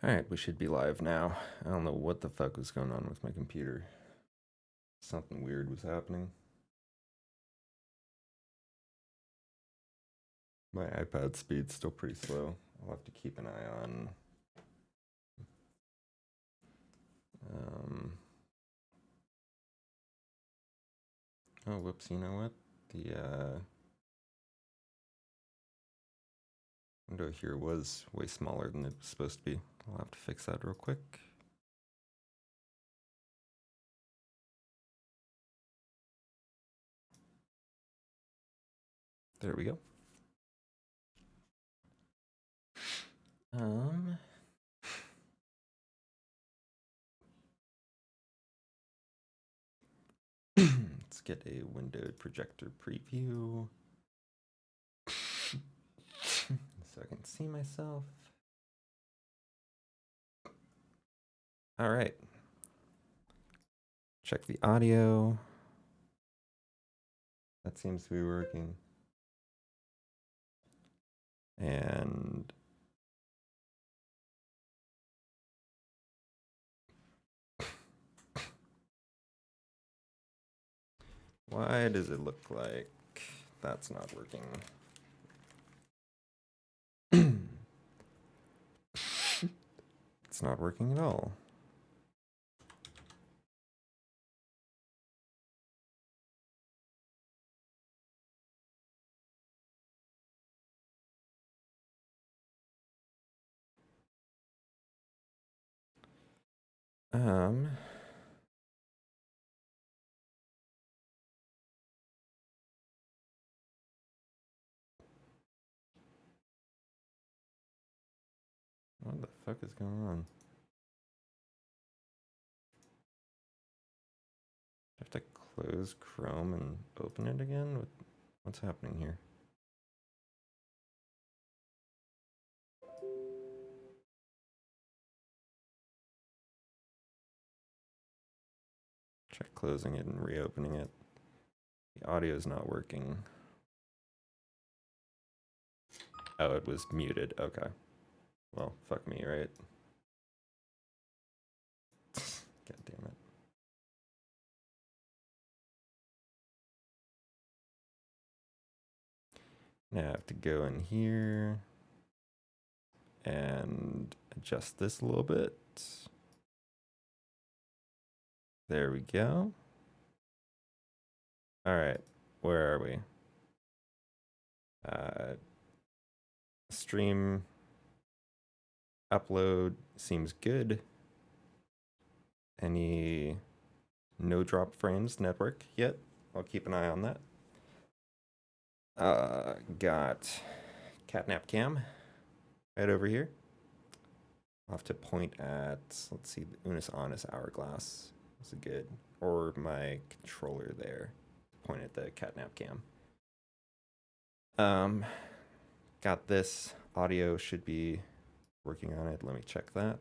Alright, we should be live now. I don't know what the fuck was going on with my computer. Something weird was happening. My iPad speed's still pretty slow. I'll have to keep an eye on oh, whoops, you know what? The window here was way smaller than it was supposed to be. I'll have to fix that real quick. There we go. Let's get a windowed projector preview so I can see myself. All right. Check the audio. That seems to be working. And why does it look like that's not working? It's not working at all. What the fuck is going on? I have to close Chrome and open it again? What's happening here? Try closing it and reopening it. The audio is not working. Oh, it was muted. Okay. Well, fuck me, right? God damn it. Now I have to go in here and adjust this a little bit. There we go. All right, where are we? Stream upload seems good. Any no drop frames network yet? I'll keep an eye on that. Got catnap cam right over here. I'll have to point at, let's see, the Unus Annus hourglass. That's good. Or my controller there. Point at the catnap cam. Got this. Audio should be working on it. Let me check that.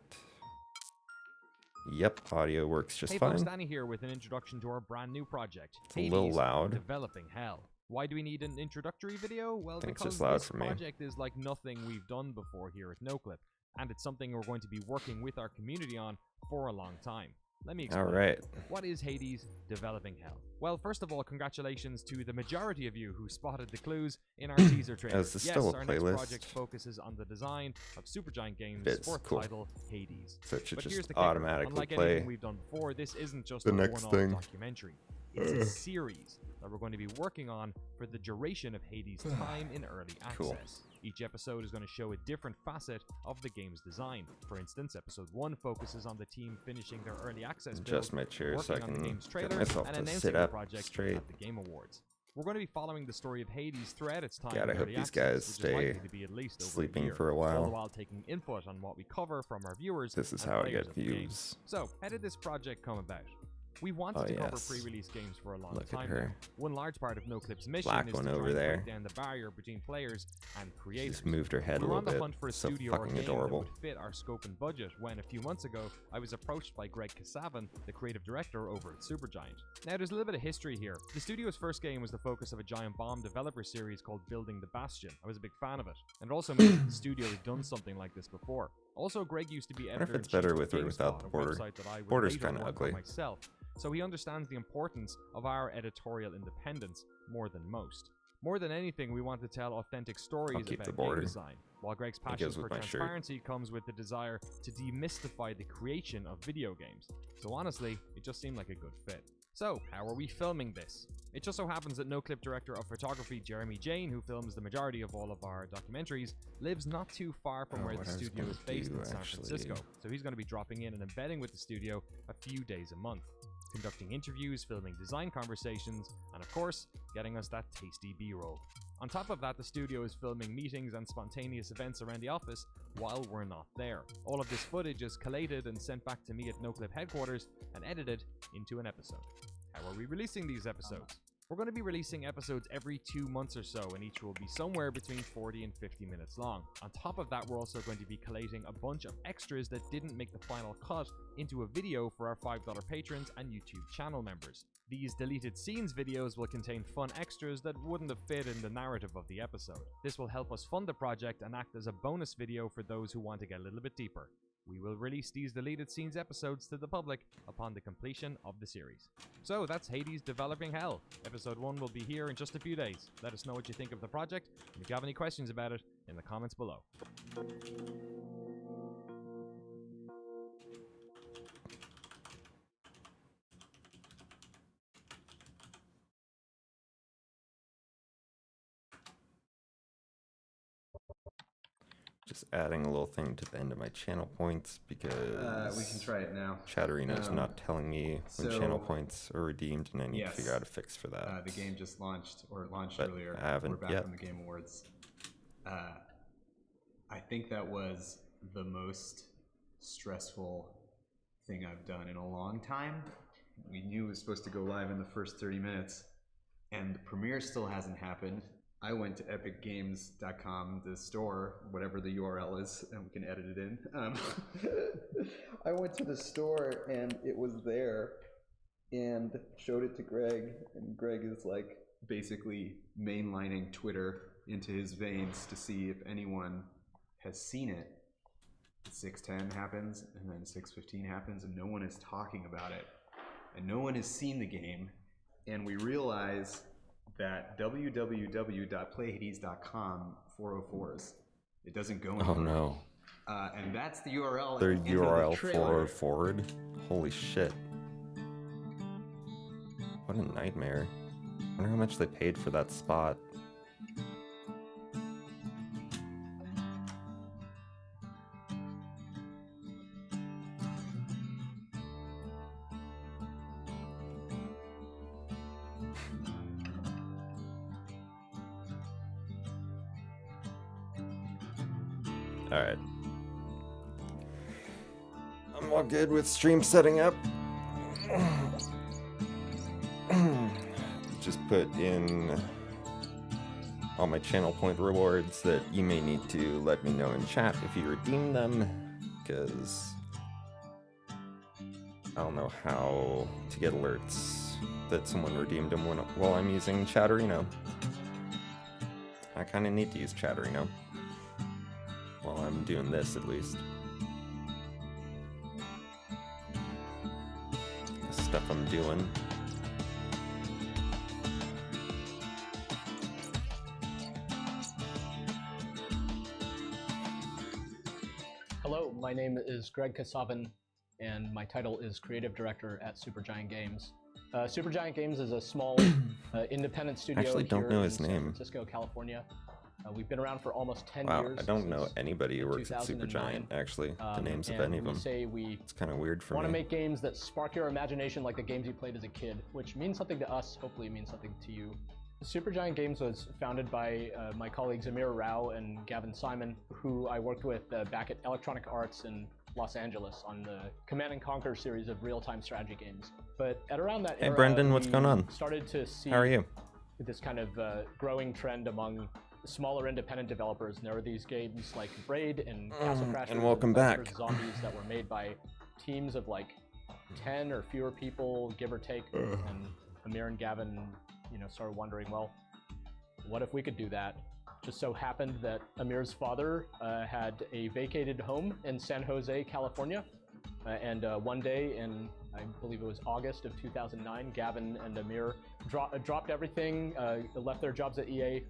Yep, audio works just fine. Hey folks, Danny here with an introduction to our brand new project. It's a little loud. Developing Hell. Why do we need an introductory video? Well, because this project is like nothing we've done before here at NoClip, and it's something we're going to be working with our community on for a long time. Let me explain. All right. What is Hades Developing Hell? Well, first of all, congratulations to the majority of you who spotted the clues in our teaser trailer. Is this still a our playlist? next project focuses on the design of Supergiant Games' fourth title, Hades. So it should But just here's the automatically Unlike play anything we've done before, this isn't just the a next one-off thing. documentary. It's a series that we're going to be working on for the duration of Hades' time in early access. Cool. Each episode is going to show a different facet of the game's design. For instance, episode 1 focuses on the team finishing their early access build, Adjust my chair so I working on can the game's get trailer, myself and to announcing sit the up project straight. at the Game Awards. We're going to be following the story of Hades throughout its time God, I in hope early these access, guys which is stay likely to be at least over sleeping a year, for a while. all the while taking input on what we cover from our viewers. This is and how I players get of the game. views. So, how did this project come about? We wanted to cover pre-release games for a long Look time at her. now. One large part of NoClip's mission Black is one to try over and there. break down the barrier between players and creators. Just moved her head We a were little on the bit. hunt for a So studio or fucking game adorable. that would fit our scope and budget when a few months ago I was approached by Greg Kasavin, the creative director over at Supergiant. Now there's a little bit of history here. The studio's first game was the focus of a Giant Bomb developer series called Building the Bastion. I was a big fan of it, and it also meant that the studio had done something like this before. Also, Greg used to be wonder if editor it's better with or GameSpot, without the a border. website that I would Border's later kinda run for ugly. myself, so he understands the importance of our editorial independence more than most. More than anything, we want to tell authentic stories keep the about border. game design, while Greg's It passion goes for with my shirt. transparency comes with the desire to demystify the creation of video games. So honestly, it just seemed like a good fit. So, how are we filming this? It just so happens that no-clip director of photography Jeremy Jane, who films the majority of all of our documentaries, lives not too far from where what the I was studio gonna is based do, in San actually. Francisco. So he's going to be dropping in and embedding with the studio a few days a month, conducting interviews, filming design conversations, and of course, getting us that tasty B-roll. On top of that, the studio is filming meetings and spontaneous events around the office while we're not there. All of this footage is collated and sent back to me at NoClip headquarters and edited into an episode. How are we releasing these episodes? We're going to be releasing episodes every 2 months or so, and each will be somewhere between 40 and 50 minutes long. On top of that, we're also going to be collating a bunch of extras that didn't make the final cut into a video for our $5 patrons and YouTube channel members. These deleted scenes videos will contain fun extras that wouldn't have fit in the narrative of the episode. This will help us fund the project and act as a bonus video for those who want to get a little bit deeper. We will release these deleted scenes episodes to the public upon the completion of the series. So that's Hades Developing Hell. Episode 1 will be here in just a few days. Let us know what you think of the project, and if you have any questions about it, in the comments below. Just adding a little thing to the end of my channel points because We can try it now. Chatterino's not telling me when so- channel points are redeemed, and I need to Yes. figure out a fix for that. The game just launched, or launched But earlier. I haven't We're back yet. from the Game Awards. I think that was the most stressful thing I've done in a long time. We knew it was supposed to go live in the first 30 minutes, and the premiere still hasn't happened. I went to epicgames.com, the store, whatever the URL is, and we can edit it in. I went to the store and it was there, and showed it to Greg, and Greg is like basically mainlining Twitter into his veins to see if anyone has seen it. 6:10 happens, and then 6:15 happens, and no one is talking about it, and no one has seen the game, and we realize that www.playhades.com 404s. It doesn't go anywhere. Oh no. And that's the URL. Their at the end of the URL trailer. 404'd? Holy shit. What a nightmare. I wonder how much they paid for that spot. Alright. I'm all good with stream setting up. Just put in all my channel point rewards that you may need to let me know in chat if you redeem them, because I don't know how to get alerts that someone redeemed them while I'm using Chatterino. I kind of need to use Chatterino while I'm doing this, at least. The stuff I'm doing. Hello, my name is Greg Kasavin, and my title is Creative Director at Supergiant Games. Supergiant Games is a small independent studio Actually don't here know in his San name. Francisco, California. We've been around for almost 10 Wow, years. I don't know since anybody who works at 2009. Supergiant, actually, the names of and any of we them. say we It's kind of weird for want to me. make games that spark your imagination like the games you played as a kid, which means something to us, hopefully it means something to you. Supergiant Games was founded by my colleagues Amir Rao and Gavin Simon, who I worked with back at Electronic Arts in Los Angeles on the Command & Conquer series of real-time strategy games. But at around that era, Brendan, what's we going on? started to see How are you? this kind of growing trend among smaller independent developers, and there were these games like Braid and Castle Crashers and welcome Plants back. vs. Zombies that were made by teams of like 10 or fewer people, give or take. And Amir and Gavin, started wondering, well, what if we could do that? just so happened that Amir's father had a vacated home in San Jose, California. And one day in, I believe it was August of 2009, Gavin and Amir dropped everything, left their jobs at EA,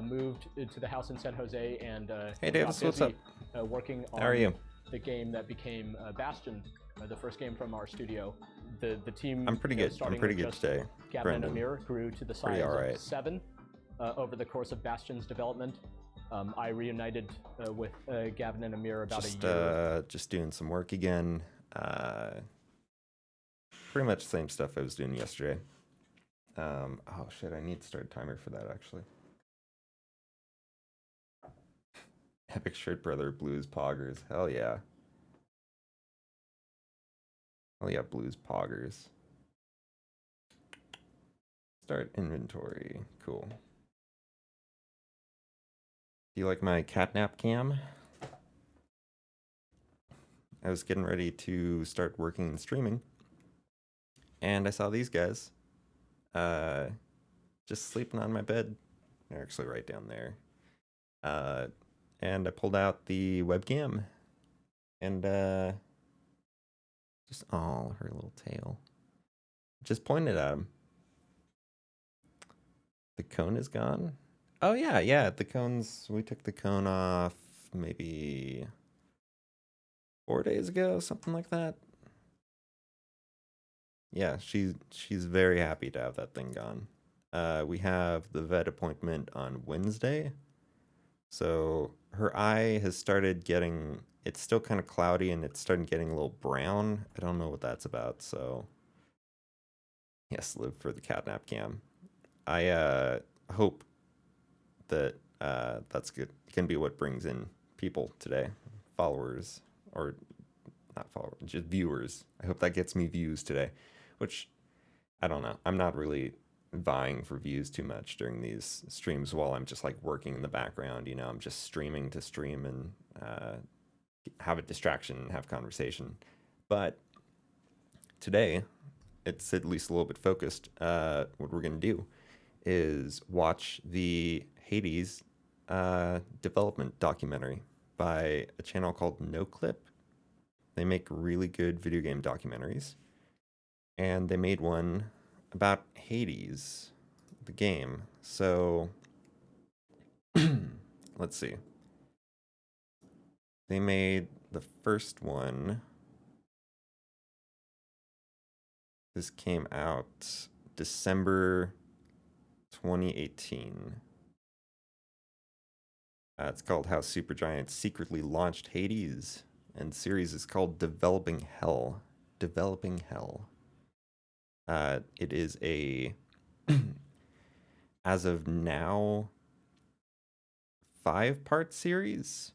moved to the house in San Jose, and Hey, got Davis, what's busy up? working How are on you? the game that became Bastion, the first game from our studio. The team, I'm pretty good. I'm starting pretty with good just today, Gavin and Brendan. Amir, grew to the Pretty size alright. of 7 over the course of Bastion's development. I reunited with Gavin and Amir about a year. Just doing some work again. Pretty much the same stuff I was doing yesterday. Oh shit, I need to start a timer for that actually. Epic Shirt Brother Blues Poggers. Hell yeah. Hell yeah, Blues Poggers. Start inventory. Cool. Do you like my catnap cam? I was getting ready to start working and streaming, and I saw these guys just sleeping on my bed. They're actually right down there. And I pulled out the webcam and just, oh, her little tail. Just pointed at him. The cone is gone? Oh, yeah, the cones, we took the cone off maybe 4 days ago, something like that. Yeah, she's very happy to have that thing gone. We have the vet appointment on Wednesday. So her eye has started getting, it's still kind of cloudy and it's starting getting a little brown. I don't know what that's about, so yes, live for the catnap cam. I hope that that's good. Can be what brings in people today, followers, or not followers, just viewers. I hope that gets me views today, which I don't know. I'm not really vying for views too much during these streams while I'm just like working in the background. You know, I'm just streaming to stream and have a distraction and have conversation. But today, it's at least a little bit focused. What we're going to do is watch the Hades development documentary by a channel called No Clip. They make really good video game documentaries. And they made one about Hades, the game. So, let's see. They made the first one. This came out December 2018. It's called How Supergiant Secretly Launched Hades, and the series is called Developing Hell. Developing Hell. It is a, as of now, 5-part series,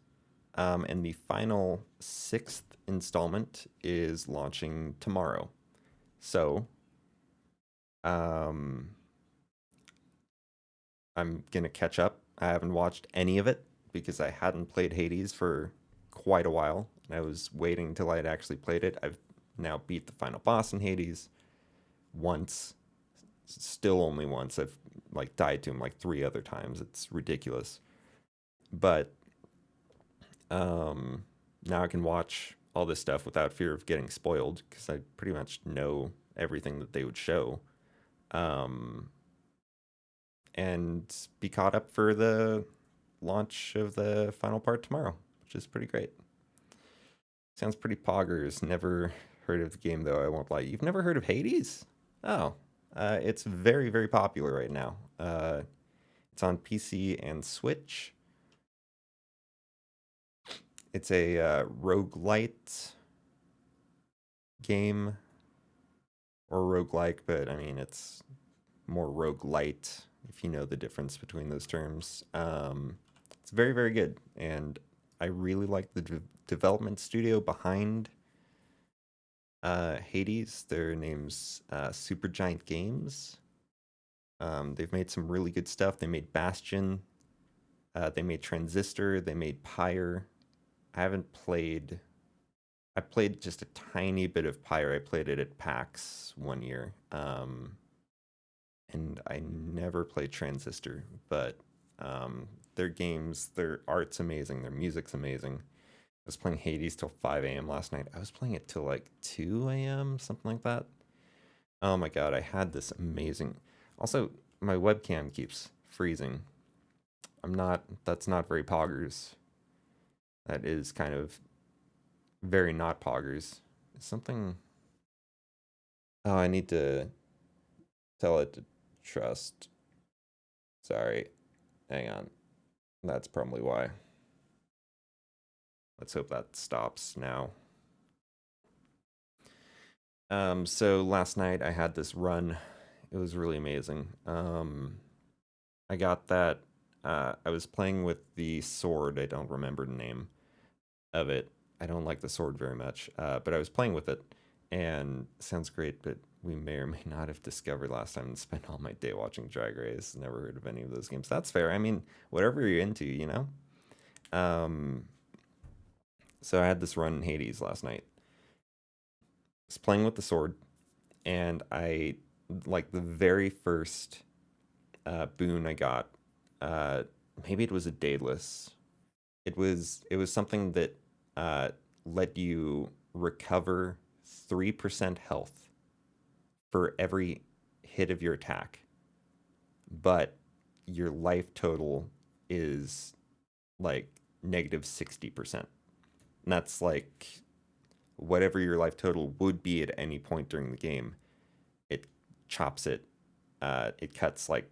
and the final 6th installment is launching tomorrow. So, I'm gonna catch up. I haven't watched any of it because I hadn't played Hades for quite a while, and I was waiting until I'd actually played it. I've now beat the final boss in Hades once, still only once. I've like died to him like 3 other times. It's ridiculous. But now I can watch all this stuff without fear of getting spoiled because I pretty much know everything that they would show. And be caught up for the launch of the final part tomorrow, which is pretty great. Sounds pretty poggers. Never heard of the game, though, I won't lie. You've never heard of Hades? Oh, it's very, very popular right now. It's on PC and Switch. It's a roguelite game, or roguelike, but I mean, it's more roguelite, if you know the difference between those terms. It's very, very good, and I really like the development studio behind Hades. Their name's Supergiant Games. They've made some really good stuff. They made Bastion. They made Transistor. They made Pyre. I played just a tiny bit of Pyre. I played it at PAX one year. And I never played Transistor, but Their games, their art's amazing, their music's amazing. I was playing Hades till 5 a.m. last night. I was playing it till like 2 a.m., something like that. Oh my god, I had this amazing. Also, my webcam keeps freezing. That's not very poggers. That is kind of very not poggers. Something. Oh, I need to tell it to trust. Sorry. Hang on. That's probably why. Let's hope that stops now. So last night I had this run. It was really amazing. I got that. I was playing with the sword. I don't remember the name of it. I don't like the sword very much, but I was playing with it, and it sounds great. But we may or may not have discovered last time and spent all my day watching Drag Race. Never heard of any of those games. That's fair. I mean, whatever you're into, you know. Um, so I had this run in Hades last night. I was playing with the sword, and I like the very first boon I got. Uh, Maybe it was a daedalus. It was something that let you recover 3% health for every hit of your attack, but your life total is like negative 60%. And that's like whatever your life total would be at any point during the game. It chops it. It cuts like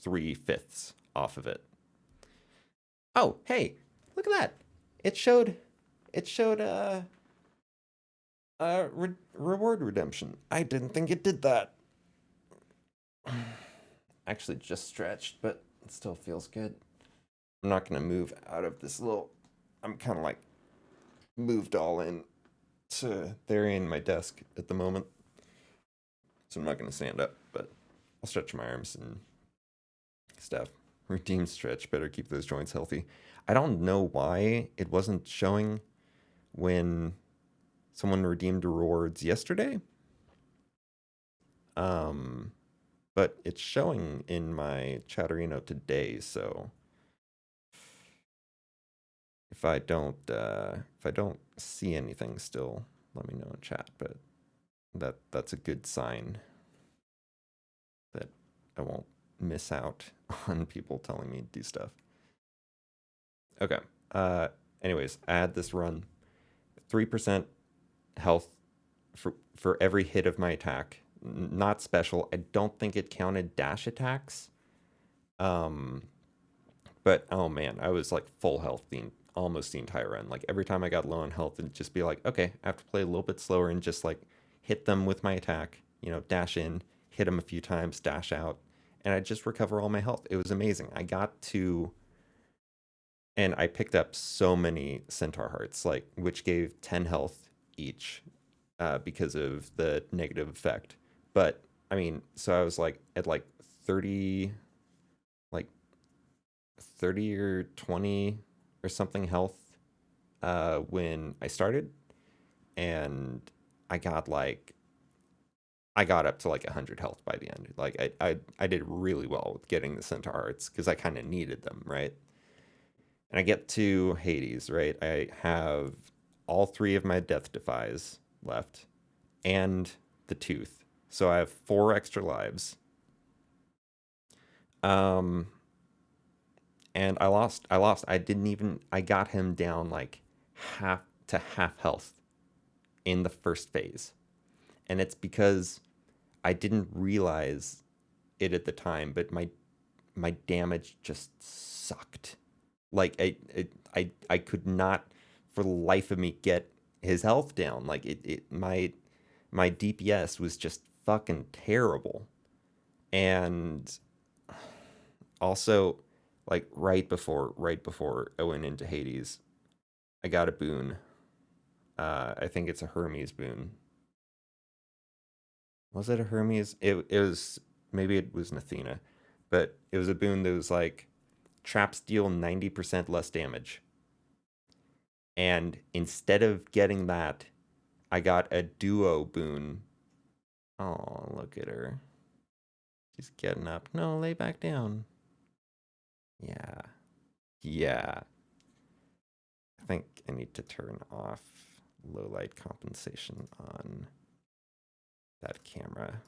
3/5 off of it. Oh, hey, look at that! It showed. It showed reward redemption. I didn't think it did that. Actually, just stretched, but it still feels good. I'm not gonna move out of this little. I'm kind of like moved all in to there in my desk at the moment, so I'm not gonna stand up, but I'll stretch my arms and stuff. Redeem stretch. Better keep those joints healthy. I don't know why it wasn't showing when someone redeemed rewards yesterday. Um, but it's showing in my Chatterino today. So if I don't see anything still, let me know in chat. But that's a good sign that I won't miss out on people telling me to do stuff. Okay. Anyways, I had this run. 3% health for every hit of my attack. Not special. I don't think it counted dash attacks. But oh man, I was like full health almost the entire run. Like every time I got low on health, it'd just be like, okay, I have to play a little bit slower and just like hit them with my attack. You know, dash in, hit them a few times, dash out, and I just recover all my health. It was amazing. I got to, and I picked up so many centaur hearts, like which gave 10 health each, because of the negative effect. But I mean, so I was like at like 30, like 30 or 20 or something health when I started, and I got like I got up to like 100 health by the end. Like I did really well with getting the centaur hearts because I kind of needed them, right? And I get to Hades, right? I have all three of my death defies left and the tooth. So I have 4 extra lives. Um, and I lost. I didn't even. I got him down like half health in the first phase, and it's because I didn't realize it at the time, but my damage just sucked. Like I could not for the life of me get his health down. Like my DPS was just fucking terrible. And also like right before I went into Hades, I got a boon. I think it's a Hermes boon. Was it a Hermes? It was, maybe it was an Athena, but it was a boon that was like traps deal 90% less damage. And instead of getting that, I got a duo boon. Oh, look at her. She's getting up. No, lay back down. Yeah. Yeah. I think I need to turn off low light compensation on that camera.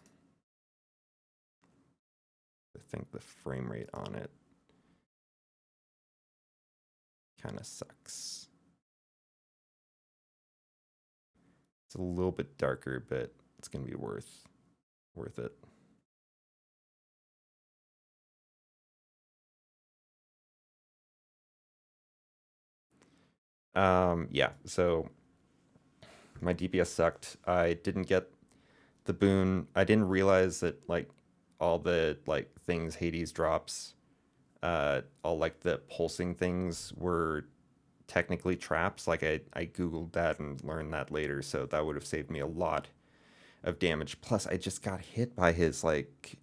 I think the frame rate on it kind of sucks. It's a little bit darker, but it's gonna be worth it. Yeah, so my DPS sucked. I didn't get the boon. I didn't realize that like all the like things Hades drops, all like the pulsing things were technically traps. Like I googled that and learned that later, so that would have saved me a lot of damage. Plus, I just got hit by his like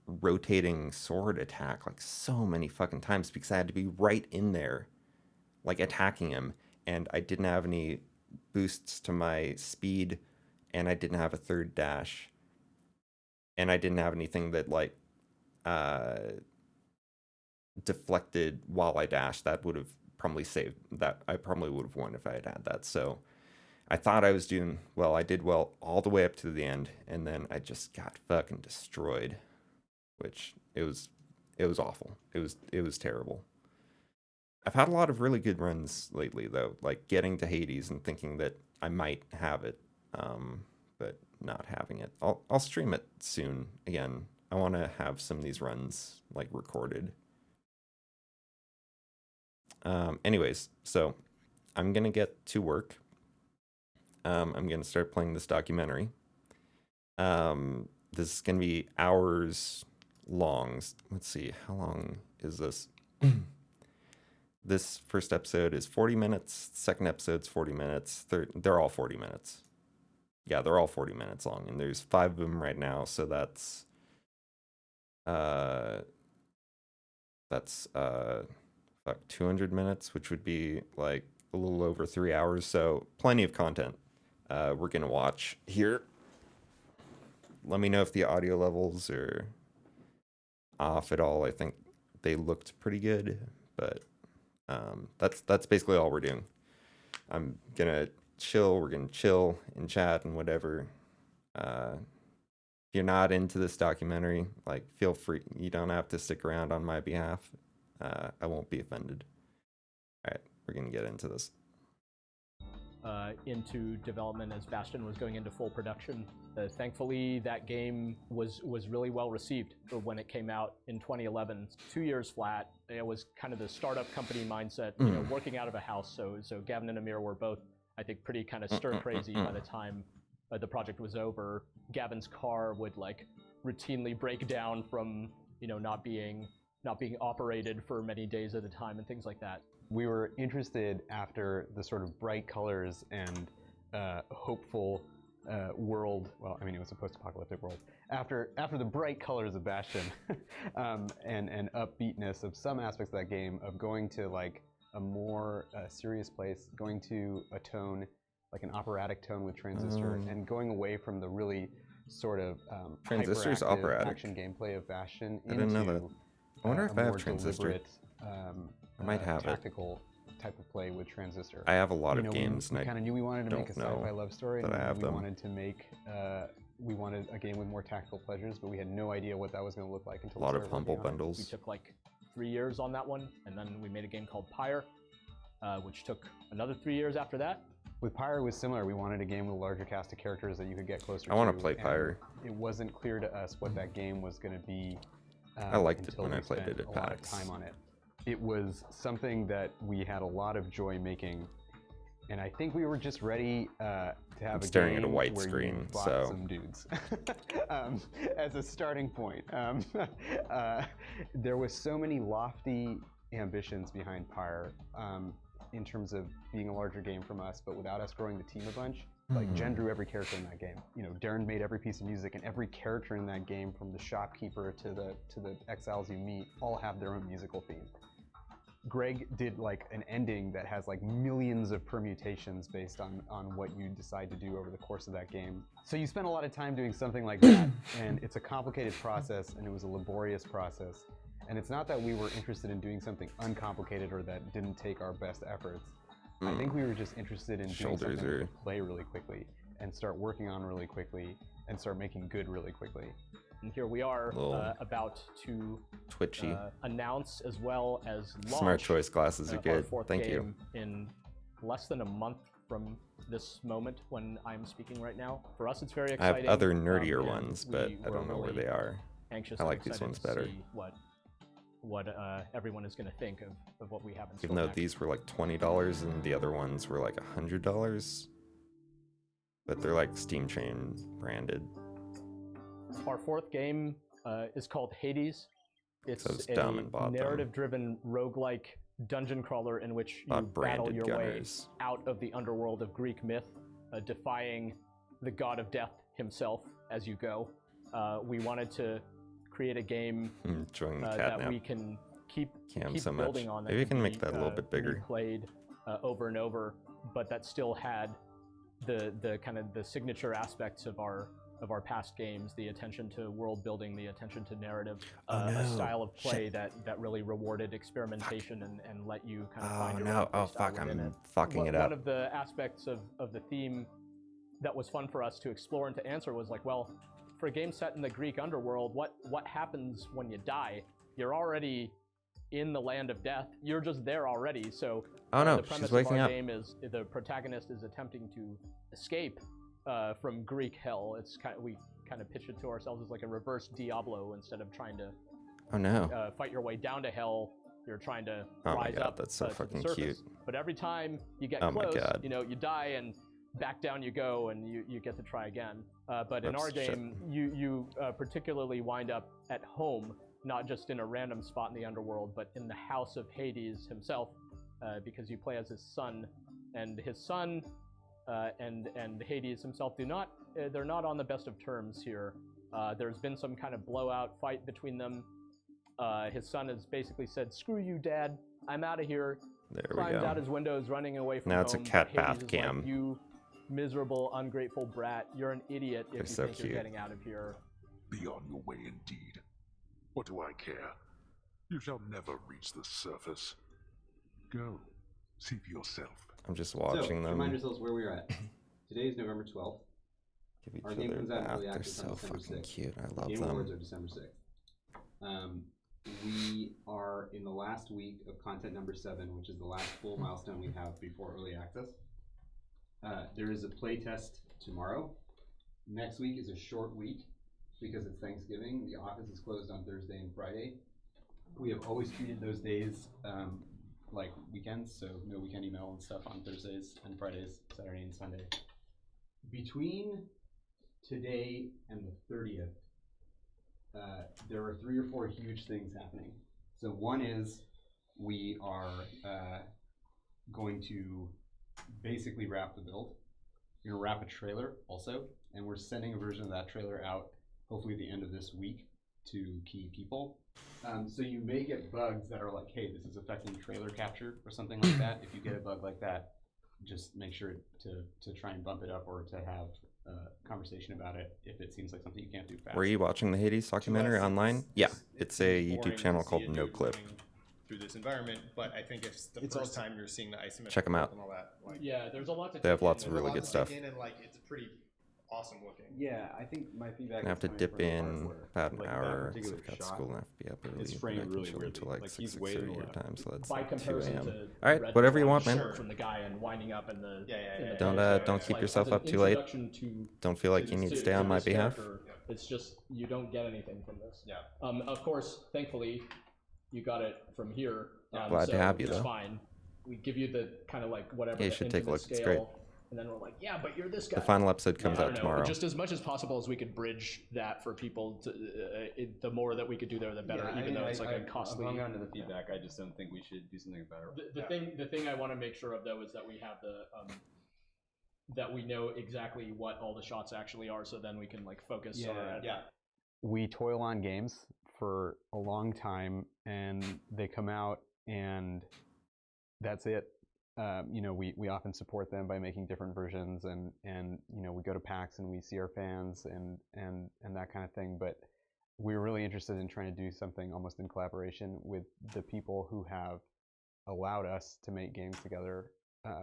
rotating sword attack like so many fucking times because I had to be right in there, like attacking him, and I didn't have any boosts to my speed, and I didn't have a third dash, and I didn't have anything that like uh, deflected while I dashed. That would have probably saved that. I probably would have won if I had had that. So I thought I was doing well. I did well all the way up to the end, and then I just got fucking destroyed, which it was awful. It was terrible. I've had a lot of really good runs lately though, like getting to Hades and thinking that I might have it, but not having it. I'll stream it soon again. I want to have some of these runs like recorded. Anyways, so I'm gonna get to work. I'm gonna start playing this documentary. This is gonna be hours long. Let's see, how long is this? This first episode is 40 minutes. Second episode's 40 minutes. They're all 40 minutes. Yeah, they're all 40 minutes long, and there's 5 of them right now. So that's fuck 200 minutes, which would be like a little over 3 hours. So plenty of content. We're gonna watch here. Let me know if the audio levels are off at all. I think they looked pretty good, but that's basically all we're doing. I'm gonna chill. We're gonna chill and chat and whatever. If you're not into this documentary, like feel free. You don't have to stick around on my behalf. I won't be offended. All right, we're gonna get into this. Into development as Bastion was going into full production. Thankfully, that game was really well received when it came out in 2011. 2 years flat. It was kind of the startup company mindset, you know, working out of a house. So Gavin and Amir were both, I think, pretty kind of stir crazy by the time the project was over. Gavin's car would like routinely break down from, you know, not being operated for many days at a time and things like that. We were interested after the sort of bright colors and hopeful world. Well, I mean, it was a post-apocalyptic world. After the bright colors of Bastion and upbeatness of some aspects of that game, of going to like a more serious place, going to a tone like an operatic tone with Transistor, and going away from the really sort of Transistor's hyperactive operatic. action gameplay of Bastion I didn't know into that. I wonder if a I have more Transistor. deliberate, I might have it. tactical type of play with Transistor. I have a lot of games, we and kind of knew we wanted to make a don't know sci-fi love story, that and I have we them. wanted to make we wanted a game with more tactical pleasures, but we had no idea what that was going to look like until A lot we of started humble working on it. bundles. We took like 3 years on that one, and then we made a game called Pyre, which took another 3 years after that. With Pyre, it was similar. We wanted a game with a larger cast of characters that you could get closer to. I want to play and Pyre. It wasn't clear to us what that game was going to be. I liked it until when we I played spent it at a lot of PAX. time on it. It was something that we had a lot of joy making, and I think we were just ready to have a staring game at a white where screen, you bought so- some dudes as a starting point. There was so many lofty ambitions behind Pyre in terms of being a larger game from us, but without us growing the team a bunch. Like Jen drew every character in that game. You know, Darren made every piece of music, and every character in that game, from the shopkeeper to the exiles you meet, all have their own musical theme. Greg did like an ending that has like millions of permutations based on what you decide to do over the course of that game. So you spend a lot of time doing something like that, and it's a complicated process, and it was a laborious process. And it's not that we were interested in doing something uncomplicated or that didn't take our best efforts. I think we were just interested in doing something we could play really quickly and start working on really quickly and start making good really quickly. And here we are about to Twitchy. Announce as well as launch Smart choice glasses are our good. fourth Thank you. game in less than a month from this moment when I'm speaking right now. For us, it's very I exciting. have other nerdier and ones, but we I were don't know where really they are. Anxious I and like these excited ones to better. see what everyone is going to think of what we have in store. Even though next. these were like $20 and the other ones were like $100, but they're like Steam Chain branded. Our fourth game is called Hades. It's So it's dumb and a bought them. narrative-driven roguelike dungeon crawler in which you Bought battle branded your gunners. way out of the underworld of Greek myth, defying the god of death himself as you go. We wanted to create a game Enjoying the that catnap we can keep cam so building much. on. Maybe you can make that a little bit bigger. Played over and over, but that still had the kind of the signature aspects of our past games, the attention to world building, the attention to narrative, a style of play that really rewarded experimentation and let you kind of find your own play style within it. Fucking it up. One of the aspects of the theme that was fun for us to explore and to answer was like, well, for a game set in the Greek underworld, what happens when you die? You're already in the land of death. You're just there already. So Oh no, the premise she's waking of our up. game is the protagonist is attempting to escape from Greek hell. We kind of pitch it to ourselves as like a reverse Diablo. Instead of trying to Oh no. fight your way down to hell, you're trying to Oh my rise god, up that's so to the fucking surface. cute. But every time you get Oh my close, God. you die and back down you go, and you get to try again. But in That's our shit. game, you particularly wind up at home, not just in a random spot in the underworld, but in the house of Hades himself, because you play as his son, and his son and Hades himself they're not on the best of terms here. There's been some kind of blowout fight between them. His son has basically said, "Screw you, Dad. I'm out of here." There we Climbs go. out his windows, running away from Now home. it's a but cat Hades bath is like, cam. you miserable, ungrateful brat. You're an idiot if They're you so think cute. you're getting out of here. Be on your way indeed. What do I care? You shall never reach the surface. Go. See for yourself. I'm just watching so, them remind yourselves where we're at. Today is November 12th. give each Our game other a comes out in bath. early They're access on so December fucking 6th. cute. I love Game Awards them. are December 6th. We are in the last week of content number 7, which is the last full milestone we have before early access. There is a play test tomorrow. Next week is a short week because it's Thanksgiving. The office is closed on Thursday and Friday. We have always treated those days like weekends, so no weekend email and stuff on Thursdays and Fridays, Saturday and Sunday. Between today and the 30th, there are 3 or 4 huge things happening. So one is we are going to basically wrap the build. We're going to wrap a trailer also, and we're sending a version of that trailer out hopefully at the end of this week to key people. So you may get bugs that are like, hey, this is affecting trailer capture or something like that. If you get a bug like that, just make sure to try and bump it up or to have a conversation about it if it seems like something you can't do fast. Were you watching the Hades documentary online? Yeah, it's a YouTube channel called No Clip. Through this environment, but I think it's the first time you're seeing the isometric Check 'em out. and all that. Like, Yeah, there's a lot to They have take in. lots of There's a really lot good to stuff. take in and like it's pretty awesome looking. Yeah, I think my feedback I have is to coming dip from the in hardware. about an Like, that hour particular because I've got shot, school and I have to be up early. it's but framed I can really chill weirdly. until like Like, 6, he's way to 6:30 the your left. time, so that's By like 2 comparison a.m. to All right, Red whatever you Dead want, man. Shirt from the guy and winding up in the in the Don't edge, don't it's keep like, yourself as an up too late. introduction to Don't feel like you need to stay on my this behalf. character, it's just you don't get anything from this. Yeah. Of course, thankfully, you got it from here. Glad to so have you, it's though. fine. We give you the kind of like whatever. Yeah, you the should take a intimate look. It's scale, great. And then we're like, yeah, but you're this guy. The final episode comes I out don't know, tomorrow. just as much as possible as we could bridge that for people, to, the more that we could do there, the better. Even though it's like a costly. I've hung on to the feedback. I just don't think we should do something about it. The thing I want to make sure of though is that we have the that we know exactly what all the shots actually are, so then we can like focus. Yeah. We toil on games for a long time, and they come out, and that's it. We often support them by making different versions, and we go to PAX and we see our fans and that kind of thing. But we're really interested in trying to do something almost in collaboration with the people who have allowed us to make games together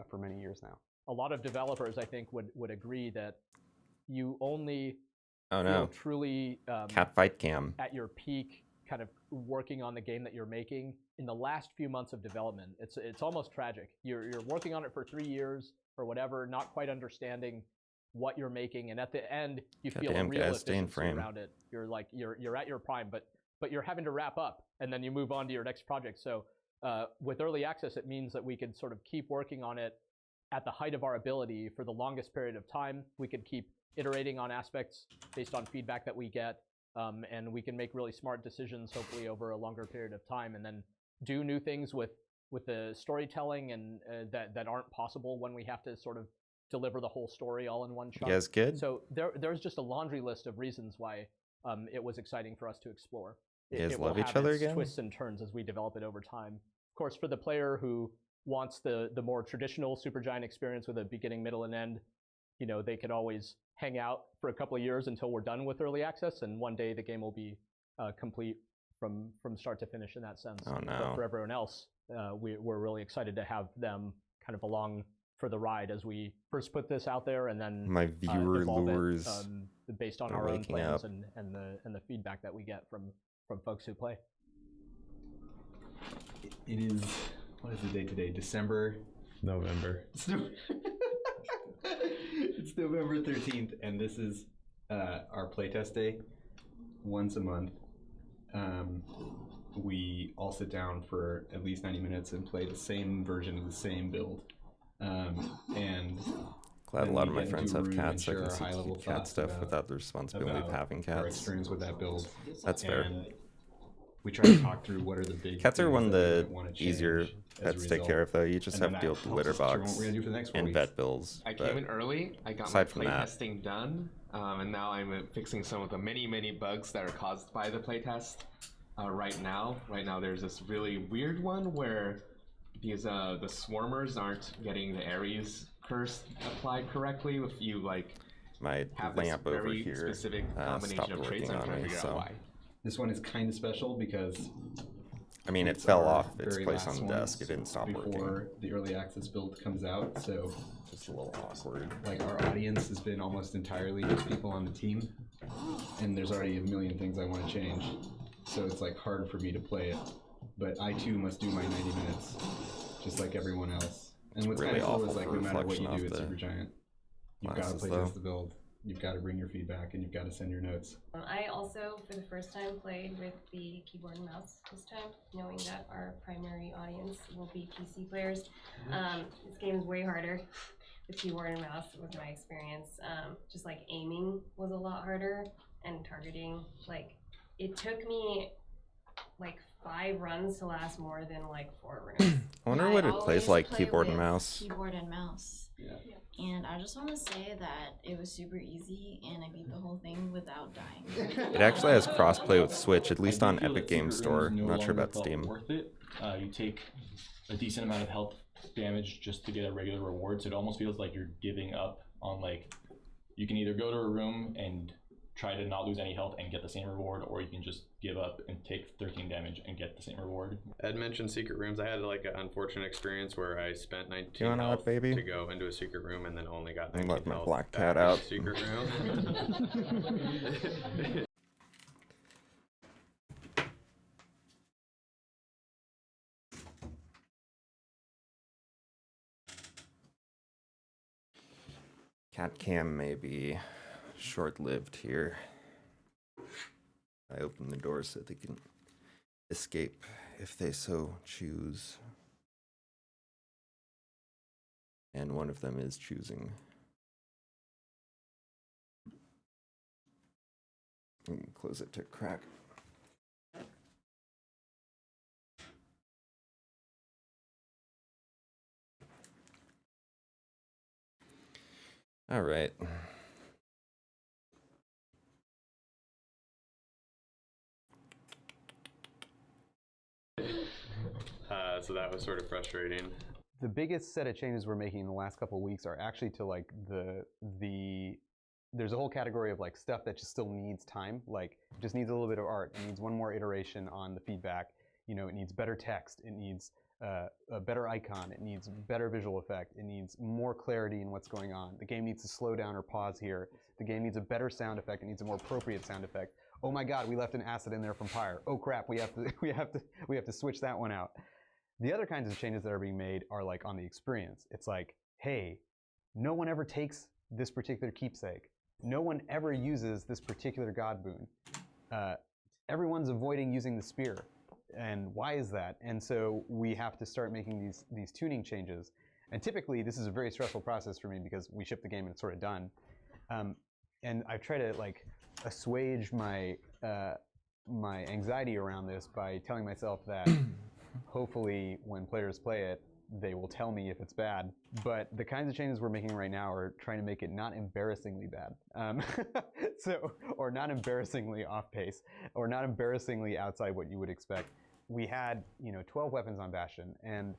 for many years now. A lot of developers, I think, would agree that you only Oh feel no, truly cat fight cam. at your peak, kind of working on the game that you're making in the last few months of development. It's almost tragic. You're working on it for 3 years or whatever, not quite understanding what you're making, and at the end you feel a Goddamn, real guys, stay in efficiency frame. around it. You're like you're at your prime, but you're having to wrap up, and then you move on to your next project. So with early access, it means that we can sort of keep working on it at the height of our ability for the longest period of time. We could keep iterating on aspects based on feedback that we get, and we can make really smart decisions, hopefully over a longer period of time, and then do new things with the storytelling and that aren't possible when we have to sort of deliver the whole story all in one shot. You guys good? So there's just a laundry list of reasons why it was exciting for us to explore. You guys It will love each have other its again? twists and turns as we develop it over time. Of course, for the player who wants the more traditional Supergiant experience with a beginning, middle, and end, you know, they could always hang out for a couple of years until we're done with early access, and one day the game will be complete from start to finish in that sense. Oh no. But for everyone else, we're really excited to have them kind of along for the ride as we first put this out there, and then My viewer evolve it, lures based on are our own waking plans up. and the feedback that we get from folks who play. It is, what is the date today? November. It's November 13th, and this is our playtest day. Once a month, we all sit down for at least 90 minutes and play the same version of the same build. And Glad a then lot we of my get friends into a have room cats, so I and can share see our high-level cute cat thoughts stuff without the responsibility of about having our cats. experience with that build. That's fair. And we try to talk through what are the big Cats are things one of that we the might wanna easier change as a pets to take care result. of, though. You just And have then to deal that with the helps litter us determine box what we're gonna do for the next 4 and weeks. vet bills. I but came in early, I got my aside from that- playtesting done, and now I'm fixing some of the many bugs that are caused by the playtest right now. Right now there's this really weird one where because the swarmers aren't getting the Ares curse applied correctly if you like my have this lamp over very here specific stopped combination of traits. working I'm on trying to me, figure out so why. This one is kind of special because I mean, it it's fell our off its very place on last the one desk. It didn't stop before working. the early access build comes out, so Just a little awkward. like our audience has been almost entirely just people on the team, and there's already a million things I want to change, so it's like hard for me to play it. But I too must do my 90 minutes, just like everyone else. And what's really kind of cool awful is like for no matter what you reflection do of at the Supergiant, you've got to classes, play though. test the build. You've got to bring your feedback, and you've got to send your notes. I also, for the first time, played with the keyboard and mouse this time, knowing that our primary audience will be PC players. This game is way harder with keyboard and mouse, was my experience. Just like aiming was a lot harder, and targeting. Like, it took me like 5 runs to last more than like 4 runs. I wonder what it plays like keyboard and mouse. Keyboard and mouse. Yeah. And I just want to say that it was super easy, and I beat the whole thing without dying. It actually has crossplay with Switch, at least I on do feel Epic that Games Secret Rooms Store. no I'm not sure longer about felt Steam. Worth it. You take a decent amount of health damage just to get a regular reward, so it almost feels like you're giving up on, like, you can either go to a room and try to not lose any health and get the same reward, or you can just give up and take 13 damage and get the same reward. Ed mentioned secret rooms. I had like an unfortunate experience where I spent 19 You want health out, baby? to go into a secret room and then only got I'm 19 letting my health black back cat in the out. secret room. Cat cam may be short-lived here. I open the door so they can escape if they so choose. And one of them is choosing. Close it to crack. All right. So that was sort of frustrating. The biggest set of changes we're making in the last couple of weeks are actually to like the there's a whole category of like stuff that just still needs time, like just needs a little bit of art. It needs one more iteration on the feedback. You know, it needs better text. It needs a better icon. It needs better visual effect. It needs more clarity in what's going on. The game needs to slow down or pause here. The game needs a better sound effect. It needs a more appropriate sound effect. Oh my God, we left an asset in there from Pyre. Oh crap, we have to switch that one out. The other kinds of changes that are being made are like on the experience. It's like, hey, no one ever takes this particular keepsake. No one ever uses this particular god boon. Everyone's avoiding using the spear. And why is that? And so we have to start making these tuning changes. And typically, this is a very stressful process for me because we ship the game and it's sort of done. And I try to like assuage my my anxiety around this by telling myself that hopefully when players play it, they will tell me if it's bad. But the kinds of changes we're making right now are trying to make it not embarrassingly bad. Or not embarrassingly off pace, or not embarrassingly outside what you would expect. We had, 12 weapons on Bastion, and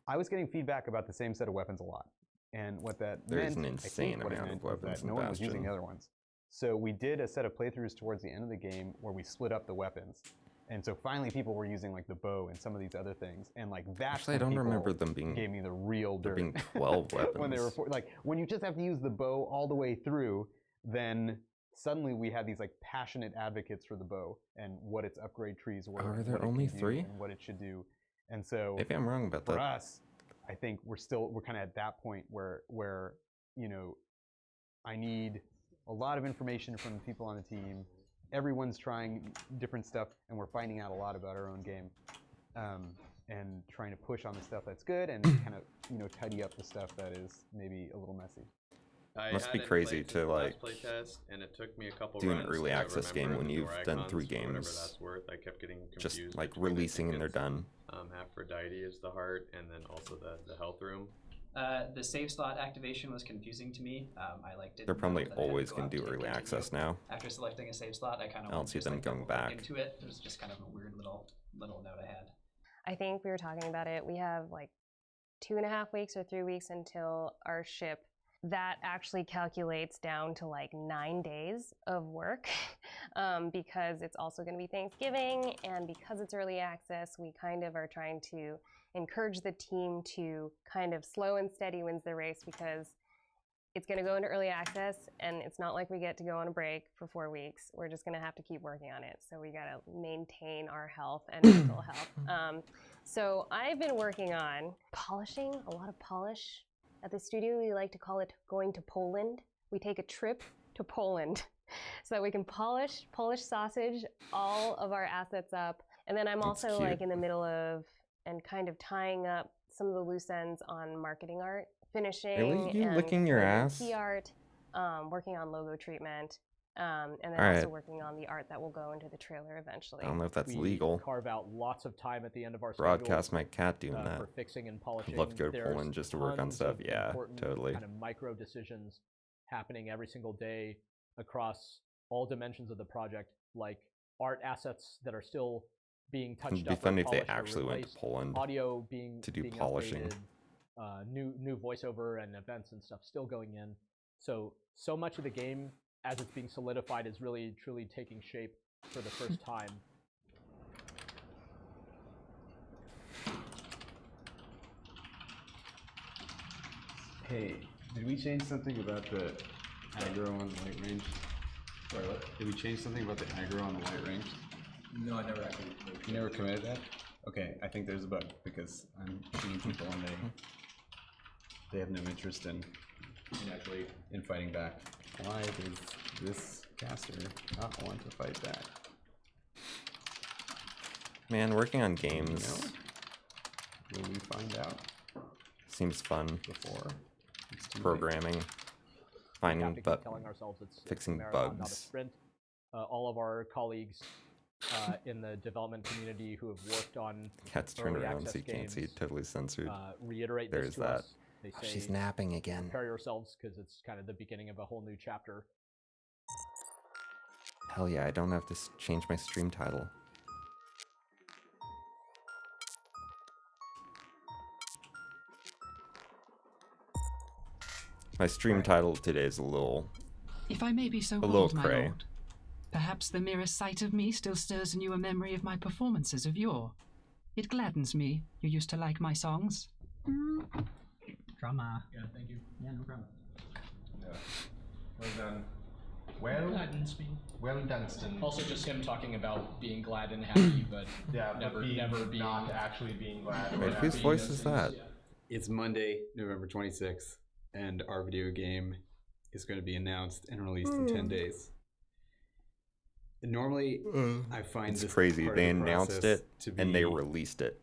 I was getting feedback about the same set of weapons a lot. And what that There's meant, an insane amount of weapons in no one was using Bastion. the other ones. So we did a set of playthroughs towards the end of the game where we split up the weapons. And so finally people were using like the bow and some of these other things. And like that's Actually, I when don't people remember them being. gave me the real there dirt. being 12 weapons. When they were like, when you just have to use the bow all the way through, then suddenly we had these like passionate advocates for the bow and what its upgrade trees were. Are and there what it only can do 3? and what it should do. And so Maybe I'm wrong about for that. us, I think we're kind of at that point where I need a lot of information from the people on the team. Everyone's trying different stuff, and we're finding out a lot about our own game, and trying to push on the stuff that's good, and kind of tidy up the stuff that is maybe a little messy. Must be crazy to like playtest, and it took me a couple do an runs early to access game remember when the you've door done icons 3 for whatever games. that's worth. I kept getting Just confused like between the releasing and they're tickets. done. Aphrodite is the heart, and then also the health room. The save slot activation was confusing to me. I didn't They're probably know that I had to always go going out to do to early continue. access now. After selecting a save slot, I kind of I don't see them going back. into it. It was just kind of a weird little note I had. I think we were talking about it. We have like 2.5 weeks or 3 weeks until our ship. That actually calculates down to like 9 days of work because it's also going to be Thanksgiving, and because it's early access, we kind of are trying to encourage the team to kind of slow and steady wins the race, because it's going to go into early access and it's not like we get to go on a break for 4 weeks. We're just going to have to keep working on it. So we got to maintain our health and mental health. So I've been working on polishing, a lot of polish. At the studio, we like to call it going to Poland. We take a trip to Poland so that we can polish sausage all of our assets up. And then I'm That's also cute. like in the middle of and kind of tying up some of the loose ends on marketing art, finishing Really? You and licking your creating ass? key art, working on logo treatment, and then All also right. working on the art that will go into the trailer eventually. I don't know if that's We legal. carve out lots of time at the end of our Broadcast schedule, my cat doing that. for fixing and polishing. I'd love to go to There's Poland just to work on tons stuff. of Yeah, important totally. kind of micro decisions happening every single day across all dimensions of the project, like art assets that are still being touched It'd be up. or funny if they polished or actually went to replaced, Poland audio being to do being polishing. updated, new voiceover and events and stuff still going in. So much of the game, as it's being solidified, is really truly taking shape for the first time. Hey, did we change something about the aggro on the light range? Sorry, what? Did we change something about the aggro on the light range? No, I never actually. You never committed that? Okay, I think there's a bug because I'm shooting people and they have no interest in fighting back. Why does this caster not want to fight back? Man, working on games Will we find out seems fun. before? It's too late. Programming, We have finding to keep but telling ourselves it's a fixing marathon, not a bugs. sprint. All of our colleagues in the development community who have worked on Cat's turned early around access so you can't see games, it, totally censored. reiterate There's this to that. us. They Oh, say, she's napping again. prepare yourselves because it's kind of the beginning of a whole new chapter. Hell yeah, I don't have to change my stream title. My stream title today is a little If I may be so A little bold, my cray. lord, perhaps the merest sight of me still stirs in you a memory of my performances of yore. It gladdens me. You used to like my songs. Drama. Yeah, thank you. Yeah, no problem. Yeah. Well done. Well, Gladdens me. well done, Stan. Also, just him talking about being glad and happy, but Yeah, never, but never being not actually being glad. Wait, whose voice is that? It's Monday, November 26th, and our video game is going to be announced and released in 10 days. Normally, I find It's this crazy. part They of the announced process it to be and they released it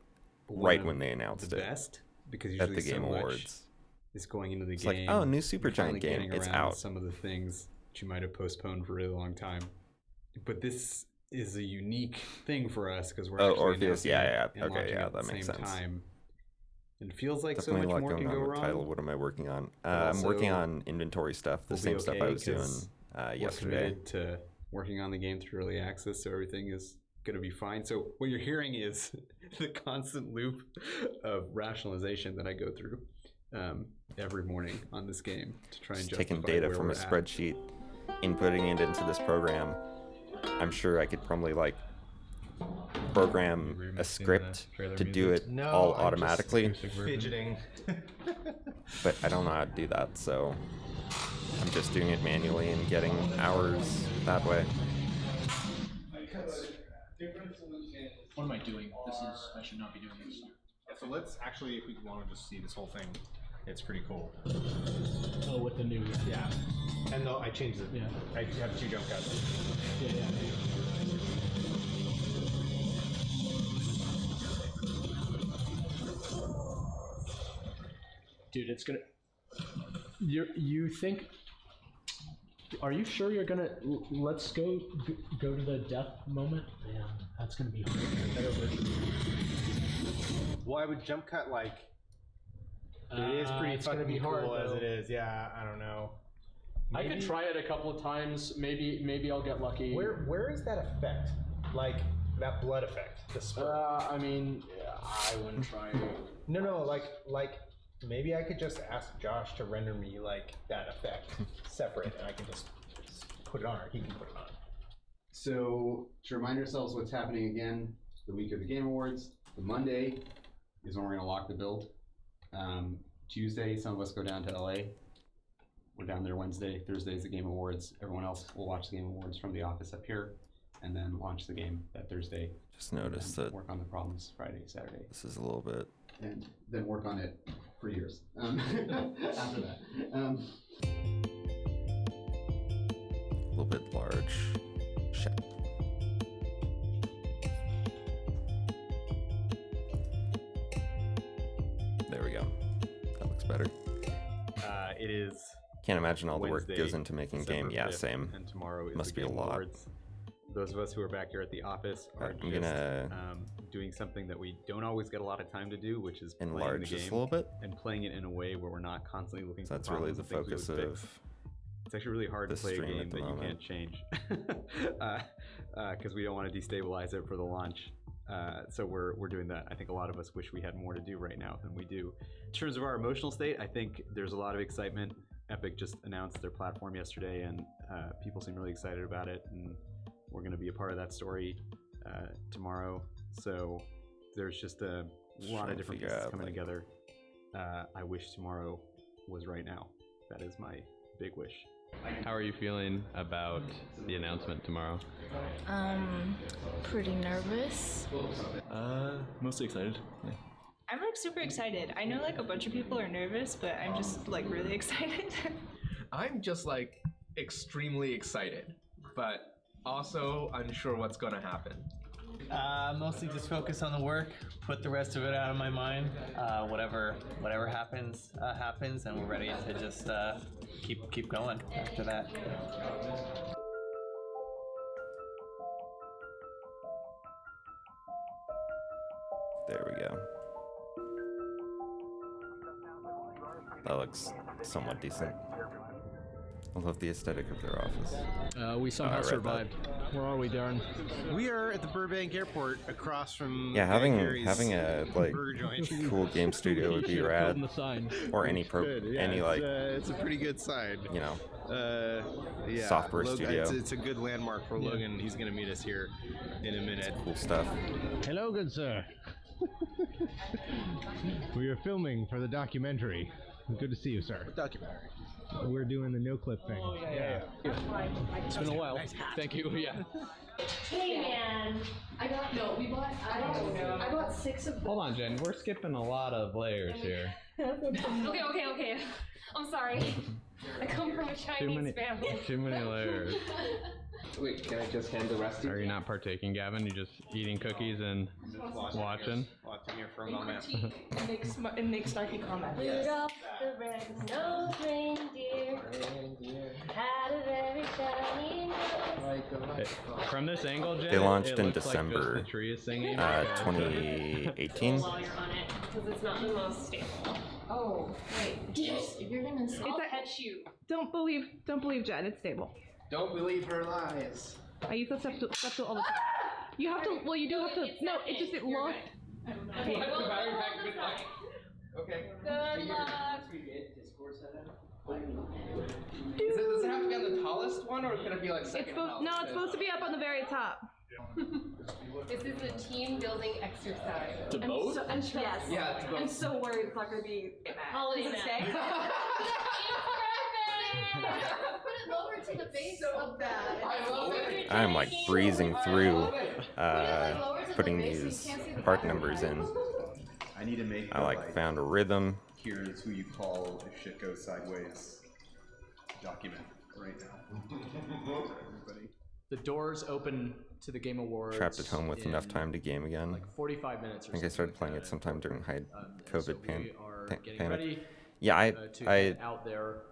one right of when they announced the it. best, because at usually the Game so much Awards. is going into the It's game. like, oh, new Super You're finally Giant game. getting It's around out. some of the things that you might have postponed for a really long time. But this is a unique thing for us because we're Oh, actually Orpheus. announcing Yeah, it yeah. and Okay, launching yeah, at that the makes same sense. time. And it feels like Definitely so a much lot more going can on go with wrong. title. What am I working on? But I'm working also, on inventory stuff, the we'll be same stuff I okay was doing 'cause we're yesterday. committed to working on the game through early access, so everything is going to be fine. So what you're hearing is the constant loop of rationalization that I go through every morning on this game to try and Just taking justify data where from a we're at. spreadsheet, inputting it into this program. I'm sure I could probably like program a script to do it No, all I'm automatically. just fidgeting. But I don't know how to do that, so I'm just doing it manually and getting hours that way. What am I doing? I should not be doing this. Yeah, so let's actually, if we want to just see this whole thing, it's pretty cool. Oh, with the new. Yeah. And though I changed it. Yeah. I have 2 jump cuts. Yeah. Dude, it's gonna. You think? Are you sure you're gonna? Let's go to the death moment. Man, that's gonna be hard. Better version. Well, I would jump cut like. It is pretty it's gonna fucking be hard, cool as though. it is. Yeah, I don't know. I could try it a couple of times. Maybe I'll get lucky. Where is that effect? Like that blood effect? The spurt. I mean, I wouldn't try. No, like maybe I could just ask Josh to render me like that effect separate, and I can just put it on, or he can put it on. So to remind ourselves what's happening again, the week of the Game Awards, the Monday is when we're going to lock the build. Tuesday, some of us go down to LA. We're down there Wednesday. Thursday is the Game Awards. Everyone else will watch the Game Awards from the office up here, and then launch the game that Thursday. Just noticed that work on the problems Friday, Saturday. This is a little bit. And then work on it for years after that. A little bit large. Shit. There we go. That looks better. It is. Can't imagine all the work Wednesday, goes into making a game. December Yeah, 5th, same. And tomorrow is Must the be a Game lot. Awards. Those of us who are back here at the office are I'm just gonna doing something that we don't always get a lot of time to do, which is playing enlarge the this game a little bit. and playing it in a way where we're not constantly looking So that's for really problems the and things we focus would fix. of It's actually really hard to this play a stream game at the that you moment. can't change because we don't want to destabilize it for the launch. So we're doing that. I think a lot of us wish we had more to do right now than we do. In terms of our emotional state, I think there's a lot of excitement. Epic just announced their platform yesterday, and people seem really excited about it, and we're going to be a part of that story tomorrow. So there's just a lot trying of to different figure pieces out, coming like- together. I wish tomorrow was right now. That is my big wish. How are you feeling about the announcement tomorrow? Pretty nervous. Mostly excited. Yeah. I'm like super excited. I know like a bunch of people are nervous, but I'm just like really excited. I'm just like extremely excited, but also unsure what's gonna happen. Mostly just focus on the work, put the rest of it out of my mind. Whatever happens, happens, and we're ready to just keep going after that. There we go. That looks somewhat decent. I love the aesthetic of their office. We somehow I read that. survived. Where are we, Darren? We are at the Burbank Airport, across from Yeah, Gary's having a like burger joint. cool game studio would be Should've rad. filled in the sign. Or any Good, yeah, any like it's a pretty good sign. you know Yeah, software Logan, studio. It's a good landmark for Logan. He's gonna meet us here in a minute. Cool stuff. Hello, good sir. We are filming for the documentary. Good to see you, sir. What documentary? We're doing the no clip thing. Oh, yeah. It's been a while. Thank you. Yeah. Hey man, I bought 6 of them. Hold on, Jen. We're skipping a lot of layers here. Okay. I'm sorry. I come from a Chinese family. Too many layers. Wait, can I just hand the rest? Are you not partaking, Gavin? You're just eating cookies and watching? Watching here for a moment. And make snarky comments. Rudolph the red-nosed reindeer had a very shiny nose. From this angle, Jen, They launched it in looks like just December the tree is singing. 2018. While you're on it, because it's not the most stable. Oh, wait. If you're gonna say, I'll catch you. Don't believe Jen. It's stable. Don't believe her lies. I use that stuff all the time. You have to. Well, you do have to. No, it just it locked. Okay. Okay. Good luck. Does it have to be on the tallest one, or can it be like second? No, it's supposed to be up on the very top. This is a team building exercise. To both? Yes. Yeah, to both. I'm so worried it's not going to be Holiday Does it stay? Put it lower to the base of that. I love it. I'm like breezing through putting these part numbers in. I need to make. I like found a rhythm. Here is who you call if shit goes sideways. Document right now. Everybody. The doors open to the Game Awards. Trapped at home with enough time to game again. Like 45 minutes or I think I started playing it sometime during COVID we are getting panic. ready, Yeah, I get out there.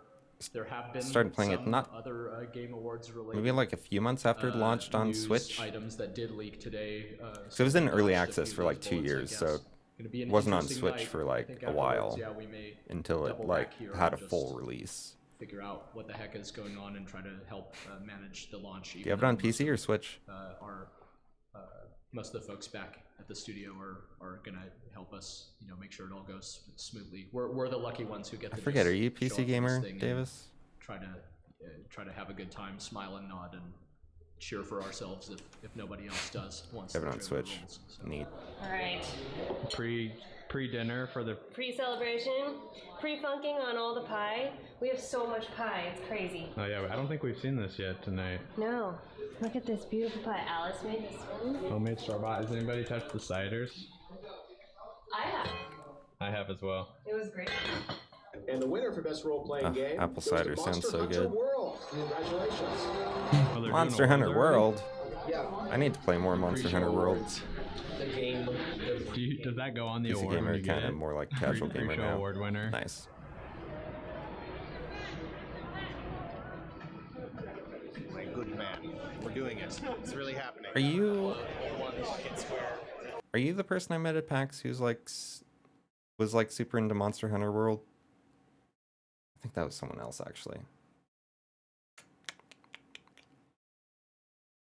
There have been started playing it some not other Game Awards related. maybe like a few months after it launched on news Switch. items that did leak today. So it was in so early launched a access few for of like those 2 bullets, I years, guess. so Gonna be it an wasn't on interesting Switch night. for I like think a while afterwards, yeah, we may until it double like back here had a and full just release. Figure out what the heck is going on and try to help manage the launch. Do you have it on PC or Switch? Most of the folks back at the studio are gonna help us, make sure it all goes smoothly. We're the lucky ones who get. I to forget. just Are you a show up PC to this gamer, thing and Davis? Try to have a good time, smile and nod, and cheer for ourselves if nobody else does. Once Have it the on trailer Switch. rolls, so. Neat. All right. Pre-dinner for the Pre-celebration, pre-funking on all the pie. We have so much pie, it's crazy. Oh yeah, I don't think we've seen this yet tonight. No, look at this beautiful pie. Alice made this one. Homemade store-bought. Has anybody touched the ciders? I have. I have as well. It was great. And the winner for best role-playing game apple goes to cider sounds Monster so Hunter good. World. Congratulations. Oh, they're Monster doing Hunter awards already? World. Yeah. I need to play more Monster Hunter World. The game. Does that go on the PC award? when gamer, you get kind of it? more like casual gamer Pre-show now. award winner. Nice. My good man. We're doing it. It's really happening. Are you the person I met at PAX who's like was like super into Monster Hunter World? I think that was someone else actually.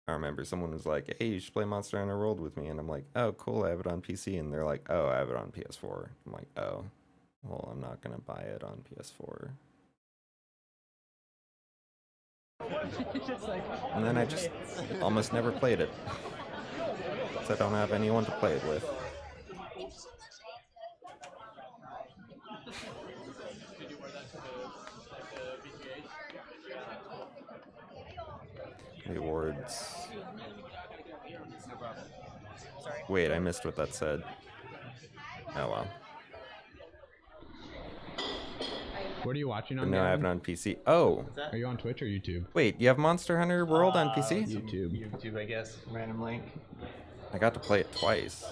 I remember someone was like, "Hey, you should play Monster Hunter World with me," and I'm like, "Oh, cool, I have it on PC," and they're like, "Oh, I have it on PS4." I'm like, "Oh, well, I'm not gonna buy it on PS4." And then I just almost never played it. So I don't have anyone to play it with. The awards. Wait, I missed what that said. Oh well. What are you watching But on? no, I have it Gavin? on PC. Oh. Are you on Twitch or YouTube? Wait, you have Monster Hunter World on PC? YouTube. I guess. Random link. I got to play it twice.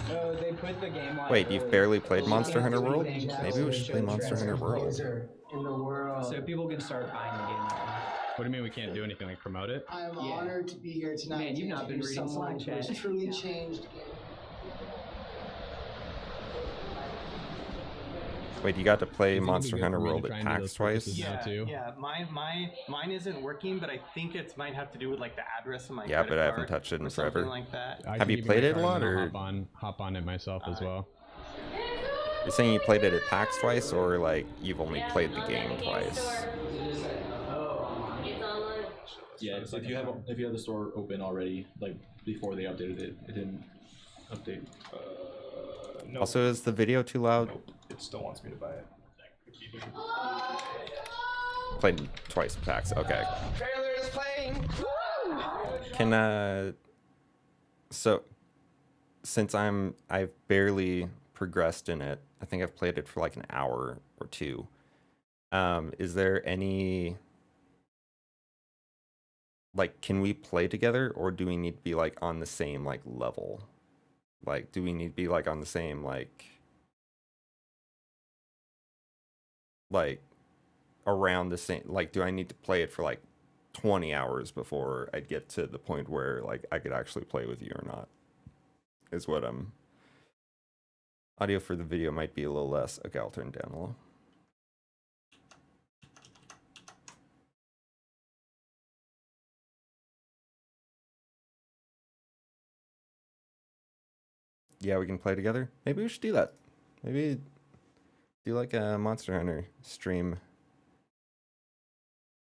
No, they put the game on. Wait, you've barely played Monster Hunter World? Maybe we should play Monster Hunter World. In the world. So people can start buying the game. What do you mean we can't do anything like promote it? I am honored to be here tonight. Man, you've not been to reading someone Slack who has chat. truly changed. Wait, you got to play Is it gonna be Monster good Hunter for me to World try at and do PAX those twice? purchases now, Yeah, too? yeah. Mine isn't working, but I think it might have to do with like the address of my Yeah, credit but I haven't card touched it in or something forever. like that. I Have can you give played my it a card lot, and then or I'll hop on it myself as well. you're saying you played it at PAX twice, or like you've only played the game twice? Yeah, if you have the store open already, like before they updated it, it didn't update. Nope. Also, is the video too loud? Nope. It still wants me to buy it. Played twice at PAX. Okay. Trailer is playing. Can so since I've barely progressed in it, I think I've played it for like an hour or two. Is there any, like, can we play together, or do we need to be like on the same like level? Like, do we need to be like on the same like around the same, like, do I need to play it for like 20 hours before I'd get to the point where like I could actually play with you or not? Is what audio for the video might be a little less. Okay, I'll turn it down a little. Yeah, we can play together. Maybe we should do that. Maybe do like a Monster Hunter stream.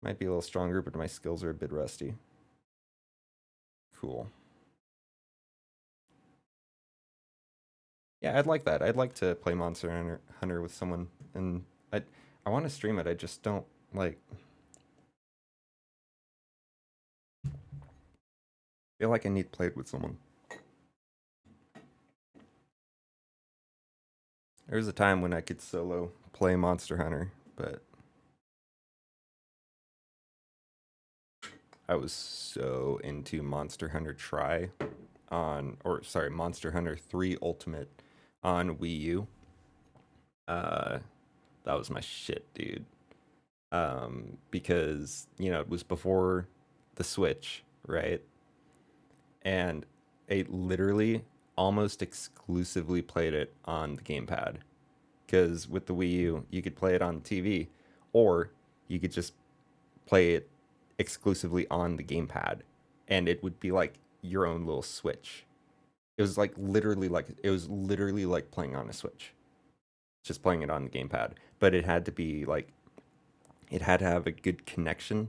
Might be a little stronger, but my skills are a bit rusty. Cool. Yeah, I'd like that. I'd like to play Monster Hunter with someone, and I want to stream it. I just don't like. Feel like I need to play it with someone. There was a time when I could solo play Monster Hunter, but I was so into Monster Hunter Monster Hunter 3 Ultimate on Wii U. That was my shit, dude. Because, you know, it was before the Switch, right? And I literally almost exclusively played it on the gamepad. Because with the Wii U, you could play it on TV, or you could just play it exclusively on the gamepad, and it would be like your own little Switch. It was literally like playing on a Switch, just playing it on the gamepad. But it had to be like, it had to have a good connection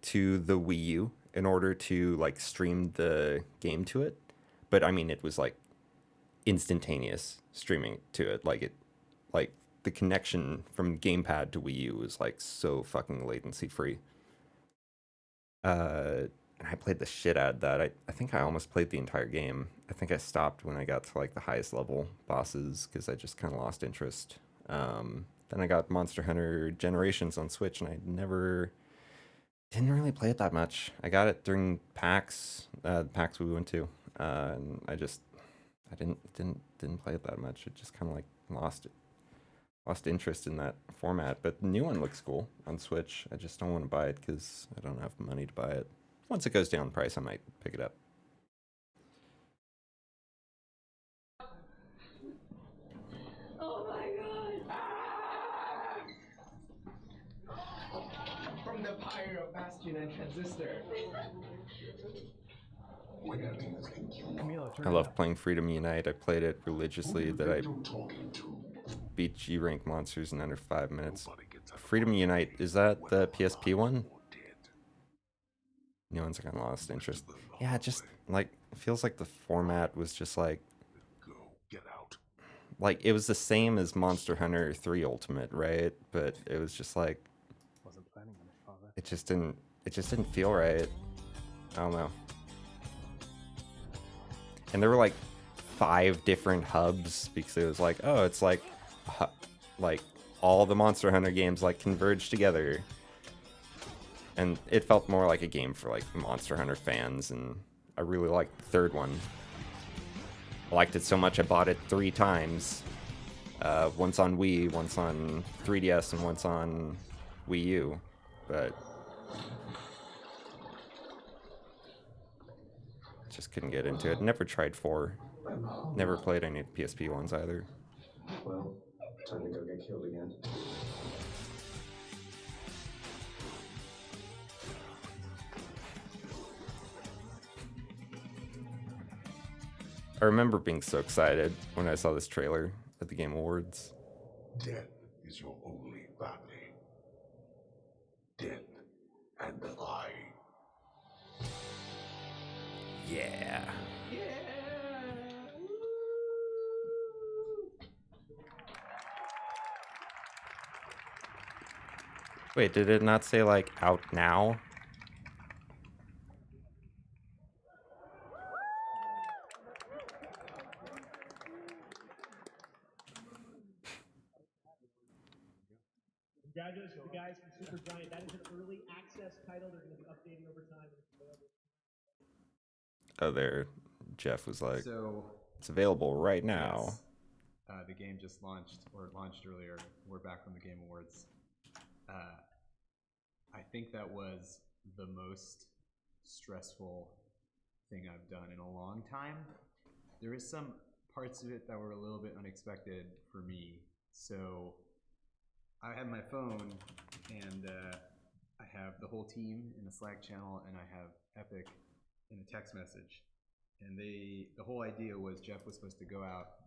to the Wii U in order to like stream the game to it. But I mean, it was like instantaneous streaming to it. Like the connection from gamepad to Wii U was like so fucking latency free. And I played the shit out of that. I think I almost played the entire game. I think I stopped when I got to like the highest level bosses because I just kind of lost interest. Then I got Monster Hunter Generations on Switch, and I didn't really play it that much. I got it during PAX, PAX we went to, and I didn't play it that much. It just kind of like lost interest in that format. But the new one looks cool on Switch. I just don't want to buy it because I don't have money to buy it. Once it goes down in price, I might pick it up. Oh my god! From the Pyro, Bastion, and Transistor. I love playing Freedom Unite. I played it religiously. That I beat G-rank monsters in under 5 minutes. Freedom Unite, is that the PSP one? New ones, I kind of lost interest. Yeah, it just like, it feels like the format was just like, like it was the same as Monster Hunter 3 Ultimate, right? But it was just like, it just didn't feel right. I don't know. And there were like 5 different hubs because it was like, oh, it's like all the Monster Hunter games like converged together. And it felt more like a game for like Monster Hunter fans, and I really liked the third one. I liked it so much I bought it 3 times. Once on Wii, once on 3DS, and once on Wii U. But just couldn't get into it. Never tried 4. Never played any PSP ones either. Well, Time to go get killed again. I remember being so excited when I saw this trailer at the Game Awards. Death is your only family. Death and I. Yeah. Wait, did it not say like out now? Congratulations to the guys from Supergiant. That is an early access title. They're going to be updating over time. And it's available. Oh, there. Jeff was like, So, it's available right now. yes, the game just launched earlier. We're back from the Game Awards. I think that was the most stressful thing I've done in a long time. There is some parts of it that were a little bit unexpected for me. So I have my phone, and I have the whole team in a Slack channel, and I have Epic in a text message. And the whole idea was Jeff was supposed to go out,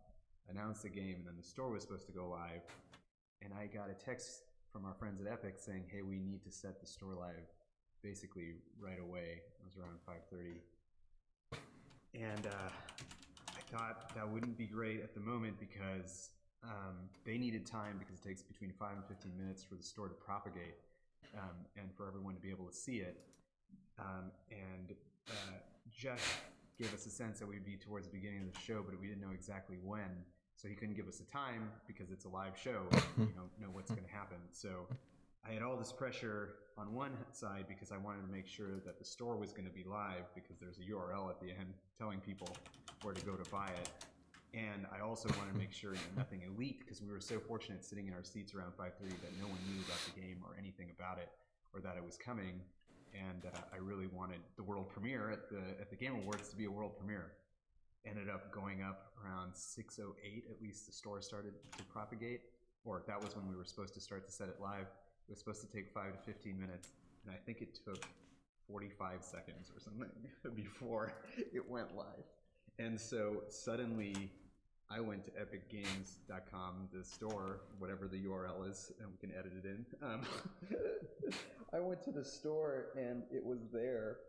announce the game, and then the store was supposed to go live. And I got a text from our friends at Epic saying, hey, we need to set the store live basically right away. It was around 5:30. And I thought that wouldn't be great at the moment because they needed time, because it takes between 5 and 15 minutes for the store to propagate and for everyone to be able to see it. Jeff gave us a sense that we'd be towards the beginning of the show, but we didn't know exactly when. So he couldn't give us a time because it's a live show. You don't know what's going to happen. So I had all this pressure on one side because I wanted to make sure that the store was going to be live, because there's a URL at the end telling people where to go to buy it. And I also wanted to make sure that nothing leaked, because we were so fortunate sitting in our seats around 5:30 that no one knew about the game or anything about it, or that it was coming. And I really wanted the world premiere at the Game Awards to be a world premiere. Ended up going up around 6:08. At least the store started to propagate, or that was when we were supposed to start to set it live. It was supposed to take 5 to 15 minutes, and I think it took 45 seconds or something before it went live. And so suddenly I went to epicgames.com, the store, whatever the URL is, and we can edit it in. I went to the store and it was there,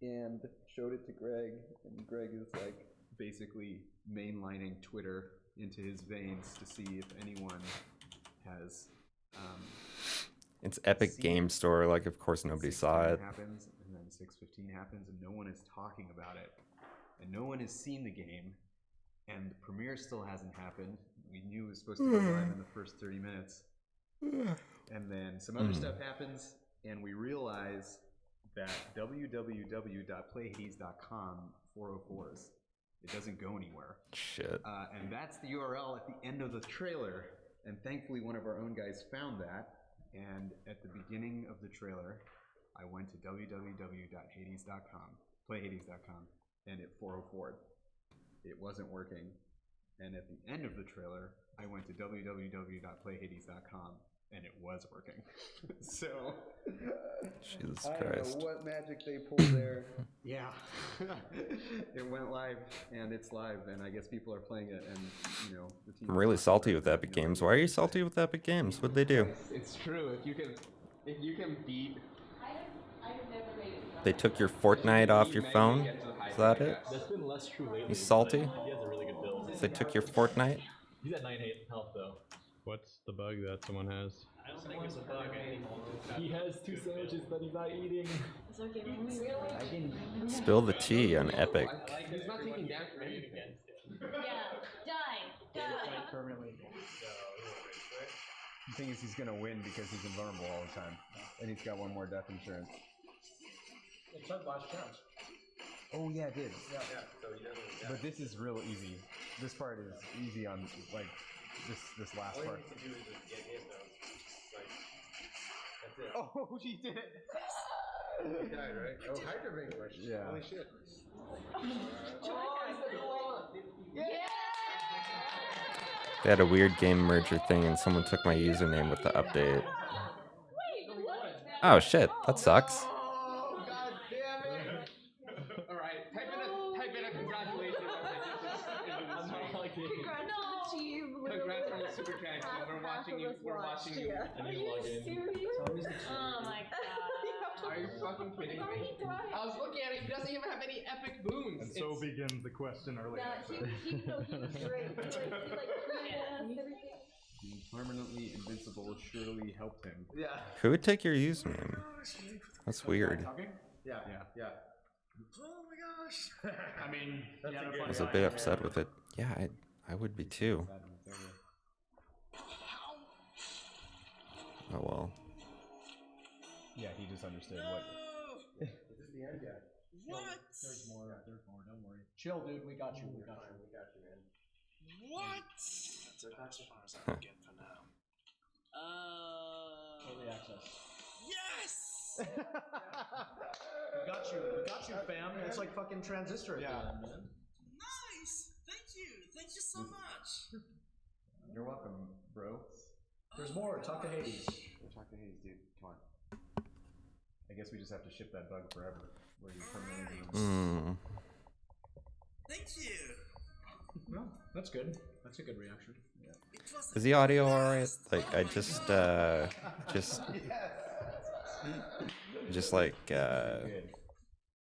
and showed it to Greg, and Greg is like basically mainlining Twitter into his veins to see if anyone has It's Epic Game Store. Like, of course, nobody saw it. happens, and then 6:15 happens, and no one is talking about it, and no one has seen the game, and the premiere still hasn't happened. We knew it was supposed to go live in the first 30 minutes, and then some other stuff happens, and we realize that www.playhades.com 404s. It doesn't go anywhere. Shit. And that's the URL at the end of the trailer. And thankfully, one of our own guys found that. And at the beginning of the trailer, I went to www.hades.com, playhades.com, and it 404'd. It wasn't working. And at the end of the trailer, I went to www.playhades.com, and it was working. So, Jesus I Christ. don't know what magic they pulled there. Yeah. It went live, and it's live, and I guess people are playing it, and, you know, the team. I'm really salty with Epic Games. Why are you salty with Epic Games? What'd they do? It's true. If you can beat. They took your Fortnite off your phone? Is that it? That's been less true lately. You salty? But he has a really good build. They took your Fortnite? He's at 9 health though. What's the bug that someone has? I don't think it's a bug. He has 2 sandwiches that he's not eating. It's okay. Spill the tea on Epic. He's not taking damage from anything. Yeah, die. Permanently. The thing is, he's gonna win because he's invulnerable all the time, and he's got one more death insurance. It took last chance. Oh yeah, it did. Yeah. So he doesn't. But this is real easy. This part is easy on like this last part. All you need to do is just get hit though. Like that's it. Oh, he did it. He died, right? Oh, Hydra Vanquish. Yeah. Holy shit. Yeah! They had a weird game merger thing and someone took my username with the update. Oh shit, that sucks. Oh, god damn it! Alright, type in a congratulations as I dip this into the stream. Congrats to the team. Congrats from the Super Giant team. We're watching you. We're watching you. Are you serious? Oh my god. Are you fucking kidding me? I was looking at it. He doesn't even have any epic boons. And so begins the quest in early access. He was great. Everything. Being permanently invincible surely helped him. Yeah. Who would take your username? That's weird. Yeah. Oh my gosh! I mean, I was a bit upset with it. Yeah, I would be too. Oh well. Yeah, he just understood what. Is this the end? Yeah. What? There's more. Don't worry. Chill, dude. We got you. We got you. We got you, man. What? That's as far as I can get for now. Early access. Yes! We got you. We got you, fam. It's like fucking Transistor again, man. Nice! Thank you! Thank you so much! You're welcome, bro. There's more. Talk to Hades. Talk to Hades, dude. Come on. I guess we just have to ship that bug forever. Where you permanently. Thank you! Well, that's good. That's a good reaction. Yeah. Is the audio alright? Like I just like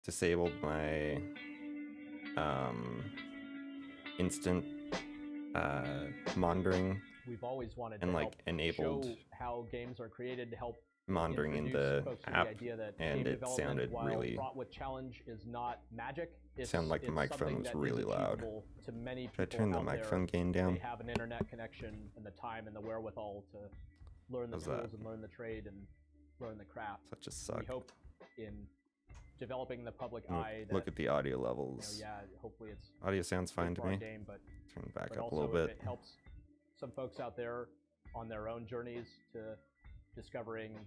disabled my instant monitoring. We've always wanted and to like help enabled show how games are created to help monitoring in introduce the folks to app, idea that and game it development, sounded while really fraught with challenge, is not magic. It's, sounded like the it's microphone something was that really is loud. achievable to many Should I people turn the out microphone there. gain down? They have an internet connection and the time and the wherewithal to learn the How's tools that? and learn the trade and learn the craft. That just sucked. We hope in developing the public Look- eye. look that, at the audio you know, levels. yeah, hopefully it's Audio sounds good fine for to our me. game, but Turn it back but up a also little bit. if it helps some folks out there on their own journeys to discovering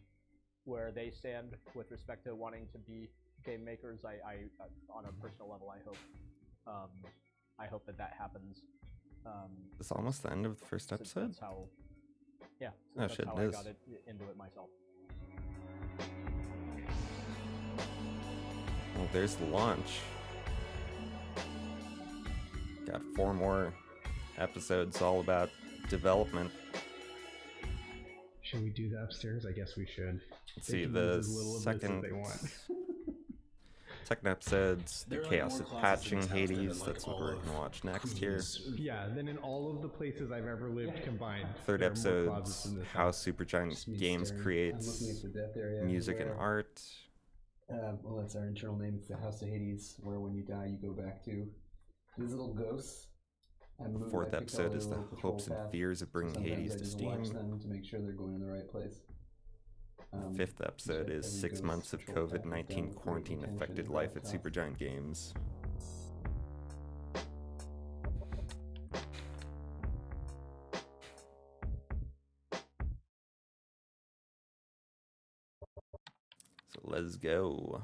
where they stand with respect to wanting to be game makers. I on a personal level, I hope that happens. It's almost the end of the first since episode. That's how, yeah. Oh, That's shit, how it I is. got into it myself. Well, there's the launch. Got 4 more episodes all about development. Should we do the upstairs? I guess we should. Let's They see, can the use as little of this as second they want. second episode's the There are Chaos more of closets in Patching this house than, Hades. like, That's what all we're of gonna watch next here. Yeah, then in all of the places I've ever lived combined. Third there are more closets episode's in this how house. Supergiant Games creates music and art. Well, that's our internal name. It's the House of Hades, where when you die, you go back to these little ghosts. The fourth episode is the hopes and fears of bringing Hades to Steam. Them to make sure they're going in the right place. The fifth episode is 6 months of COVID-19 quarantine affected life at Supergiant Games. So let's go.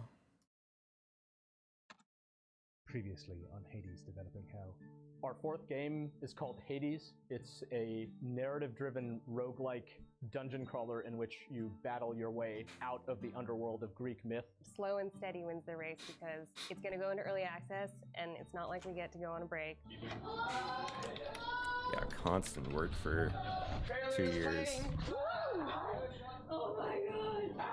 Previously on Hades Developing Hell. Our fourth game is called Hades. It's a narrative-driven roguelike dungeon crawler in which you battle your way out of the underworld of Greek myth. Slow and steady wins the race because it's going to go into early access and it's not like we get to go on a break. Yeah, constant work for 2 years. Oh my god!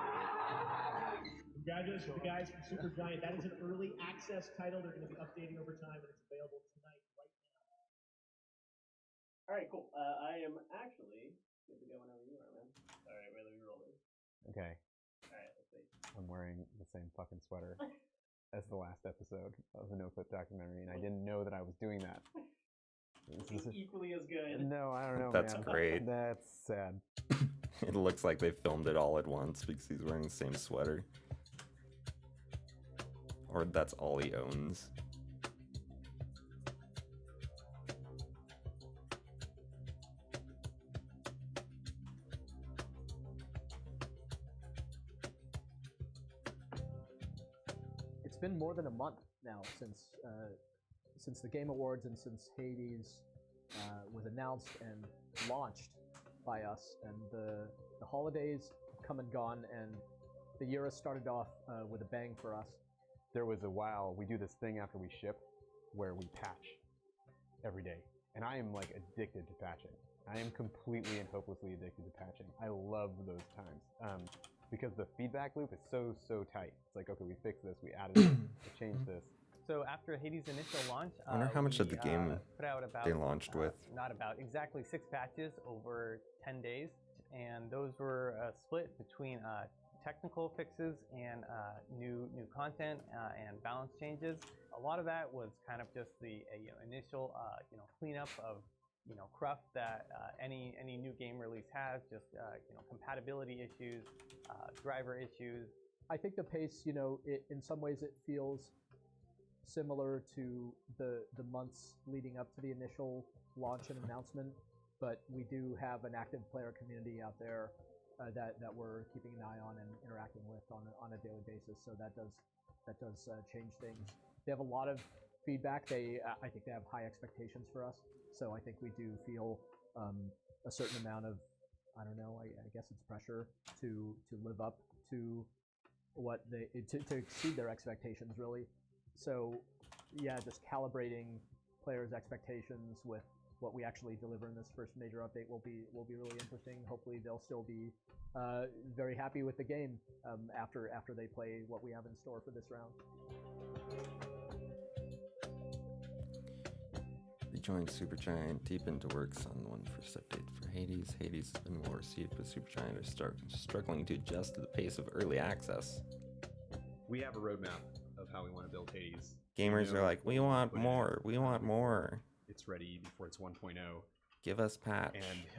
Congratulations to the guys from Supergiant. That is an early access title. They're going to be updating over time, and it's available tonight, right now. All right, cool. I am actually good to go whenever you are, man. All right, wait, let me roll this. Okay. All right, let's see. I'm wearing the same fucking sweater as the last episode of the No Clip documentary, and I didn't know that I was doing that. It's equally as good. No, I don't know. That's man. great. That's sad. It looks like they filmed it all at once because he's wearing the same sweater. Or that's all he owns. It's been more than a month now since the Game Awards and since Hades was announced and launched by us, and the holidays have come and gone, and the year has started off with a bang for us. There was a while, we do this thing after we ship where we patch every day. And I am like addicted to patching. I am completely and hopelessly addicted to patching. I love those times because the feedback loop is so tight. It's like, okay, we fixed this, we added this, we changed this. So after Hades' initial launch, I wonder how much of the game put out about, they launched with. Not about, exactly 6 patches over 10 days. And those were split between technical fixes and new content and balance changes. A lot of that was kind of just the initial cleanup of cruft that any new game release has, just compatibility issues, driver issues. I think the pace, in some ways it feels similar to the months leading up to the initial launch and announcement, but we do have an active player community out there that we're keeping an eye on and interacting with on a daily basis. So that does change things. They have a lot of feedback. I think they have high expectations for us. So I think we do feel a certain amount of, I don't know, I guess it's pressure to live up to what to exceed their expectations, really. So yeah, just calibrating players' expectations with what we actually deliver in this first major update will be really interesting. Hopefully they'll still be very happy with the game after they play what we have in store for this round. They joined Supergiant deep into works on one first update for Hades. Hades has been well received, but Supergiant are struggling to adjust to the pace of early access. We have a roadmap of how we want to build Hades. Gamers are like, we want more, we want more. It's ready before it's 1.0. Give us patch.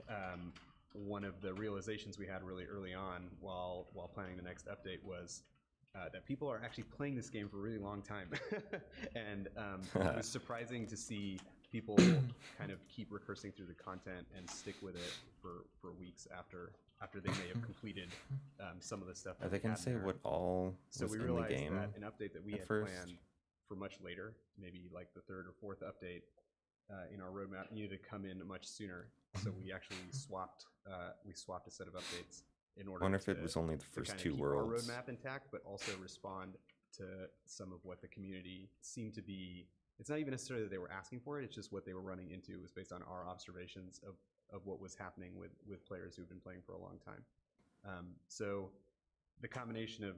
And one of the realizations we had really early on while planning the next update was that people are actually playing this game for a really long time. And it was surprising to see people kind of keep recursing through the content and stick with it for weeks after they may have completed some of the stuff. Are they going to say what all was we in the realized game that an update that we had first? planned for much later, maybe like the 3rd or 4th update in our roadmap, needed to come in much sooner. So we actually swapped a set of updates in order. I wonder if it was only the first 2 keep worlds. Our roadmap intact, but also respond to some of what the community seemed to be. It's not even necessarily that they were asking for it. It's just what they were running into. It was based on our observations of what was happening with players who've been playing for a long time. So the combination of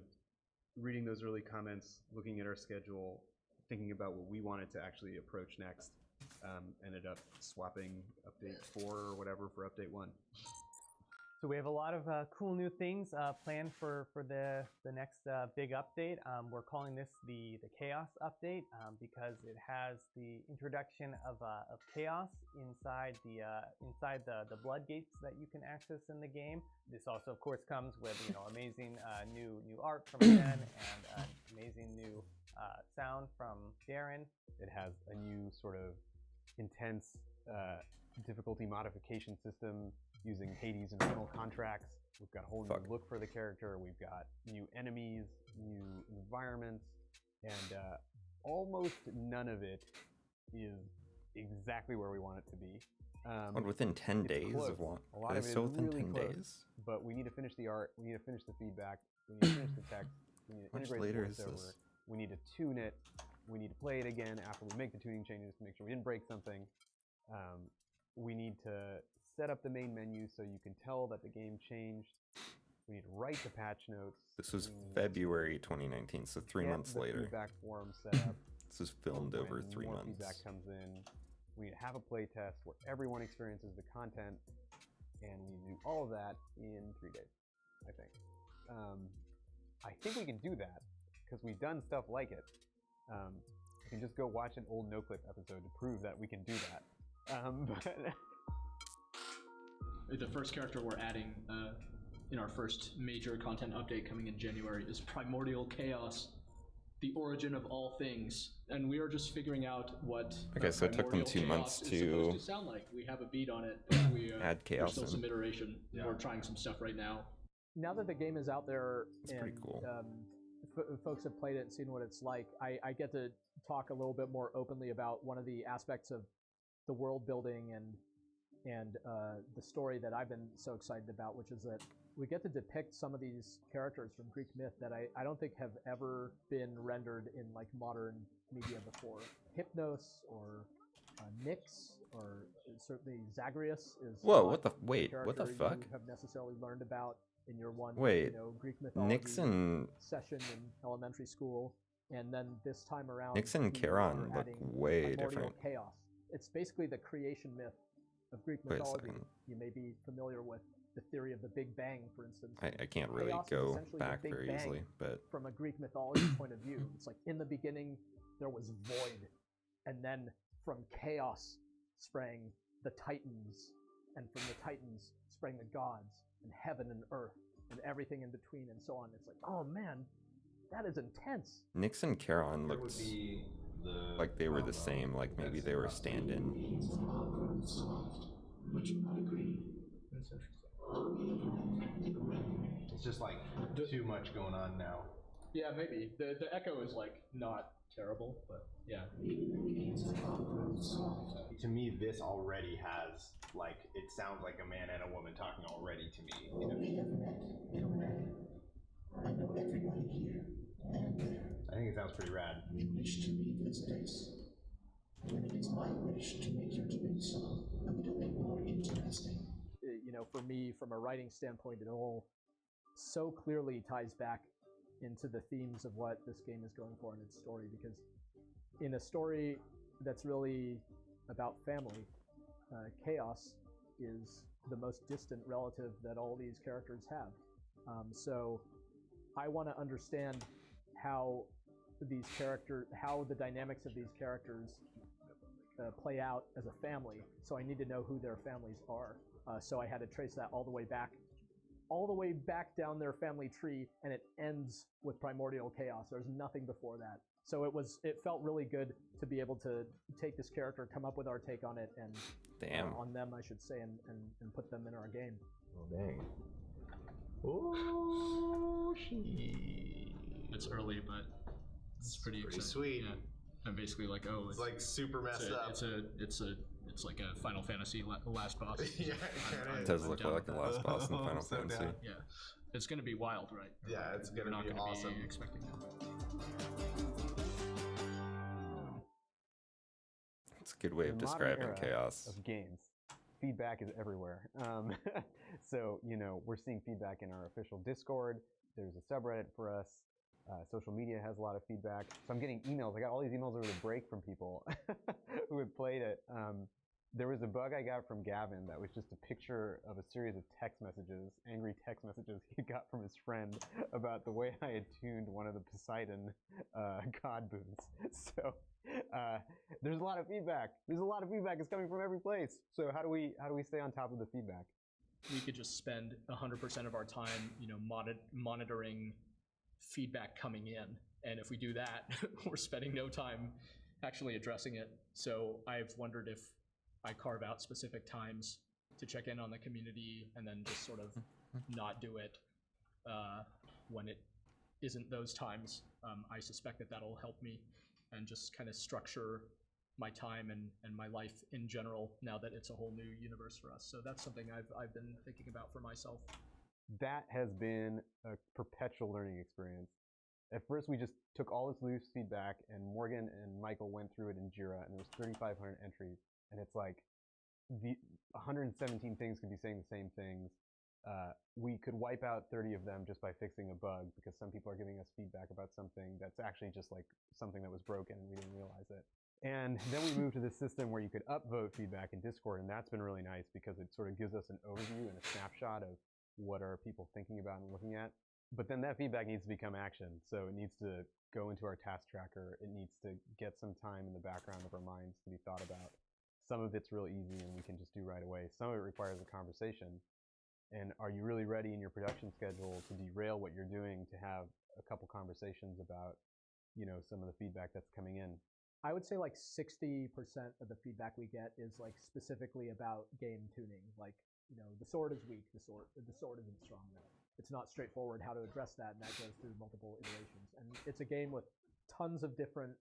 reading those early comments, looking at our schedule, thinking about what we wanted to actually approach next, ended up swapping update 4 or whatever for update 1. So we have a lot of cool new things planned for the next big update. We're calling this the Chaos update because it has the introduction of chaos inside the blood gates that you can access in the game. This also, of course, comes with amazing new art from Jen and amazing new sound from Darren. It has a new sort of intense difficulty modification system using Hades internal contracts. We've got a whole new look for the character. We've got new enemies, new environments, and almost none of it is exactly where we want it to be. Within 10 days close. of launch? A lot of it So is within really 10 close, days? but we need to finish the art, we need to finish the feedback, we need to finish the text, we need to How much integrate later the is voiceover, this? we need to tune it, we need to play it again after we make the tuning changes to make sure we didn't break something. We need to set up the main menu so you can tell that the game changed. We need to write the patch notes. This was February 2019, so 3 months the later. Feedback form set up. This was filmed when over 3 more months. Feedback comes in. We need to have a play test where everyone experiences the content, and we need to do all of that in 3 days, I think. I think we can do that because we've done stuff like it. You can just go watch an old NoClip episode to prove that we can do that. The first character we're adding in our first major content update coming in January is Primordial Chaos, the origin of all things, and we are just figuring out what Okay, so it took them 2 months is supposed to sound like. We have a beat on it, but add chaos there's still in. some iteration. Yeah. We're trying some stuff right now. Now that the game is out there It's and pretty cool. Folks have played it and seen what it's like, I get to talk a little bit more openly about one of the aspects of the world building and the story that I've been so excited about, which is that we get to depict some of these characters from Greek myth that I don't think have ever been rendered in like modern media before. Hypnos or Nyx, or certainly Zagreus is. Whoa! not What the a wait? What the character fuck? You have necessarily learned about in your one Wait, Greek mythology Nixon session in elementary school, and then this time around Nixon and you Charon are look adding way primordial different. chaos. It's basically the creation myth of Greek Wait a mythology. second. You may be familiar with the theory of the Big Bang, for instance. I can't really Chaos is go essentially the back Big very Bang easily, but from a Greek mythology point of view, it's like in the beginning there was void, and then from chaos sprang the Titans, and from the Titans sprang the gods, and heaven and earth, and everything in between, and so on. It's like, oh man, that is intense. Nixon and Charon looked like they were the same. Like maybe they were stand-in. Would you not agree? That's interesting. It's just like too much going on now. Yeah, maybe. The echo is like not terrible, but yeah. To me, this already has like it sounds like a man and a woman talking already to me. You know? I know everybody here and there. I think it sounds pretty rad. We wish to leave this place. And it is my wish to make your doing so a little bit more interesting. You know, for me, from a writing standpoint, it all so clearly ties back into the themes of what this game is going for in its story, because in a story that's really about family, chaos is the most distant relative that all these characters have. So I want to understand how the dynamics of these characters play out as a family. So I need to know who their families are. So I had to trace that all the way back down their family tree, and it ends with primordial chaos. There's nothing before that. So it felt really good to be able to take this character, come up with our take on it, and on them, I should say, and put them in our game. Oh dang. Oh shit. It's early, but it's pretty exciting. Sweet. Yeah. I'm basically like, oh, It's like super messed up. It's like a Final Fantasy last boss. Yeah, it does look like the last boss in Final Fantasy. Yeah, it's gonna be wild, right? Yeah, it's gonna not be gonna awesome. Be expecting that. It's a good way of In the modern describing era chaos. Of games, feedback is everywhere. So we're seeing feedback in our official Discord. There's a subreddit for us. Social media has a lot of feedback. So I'm getting emails. I got all these emails over the break from people who had played it. There was a bug I got from Gavin that was just a picture of a series of text messages, angry text messages he got from his friend about the way I had tuned one of the Poseidon god boons. So there's a lot of feedback. There's a lot of feedback. It's coming from every place. So how do we stay on top of the feedback? We could just spend 100% of our time, monitoring feedback coming in, and if we do that, we're spending no time actually addressing it. So I've wondered if I carve out specific times to check in on the community and then just sort of not do it when it isn't those times. I suspect that that'll help me and just kind of structure my time and my life in general now that it's a whole new universe for us. So that's something I've been thinking about for myself. That has been a perpetual learning experience. At first, we just took all this loose feedback, and Morgan and Michael went through it in Jira, and there was 3,500 entries, and it's like the 117 things could be saying the same things. We could wipe out 30 of them just by fixing a bug, because some people are giving us feedback about something that's actually just like something that was broken and we didn't realize it. And then we moved to this system where you could upvote feedback in Discord, and that's been really nice because it sort of gives us an overview and a snapshot of what are people thinking about and looking at. But then that feedback needs to become action. So it needs to go into our task tracker. It needs to get some time in the background of our minds to be thought about. Some of it's real easy and we can just do right away. Some of it requires a conversation. And are you really ready in your production schedule to derail what you're doing to have a couple conversations about, some of the feedback that's coming in? I would say like 60% of the feedback we get is like specifically about game tuning. Like, the sword is weak, the sword isn't strong enough. It's not straightforward how to address that, and that goes through multiple iterations. And it's a game with tons of different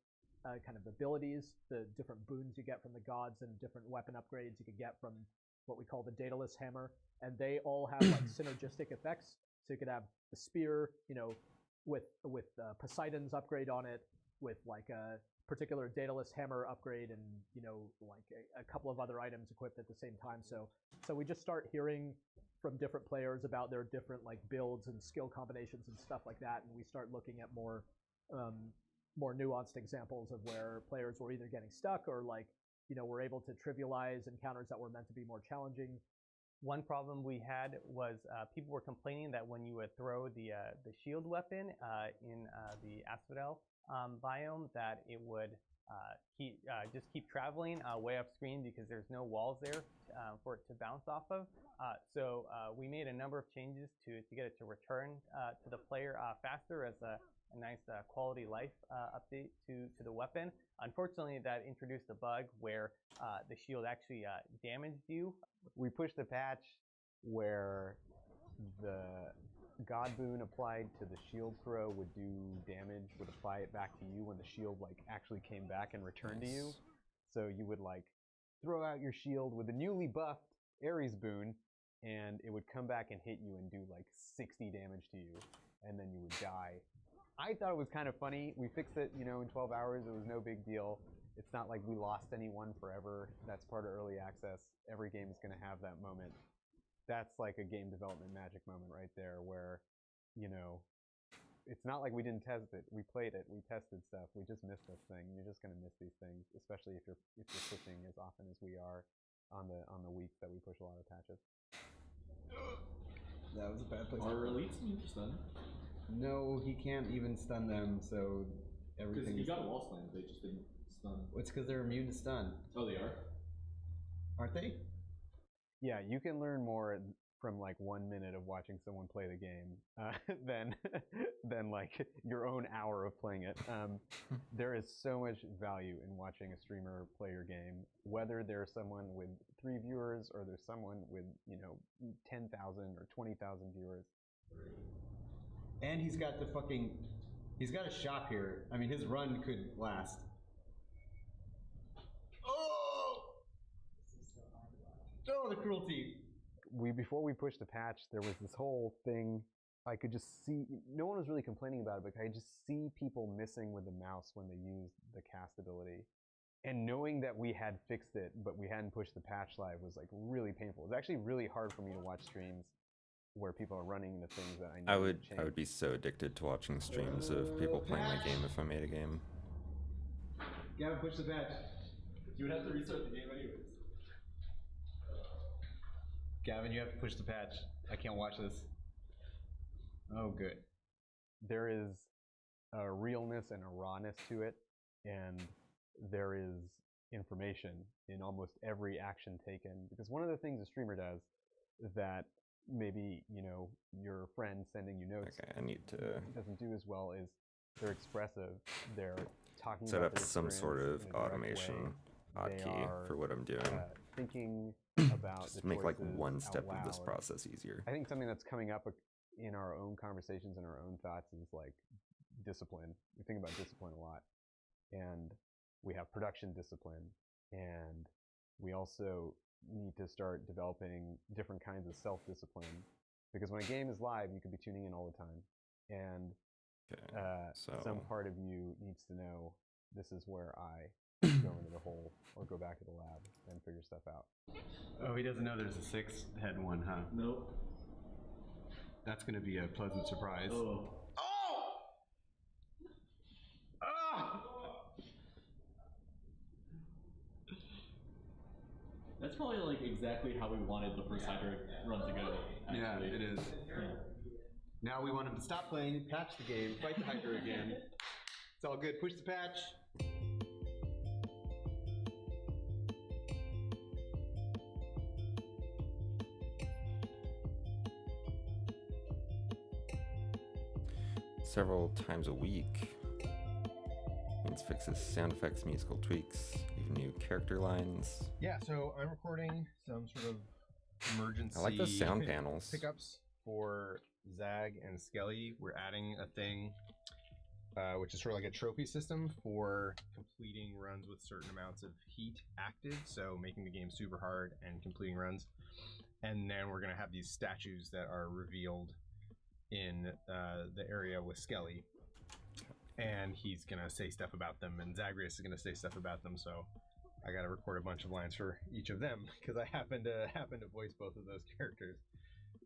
kind of abilities, the different boons you get from the gods, and different weapon upgrades you could get from what we call the Daedalus hammer, and they all have like synergistic effects. So you could have the spear, you know, with Poseidon's upgrade on it, with like a particular Daedalus hammer upgrade, and you know, like a couple of other items equipped at the same time. So we just start hearing from different players about their different like builds and skill combinations and stuff like that, and we start looking at more nuanced examples of where players were either getting stuck or like, you know, were able to trivialize encounters that were meant to be more challenging. One problem we had was people were complaining that when you would throw the shield weapon in the Asphodel biome, that it would just keep traveling way off screen because there's no walls there for it to bounce off of. So we made a number of changes to get it to return to the player faster as a nice quality life update to the weapon. Unfortunately, that introduced a bug where the shield actually damaged you. We pushed a patch where the God boon applied to the shield throw would do damage, would apply it back to you when the shield like actually came back and returned to you. So you would like throw out your shield with the newly buffed Ares boon, and it would come back and hit you and do like 60 damage to you, and then you would die. I thought it was kind of funny. We fixed it, you know, in 12 hours. It was no big deal. It's not like we lost anyone forever. That's part of early access. Every game is going to have that moment. That's like a game development magic moment right there where, you know, it's not like we didn't test it. We played it. We tested stuff. We just missed this thing. You're just going to miss these things, especially if you're pushing as often as we are on the weeks that we push a lot of patches. That was a bad place. Are elites immune to stun? No, he can't even stun them, so everything. Because he got a wall slam, they just didn't stun. It's because they're immune to stun. Oh, they are? Aren't they? Yeah, you can learn more from like 1 minute of watching someone play the game than like your own hour of playing it. There is so much value in watching a streamer play your game, whether there's someone with 3 viewers or there's someone with, you know, 10,000 or 20,000 viewers. And he's got he's got a shop here. I mean, his run could last. Oh! Oh, the cruelty. Before we pushed the patch, there was this whole thing. I could just see, no one was really complaining about it, but I could just see people missing with the mouse when they used the cast ability. And knowing that we had fixed it, but we hadn't pushed the patch live was like really painful. It was actually really hard for me to watch streams where people are running into things that I need to change. I would be so addicted to watching streams of people playing my game if I made a game. Gavin, push the patch. You would have to restart the game anyways. Gavin, you have to push the patch. I can't watch this. Oh, good. There is a realness and a rawness to it, and there is information in almost every action taken. Because one of the things a streamer does that maybe, you know, your friend sending you notes doesn't do as well is they're expressive. They're talking set about up some sort of automation hotkey for what I'm doing. Thinking about just the make like choices one step out of this loud. process easier. I think something that's coming up in our own conversations and our own thoughts is like discipline. We think about discipline a lot, and we have production discipline, and we also need to start developing different kinds of self-discipline, because when a game is live, you could be tuning in all the time, and some part of you needs to know this is where I go into the hole or go back to the lab and figure stuff out. Oh, he doesn't know there's a 6-head one, huh? Nope. That's going to be a pleasant surprise. Oh. Ah! That's probably like exactly how we wanted the first Hydra run to go. Actually. Yeah, it is. Yeah. Now we want him to stop playing, patch the game, fight the Hydra again. It's all good. Push the patch. Several times a week means fixes sound effects, musical tweaks, even new character lines. Yeah, so I'm recording some sort of emergency I like those sound panels. pickups for Zag and Skelly. We're adding a thing which is sort of like a trophy system for completing runs with certain amounts of heat active, so making the game super hard and completing runs. And then we're going to have these statues that are revealed in the area with Skelly. And he's going to say stuff about them, and Zagreus is going to say stuff about them, so I got to record a bunch of lines for each of them, because I happen to voice both of those characters.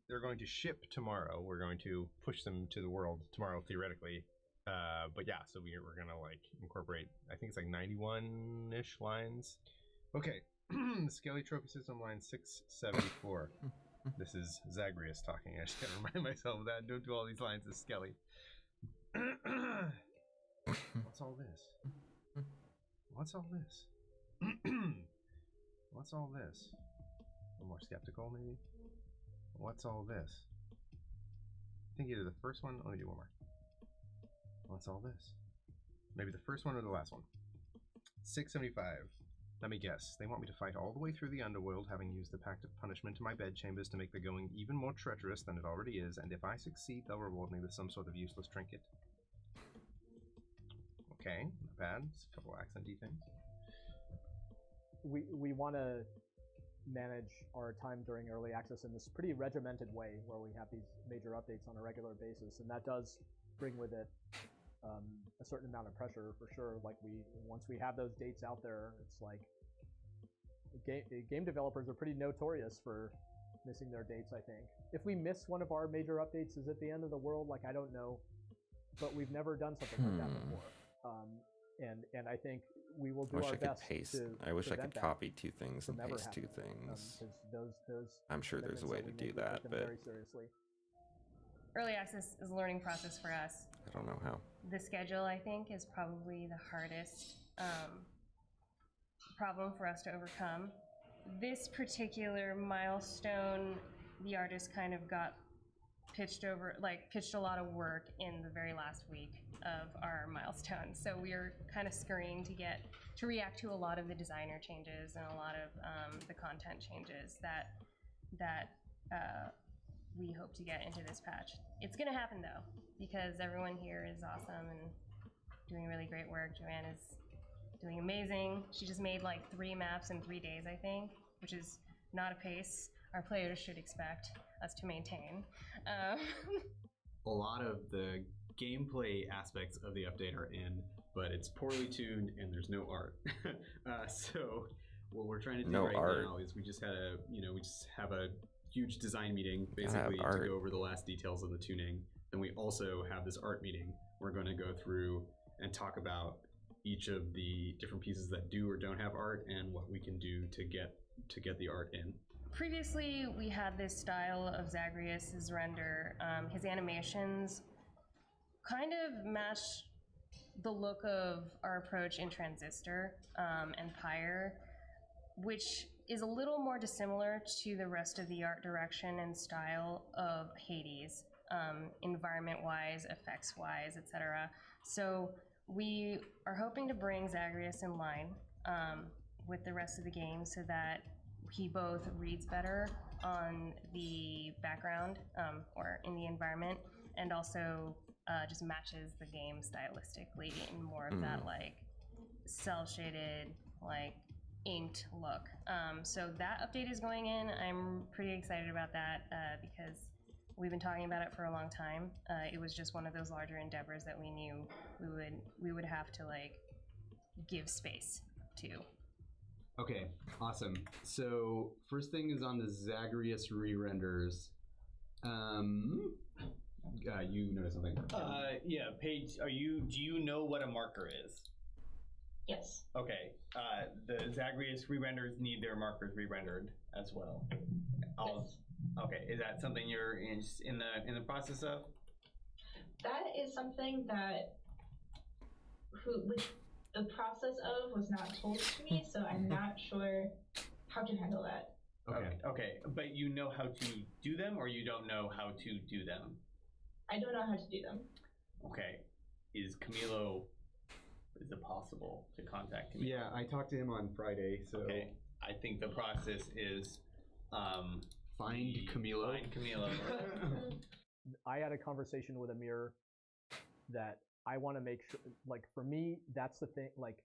They're going to ship tomorrow. We're going to push them to the world tomorrow, theoretically. But yeah, so we're going to like incorporate, I think it's like 91-ish lines. Okay, Skelly Trophy System line 674. This is Zagreus talking. I just gotta remind myself of that. Don't do all these lines as Skelly. What's all this? What's all this? What's all this? A little more skeptical, maybe? What's all this? I think either the first one, let me do one more. What's all this? Maybe the first one or the last one. 675. Let me guess. They want me to fight all the way through the underworld, having used the Pact of Punishment to my bedchambers to make the going even more treacherous than it already is, and if I succeed, they'll reward me with some sort of useless trinket. Okay, not bad. Just a couple accenty things. We want to manage our time during early access in this pretty regimented way, where we have these major updates on a regular basis, and that does bring with it a certain amount of pressure for sure. Like once we have those dates out there, it's like game developers are pretty notorious for missing their dates. I think if we miss one of our major updates, is it the end of the world? Like, I don't know, but we've never done something like that before. And I think we will do our best to I wish I could prevent that copy two things and from ever paste two happening, things. 'cause those I'm sure there's a way to commitments that we do make, we that, take them but very seriously. Early access is a learning process for us. I don't know how. The schedule, I think, is probably the hardest problem for us to overcome. This particular milestone, the artist kind of got pitched a lot of work in the very last week of our milestone. So we are kind of scurrying to react to a lot of the designer changes and a lot of the content changes that we hope to get into this patch. It's gonna happen though, because everyone here is awesome and doing really great work. Joanne is doing amazing. She just made like 3 maps in 3 days, I think, which is not a pace our players should expect us to maintain. A lot of the gameplay aspects of the update are in, but it's poorly tuned and there's no art. So what we're trying to do now is we just have a huge design meeting basically to go over the last details of the tuning. Then we also have this art meeting. We're going to go through and talk about each of the different pieces that do or don't have art and what we can do to get the art in. Previously, we had this style of Zagreus's render. His animations kind of match the look of our approach in Transistor and Pyre, which is a little more dissimilar to the rest of the art direction and style of Hades, environment-wise, effects-wise, etc. So we are hoping to bring Zagreus in line with the rest of the game so that he both reads better on the background or in the environment, and also just matches the game stylistically in more of that like cel-shaded, like inked look. So that update is going in. I'm pretty excited about that because we've been talking about it for a long time. It was just one of those larger endeavors that we knew we would have to like give space to. Okay, awesome. So first thing is on the Zagreus re-renders. You noticed something? Yeah, Paige, do you know what a marker is? Yes. Okay. The Zagreus re-renders need their markers re-rendered as well. Yes. Okay, is that something you're in the process of? That is something that the process of was not told to me, so I'm not sure how to handle that. Okay, but you know how to do them, or you don't know how to do them? I don't know how to do them. Okay. Is it possible to contact Camilo? Yeah, I talked to him on Friday, so... Okay. I think the process is... Find Camilo. Find Camilo. I had a conversation with Amir that I want to make sure, like, for me, that's the thing. Like,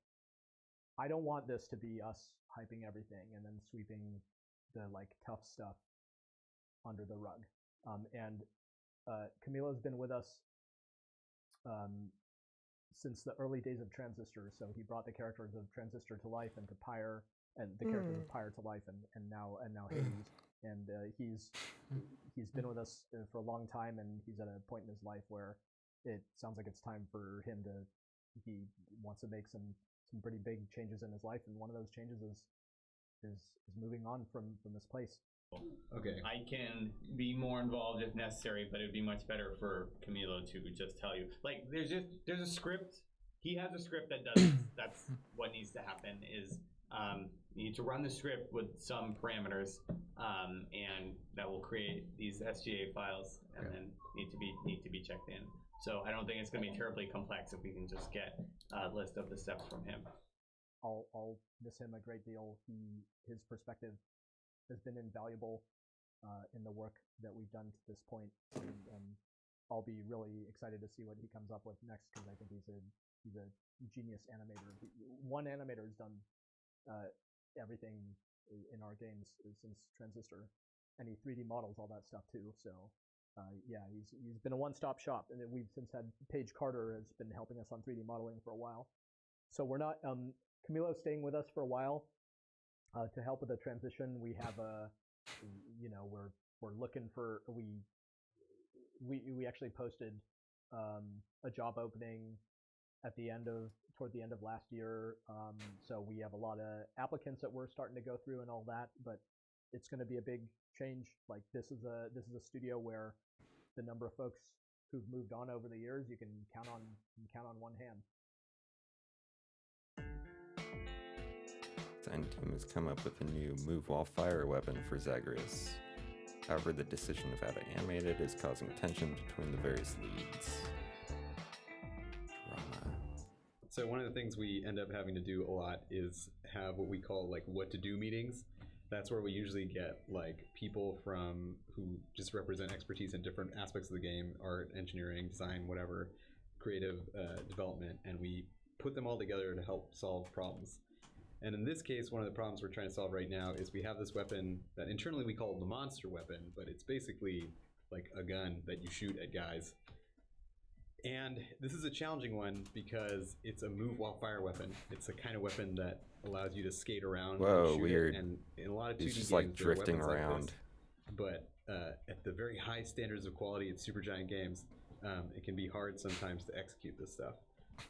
I don't want this to be us hyping everything and then sweeping the like tough stuff under the rug. And Camilo's been with us since the early days of Transistor. So he brought the characters of Transistor to life and to Pyre, and the characters of Pyre to life, and now Hades. And he's been with us for a long time, and he's at a point in his life where it sounds like it's time for him to. He wants to make some pretty big changes in his life, and one of those changes is moving on from this place. Okay. I can be more involved if necessary, but it'd be much better for Camilo to just tell you. Like, there's a script. He has a script that does. That's what needs to happen. Is you need to run the script with some parameters, and that will create these SGA files, and then need to be checked in. So I don't think it's going to be terribly complex if we can just get a list of the steps from him. I'll miss him a great deal. His perspective has been invaluable in the work that we've done to this point, and I'll be really excited to see what he comes up with next, because I think he's a genius animator. One animator has done everything in our games since Transistor, and he 3D models all that stuff too. So yeah, he's been a one-stop shop, and we've since had Paige Carter has been helping us on 3D modeling for a while. So we're not Camilo's staying with us for a while to help with the transition. We have we're looking for we actually posted a job opening toward the end of last year. So we have a lot of applicants that we're starting to go through and all that, but it's going to be a big change. Like, this is a studio where the number of folks who've moved on over the years, you can count on one hand. Design team has come up with a new move while fire weapon for Zagreus. However, the decision of how to animate it is causing tension between the various leads. Drama. So one of the things we end up having to do a lot is have what we call like what to do meetings. That's where we usually get like people who just represent expertise in different aspects of the game, art, engineering, design, whatever, creative development, and we put them all together to help solve problems. And in this case, one of the problems we're trying to solve right now is we have this weapon that internally we call the monster weapon, but it's basically like a gun that you shoot at guys. And this is a challenging one because it's a move while fire weapon. It's the kind of weapon that allows you to skate around. Whoa, and shoot weird. It. And in a lot of 2D He's just games, like there are drifting weapons like around. this. But at the very high standards of quality at Supergiant Games, it can be hard sometimes to execute this stuff.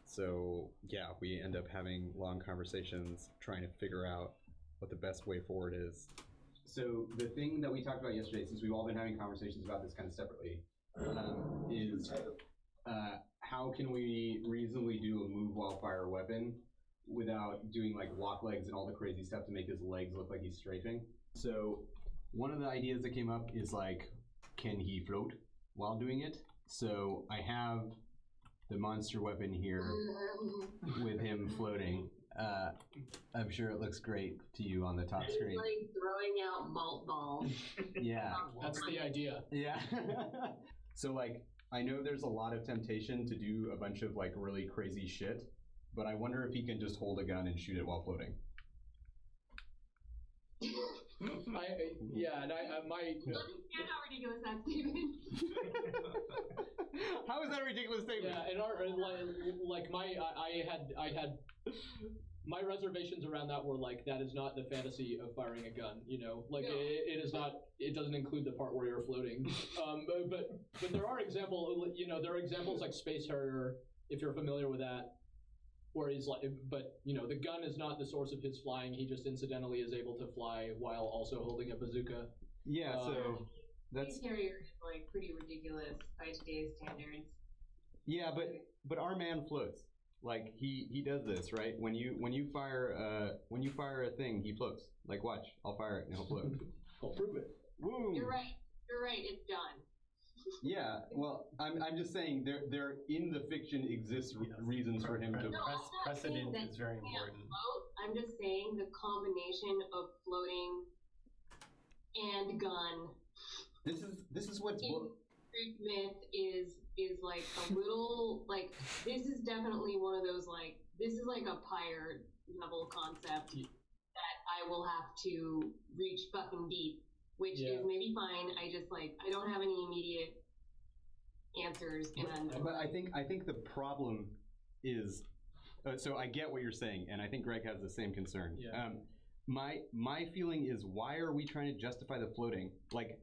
So yeah, we end up having long conversations trying to figure out what the best way forward is. So the thing that we talked about yesterday, since we've all been having conversations about this kind of separately, is how can we reasonably do a move while fire weapon without doing like walk legs and all the crazy stuff to make his legs look like he's strafing. So one of the ideas that came up is like, can he float while doing it? So I have the monster weapon here with him floating. I'm sure it looks great to you on the top screen. Like throwing out malt balls. Yeah. That's the idea. Yeah. So like, I know there's a lot of temptation to do a bunch of like really crazy shit, but I wonder if he can just hold a gun and shoot it while floating. My How ridiculous that statement. How is that a ridiculous statement? Yeah, in our I had my reservations around that were like, that is not the fantasy of firing a gun, you know, like no. It is not. It doesn't include the part where you're floating. But there are examples, you know, there are examples like Space Harrier, if you're familiar with that, where he's like, but you know, the gun is not the source of his flying. He just incidentally is able to fly while also holding a bazooka. Yeah, so that's Space Harrier is like pretty ridiculous by today's standards. Yeah, but our man floats. Like he does this, right? When you fire a thing, he floats. Like watch, I'll fire it and he'll float. I'll prove it. Woo! You're right. It's done. Yeah, well, I'm just saying there in the fiction exists reasons for him to precedent is very important. Float. I'm just saying the combination of floating and gun. This is what's in Greek myth is is like a little like this is definitely one of those like this is like a pyre level concept that I will have to reach fucking deep, which is maybe fine. I just like I don't have any immediate answers, and But I think the problem is, so I get what you're saying, and I think Greg has the same concern. Yeah. My feeling is, why are we trying to justify the floating? Like,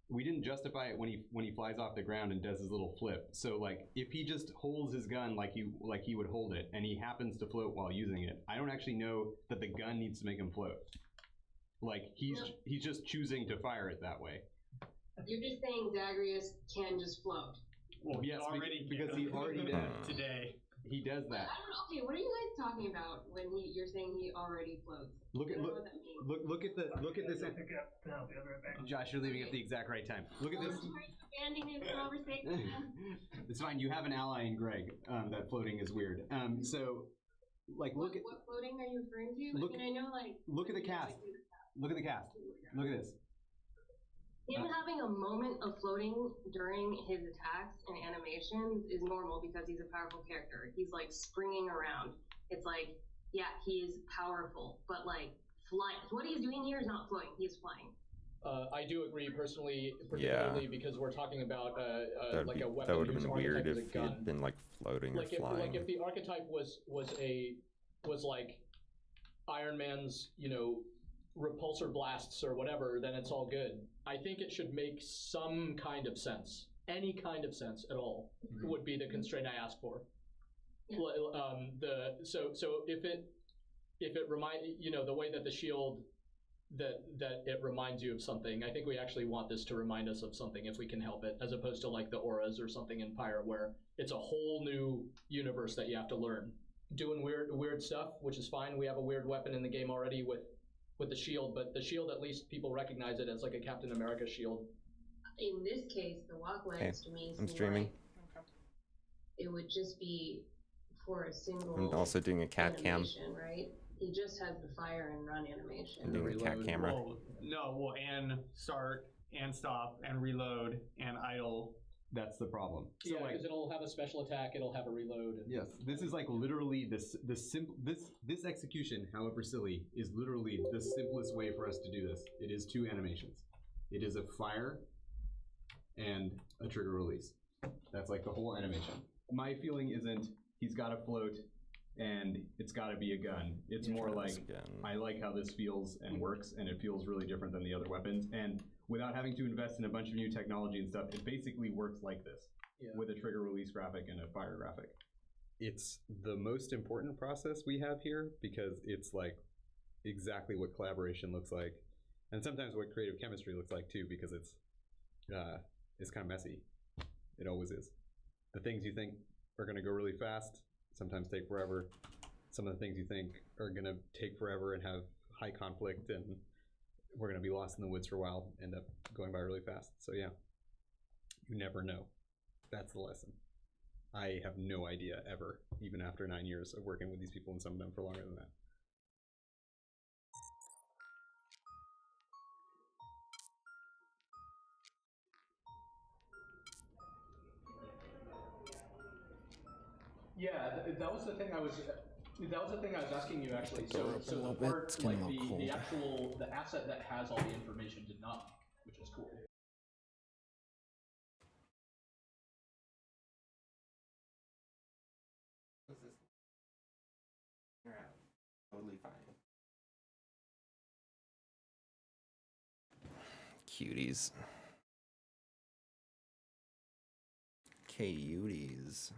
we didn't justify it when he flies off the ground and does his little flip. So like, if he just holds his gun like he would hold it, and he happens to float while using it, I don't actually know that the gun needs to make him float. Like he's just choosing to fire it that way. You're just saying Zagreus can just float. Well, yes, because he already did today. He does that. I don't know. Okay, what are you guys talking about when you're saying he already floats? Look I at don't know what that means. look at this. Josh, you're leaving at the exact right time. Look at this. Expanding this conversation. It's fine. You have an ally in Greg. That floating is weird. So, like, look at what floating are you referring to? I mean, I know like. look at the cast. Look at the cast. Look at this. Him having a moment of floating during his attacks and animations is normal because he's a powerful character. He's like springing around. It's like, yeah, he's powerful, but like flying. What he's doing here is not floating. He's flying. I do agree personally, particularly because we're talking about like a weapon that would have whose been archetype weird is a if gun. he'd been like floating Like or flying. like if the archetype was like Iron Man's, repulsor blasts or whatever, then it's all good. I think it should make some kind of sense. Any kind of sense at all would be the constraint I ask for. So if it remind the way that the shield that it reminds you of something, I think we actually want this to remind us of something if we can help it, as opposed to like the auras or something in Pyre where it's a whole new universe that you have to learn. Doing weird stuff, which is fine. We have a weird weapon in the game already with the shield, but the shield, at least people recognize it as like a Captain America shield. In this case, the walk legs to me I'm seem streaming. like it would just be for a single. I'm also doing a cat cam. animation, right? He just has the fire and run animation. I'm doing a cat camera. And start and stop and reload and idle. That's the problem. So because it'll have a special attack, it'll have a reload. Yes, this is like literally this execution, however silly, is literally the simplest way for us to do this. It is two animations. It is a fire and a trigger release. That's like the whole animation. My feeling isn't he's got to float and it's got to be a gun. It's more like I like how this feels and works, and it feels really different than the other weapons. And without having to invest in a bunch of new technology and stuff, it basically works like this with a trigger release graphic and a fire graphic. It's the most important process we have here because it's like exactly what collaboration looks like, and sometimes what creative chemistry looks like too, because it's kind of messy. It always is. The things you think are going to go really fast sometimes take forever. Some of the things you think are going to take forever and have high conflict and we're going to be lost in the woods for a while end up going by really fast. So yeah, you never know. That's the lesson. I have no idea ever, even after 9 years of working with these people, and some of them for longer than that. Yeah, that was the thing I was asking you actually. So the part, like the asset that has all the information did not, which is cool. Totally fine. Cuties. Cuties.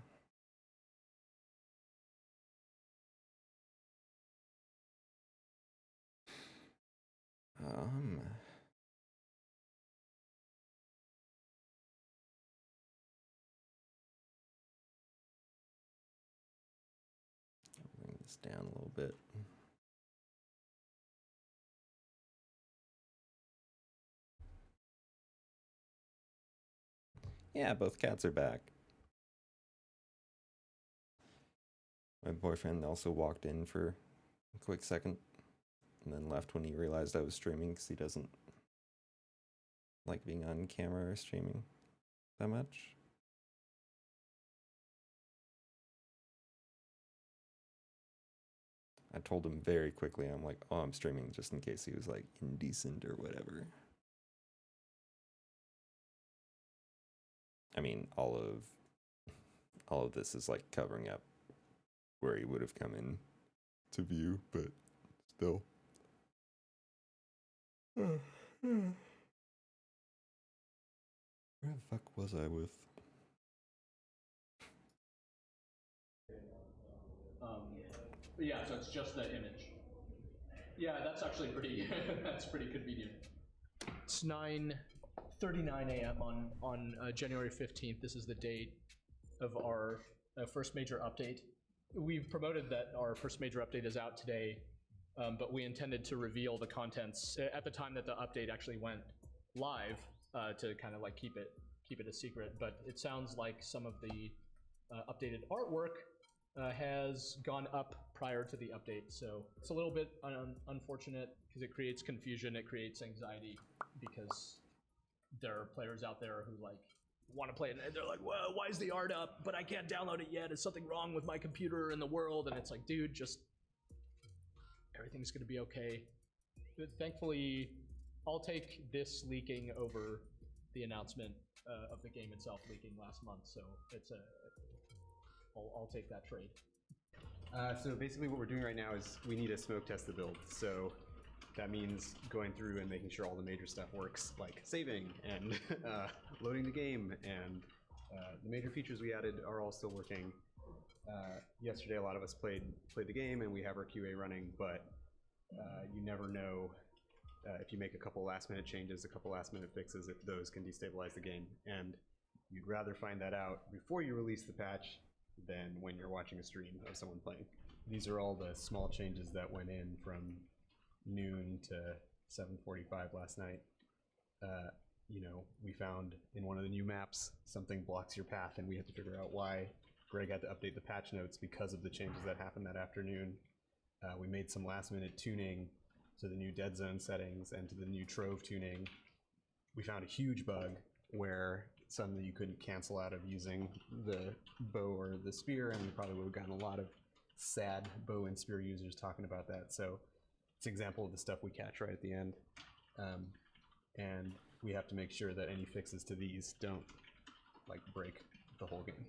Bring this down a little bit. Yeah, both cats are back. My boyfriend also walked in for a quick second and then left when he realized I was streaming because he doesn't like being on camera or streaming that much. I told him very quickly, I'm like, oh, I'm streaming just in case he was like indecent or whatever. I mean, all of this is like covering up where he would have come in to view, but still. Where the fuck was I with? Yeah, so it's just the image. Yeah, that's actually pretty. That's pretty convenient. It's 9:39 a.m. on January 15th. This is the date of our first major update. We've promoted that our first major update is out today, but we intended to reveal the contents at the time that the update actually went live to kind of like keep it a secret. But it sounds like some of the updated artwork has gone up prior to the update, so it's a little bit unfortunate because it creates confusion, it creates anxiety, because there are players out there who like want to play it and they're like, well, why is the art up but I can't download it yet? Is something wrong with my computer in the world? And it's like, dude, just everything's gonna be okay. But thankfully, I'll take this leaking over the announcement of the game itself leaking last month, so it's I'll take that trade. So basically what we're doing right now is we need to smoke test the build. So that means going through and making sure all the major stuff works, like saving and loading the game, and the major features we added are all still working. Yesterday a lot of us played the game and we have our QA running, but you never know if you make a couple last minute changes, a couple last minute fixes, if those can destabilize the game. And you'd rather find that out before you release the patch than when you're watching a stream of someone playing. These are all the small changes that went in from noon to 7:45 last night. You know, we found in one of the new maps something blocks your path, and we had to figure out why. Greg had to update the patch notes because of the changes that happened that afternoon. We made some last minute tuning to the new dead zone settings and to the new trove tuning. We found a huge bug where suddenly you couldn't cancel out of using the bow or the spear, and we probably would have gotten a lot of sad bow and spear users talking about that. So it's an example of the stuff we catch right at the end. And we have to make sure that any fixes to these don't like break the whole game.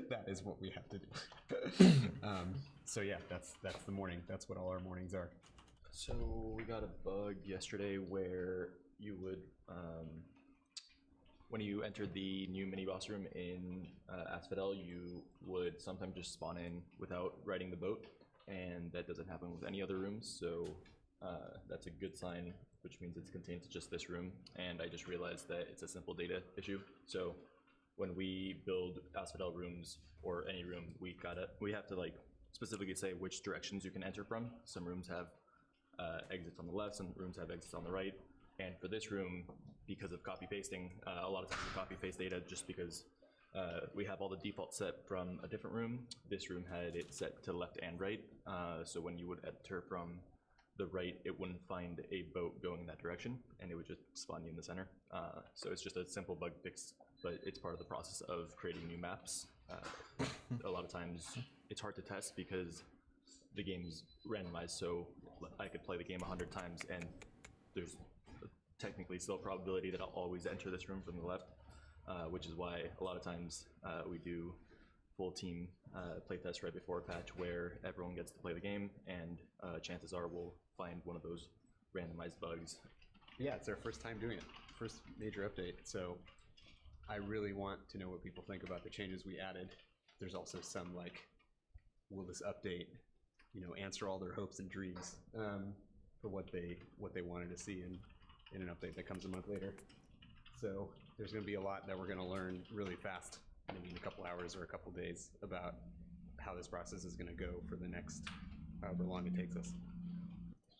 That is what we have to do. So yeah, that's the morning. That's what all our mornings are. So we got a bug yesterday where you would, when you entered the new mini boss room in Asphodel, you would sometimes just spawn in without riding the boat, and that doesn't happen with any other rooms. So that's a good sign, which means it's contained to just this room. And I just realized that it's a simple data issue. So when we build Asphodel rooms or any room, we have to like specifically say which directions you can enter from. Some rooms have exits on the left, some rooms have exits on the right. And for this room, because of copy pasting, a lot of times we copy paste data just because we have all the defaults set from a different room. This room had it set to left and right. So when you would enter from the right, it wouldn't find a boat going in that direction, and it would just spawn you in the center. So it's just a simple bug fix, but it's part of the process of creating new maps. A lot of times it's hard to test because the game's randomized, so I could play the game 100 times and there's technically still a probability that I'll always enter this room from the left, which is why a lot of times we do full team playtest right before a patch where everyone gets to play the game, and chances are we'll find one of those randomized bugs. Yeah, it's our first time doing it, first major update, so I really want to know what people think about the changes we added. There's also some like, will this update, you know, answer all their hopes and dreams for what they wanted to see in an update that comes a month later. So there's going to be a lot that we're going to learn really fast, maybe in a couple hours or a couple days, about how this process is going to go for the next however long it takes us.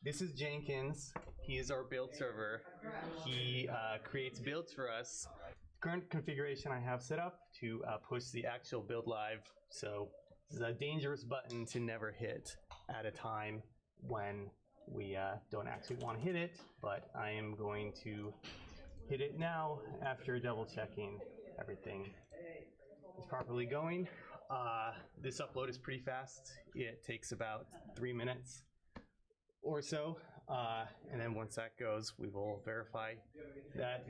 This is Jenkins. He is our build server. He creates builds for us. Current configuration I have set up to push the actual build live. So this is a dangerous button to never hit at a time when we don't actually want to hit it, but I am going to hit it now after double checking everything is properly going. This upload is pretty fast. It takes about 3 minutes or so. And then once that goes, we will verify that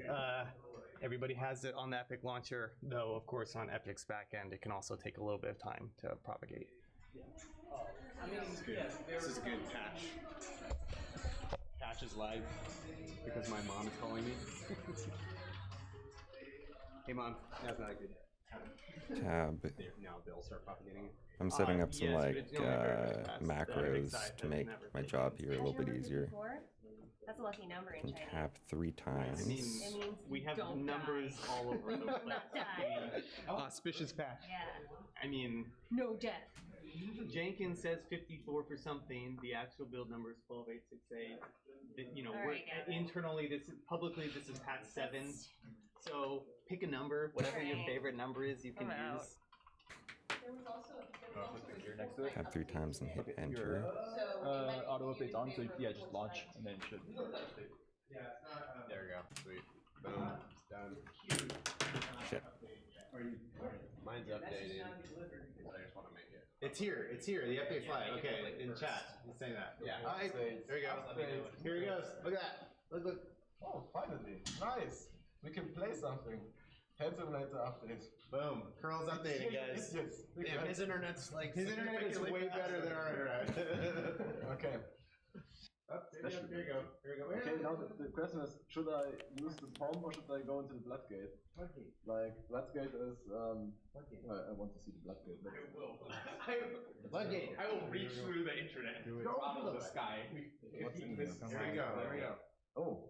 everybody has it on the Epic launcher, though of course on Epic's backend it can also take a little bit of time to propagate. This is a good patch. Patch is live because my mom is calling me. Hey mom, that's not a good Tab. Now they'll start propagating it. I'm setting up some yes, but like it's going very fast. The Epic macros side to does make never my take job place. here a little bit easier. That's a lucky number in Can Chinese. tap 3 times. I mean, It means we have don't numbers die. all over the place. Not die. Auspicious patch. Yeah. I mean, No death. Jenkins says 54 for something. The actual build number is 12868. You know, All we're right, Gavin. internally publicly this is patch 7. So pick a number, whatever your Right. favorite number is, you can I'm use. out. Next to it. Tap 3 times and hit enter. Auto updates on, so yeah, just launch and then it should. There we go. Sweet. Boom. It's done. Shit. Mine's updating. I just want to make it. It's here. It's here. The update's live. Okay, in chat. He's saying that. Yeah. Alright, there we go. Here he goes. Look at that. Look. Oh, finally. Nice. We can play something. Head Simulator update. Boom. Curl's updating, guys. Yes. Damn, his internet's like his internet is way better than our internet. Okay. There you go. Here we go. Okay, now the question is, should I use the bomb or should I go into the Bloodgate? Like, Bloodgate is, I want to see the Bloodgate. Bloodgate. I will reach through the internet. Throttle the sky. What's in here? Come There on. we go. There we go. Oh.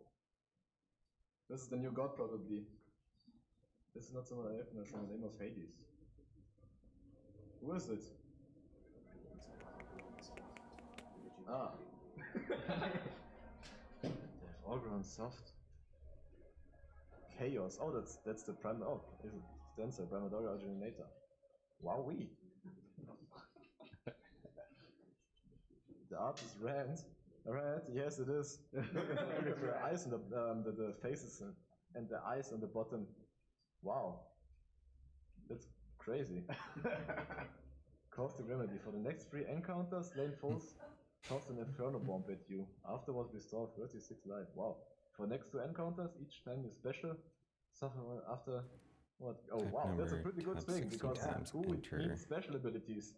This is the new god probably. This is not someone I have, it's the name of Hades. Who is it? Ah. All ground soft. Chaos. Oh, that's the prime. Oh, is it Stancer, Primadora Originator. Wowee. The art is red. Red, yes it is. With the eyes and the faces and the eyes on the bottom. Wow. That's crazy. Caustic remedy. For the next 3 encounters, slain foes toss an inferno bomb at you. Afterwards restore 36 life. Wow. For next 2 encounters, each time you special suffer after what? Oh Type wow, that's a number, pretty good tap thing 16 because times, who enter. needs special abilities?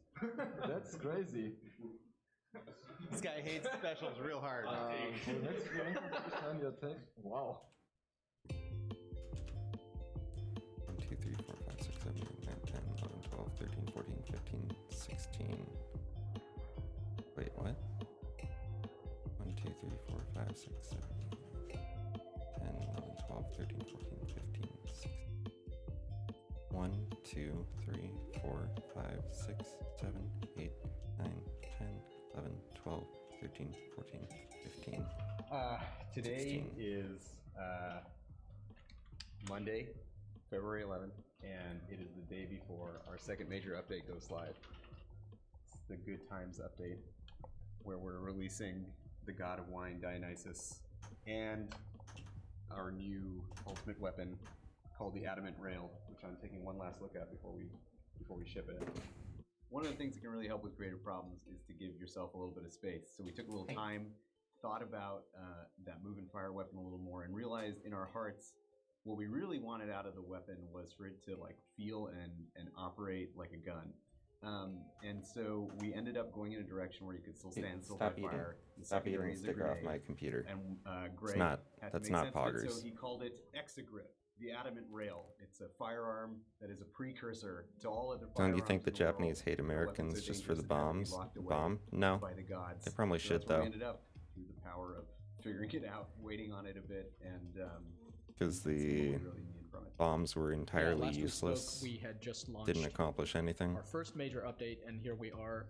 That's crazy. This guy hates specials real hard. For the next 3 encounters, each time you attack. Wow. 1, 2, 3, 4, 5, 6, 7, 8, 9, 10, 11, 12, 13, 14, 15, 16. Wait, what? 1, 2, 3, 4, 5, 6, 7, 8, 10, 11, 12, 13, 14, 15, 16. 1, 2, 3, 4, 5, 6, 7, 8, 9, 10, 11, 12, 13, 14, 15. Today 16. is Monday, February 11th, and it is the day before our second major update goes live. It's the Good Times update, where we're releasing the God of Wine, Dionysus, and our new ultimate weapon called the Adamant Rail, which I'm taking one last look at before we ship it. One of the things that can really help with creative problems is to give yourself a little bit of space. So we took a little time, thought about that move and fire weapon a little more, and realized in our hearts what we really wanted out of the weapon was for it to like feel and operate like a gun. And so we ended up going in a direction where you could still stand still by Stop eating. fire. The Stop eating secondary and is a stick off grenade. my computer. And Greg It's not, had to that's make not sense of it, poggers. so he called it Exagrip, the Adamant Rail. It's a firearm that is a precursor to all other Don't you firearms think the in the world. Japanese hate The weapons Americans are just for the dangerous and have to be bombs? locked away Bomb? No. by the gods. They probably So should that's where though. we ended up through the power of figuring it out, waiting on it a bit, and Because seeing what we the really need from it. bombs were entirely last we useless. spoke, we had just launched Didn't accomplish anything. our first major update, and here we are,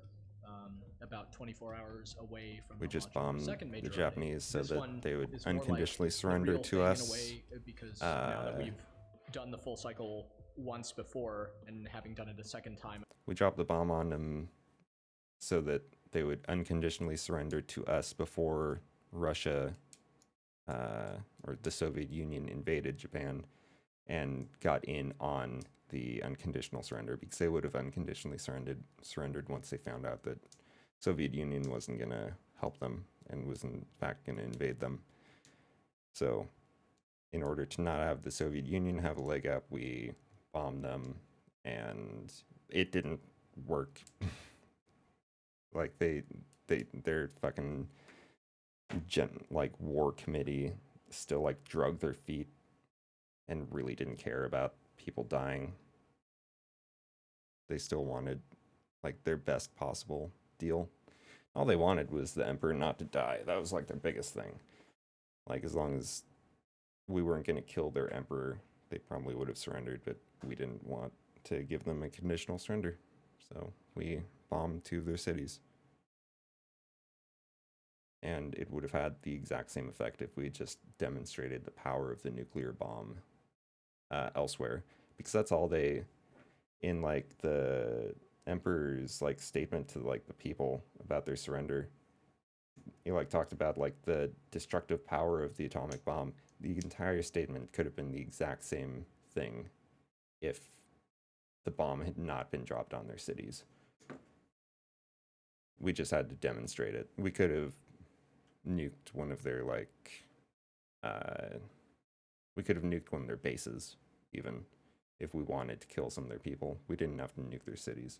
about 24 hours away from We the just launch of our bombed second major the Japanese update. so This that one they would is more like unconditionally the surrender real to thing in a us. way, because now that we've done the full cycle once before and having done it a second time, We dropped the bomb on them so that they would unconditionally surrender to us before Russia or the Soviet Union invaded Japan. and got in on the unconditional surrender, because they would have unconditionally surrendered once they found out that Soviet Union wasn't going to help them and was in fact going to invade them. So in order to not have the Soviet Union have a leg up, we bombed them, and it didn't work. Like their fucking war committee still like drug their feet and really didn't care about people dying. They still wanted like their best possible deal. All they wanted was the emperor not to die. That was like their biggest thing. Like, as long as we weren't going to kill their emperor, they probably would have surrendered, but we didn't want to give them a conditional surrender. So we bombed 2 of their cities. And it would have had the exact same effect if we just demonstrated the power of the nuclear bomb elsewhere. Because that's all they, in like the emperor's like statement to like the people about their surrender, he like talked about like the destructive power of the atomic bomb. The entire statement could have been the exact same thing if the bomb had not been dropped on their cities. We just had to demonstrate it. We could have nuked one of their we could have nuked one of their bases, even if we wanted to kill some of their people. We didn't have to nuke their cities.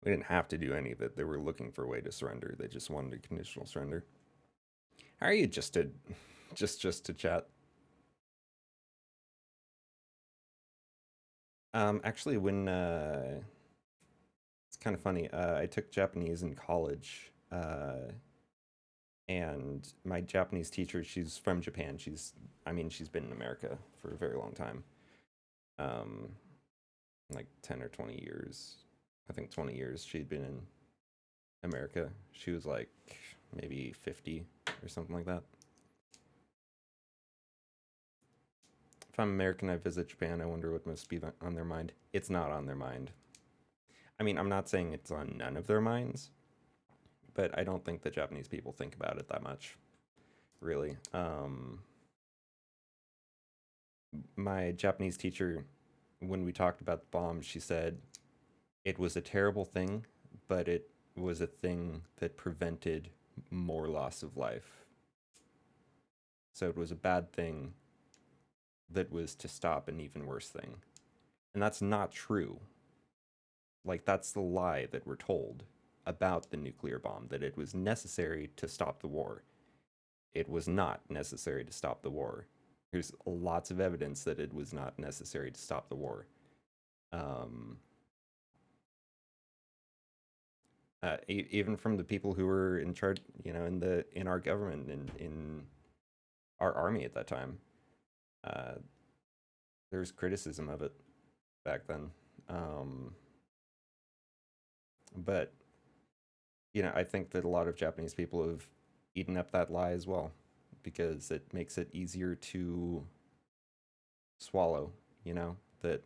We didn't have to do any of it. They were looking for a way to surrender. They just wanted a conditional surrender. How are you just to chat? Actually, when it's kind of funny. I took Japanese in college, and my Japanese teacher, she's from Japan. She's been in America for a very long time, like 10 or 20 years. I think 20 years she'd been in America. She was like maybe 50 or something like that. If I'm American, I visit Japan. I wonder what must be on their mind. It's not on their mind. I mean, I'm not saying it's on none of their minds, but I don't think the Japanese people think about it that much, really. My Japanese teacher, when we talked about the bomb, she said it was a terrible thing, but it was a thing that prevented more loss of life. So it was a bad thing that was to stop an even worse thing. And that's not true. Like, that's the lie that we're told about the nuclear bomb, that it was necessary to stop the war. It was not necessary to stop the war. There's lots of evidence that it was not necessary to stop the war. Even from the people who were in charge, in our government and in our army at that time, there's criticism of it back then. But I think that a lot of Japanese people have eaten up that lie as well, because it makes it easier to swallow. That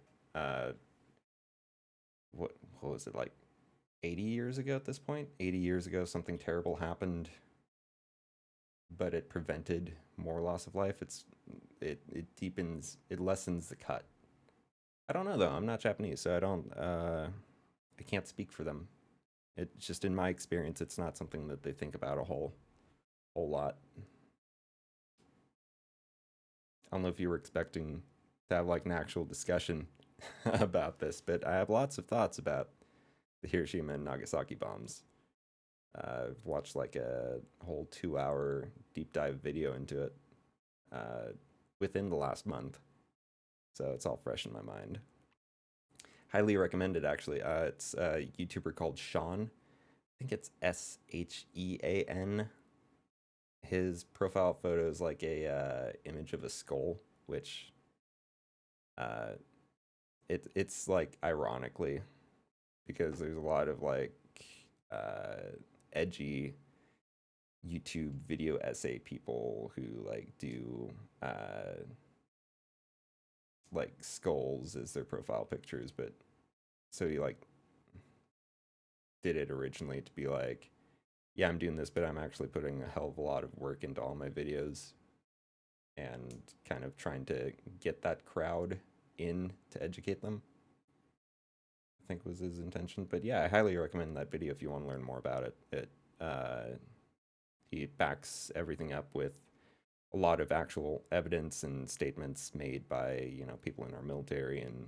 what was it, like 80 years ago at this point? 80 years ago, something terrible happened, but it prevented more loss of life. It lessens the cut. I don't know though. I'm not Japanese, so I can't speak for them. It's just, in my experience, it's not something that they think about a whole lot. I don't know if you were expecting to have like an actual discussion about this, but I have lots of thoughts about the Hiroshima and Nagasaki bombs. I've watched like a whole 2-hour deep dive video into it within the last month, so it's all fresh in my mind. Highly recommended, actually. It's a YouTuber called Sean. I think it's Shean. His profile photo is like a image of a skull, which it's like ironically, because there's a lot of like edgy YouTube video essay people who like do like skulls as their profile pictures, but so he like did it originally to be like, yeah, I'm doing this, but I'm actually putting a hell of a lot of work into all my videos. and kind of trying to get that crowd in to educate them, I think was his intention. But yeah, I highly recommend that video if you want to learn more about it. He backs everything up with a lot of actual evidence and statements made by, you know, people in our military and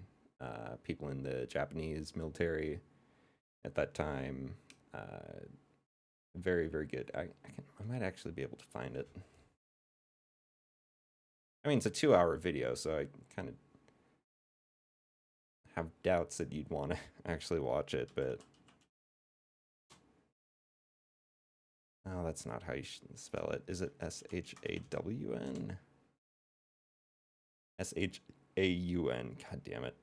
people in the Japanese military at that time. Very, very good. I might actually be able to find it. I mean, it's a 2-hour video, so I kind of have doubts that you'd want to actually watch it, but oh, that's not how you should spell it. Is it S-H-A-W-N? S-H-A-U-N. God damn it.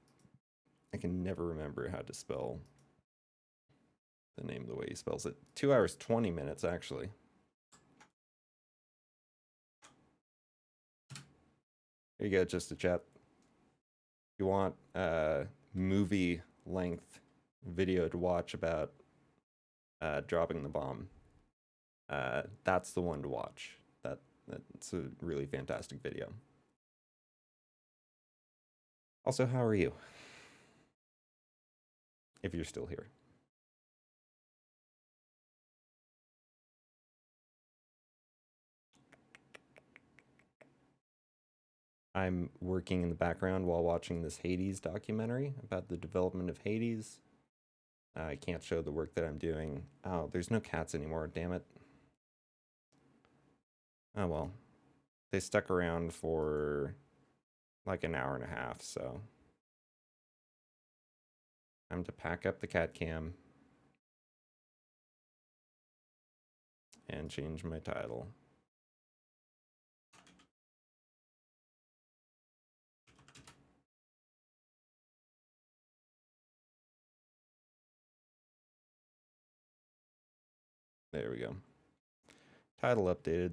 I can never remember how to spell the name the way he spells it. 2 hours, 20 minutes, actually. Here you go, just a chat. If you want a movie length video to watch about dropping the bomb, that's the one to watch. That's a really fantastic video. Also, how are you? If you're still here. I'm working in the background while watching this Hades documentary about the development of Hades. I can't show the work that I'm doing. Oh, there's no cats anymore, damn it. Oh well. They stuck around for like an hour and a half, so time to pack up the cat cam and change my title. There we go. Title updated.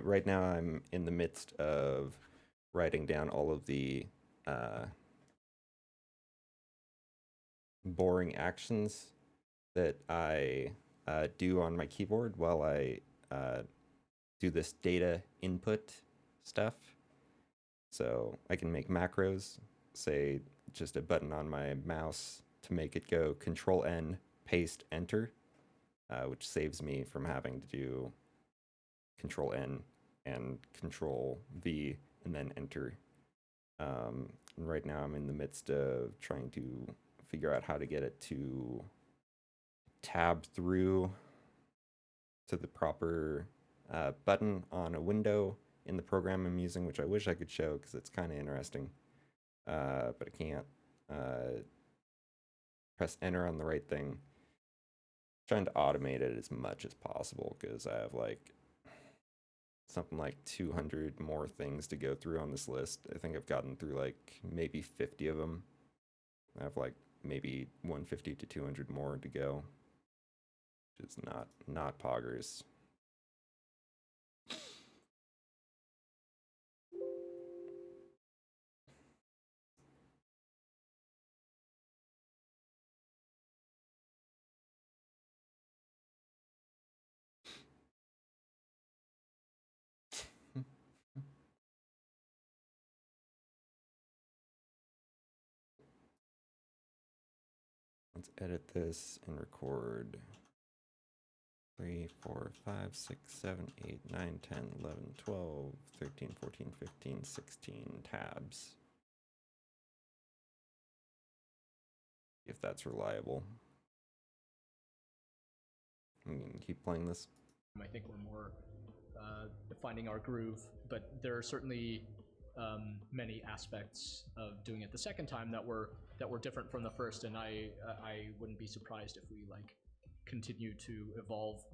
Right now I'm in the midst of writing down all of the boring actions that I do on my keyboard while I do this data input stuff. So I can make macros, say just a button on my mouse to make it go Control N, paste, enter, which saves me from having to do Control N and Control V and then enter. And right now I'm in the midst of trying to figure out how to get it to tab through to the proper button on a window in the program I'm using, which I wish I could show because it's kind of interesting, but I can't. Press enter on the right thing. Trying to automate it as much as possible because I have like something like 200 more things to go through on this list. I think I've gotten through like maybe 50 of them. I have like maybe 150 to 200 more to go, which is not poggers. Let's edit this and record 3, 4, 5, 6, 7, 8, 9, 10, 11, 12, 13, 14, 15, 16 tabs. If that's reliable. I'm gonna keep playing this. I think we're more finding our groove, but there are certainly many aspects of doing it the second time that were different from the first, and I wouldn't be surprised if we like continue to evolve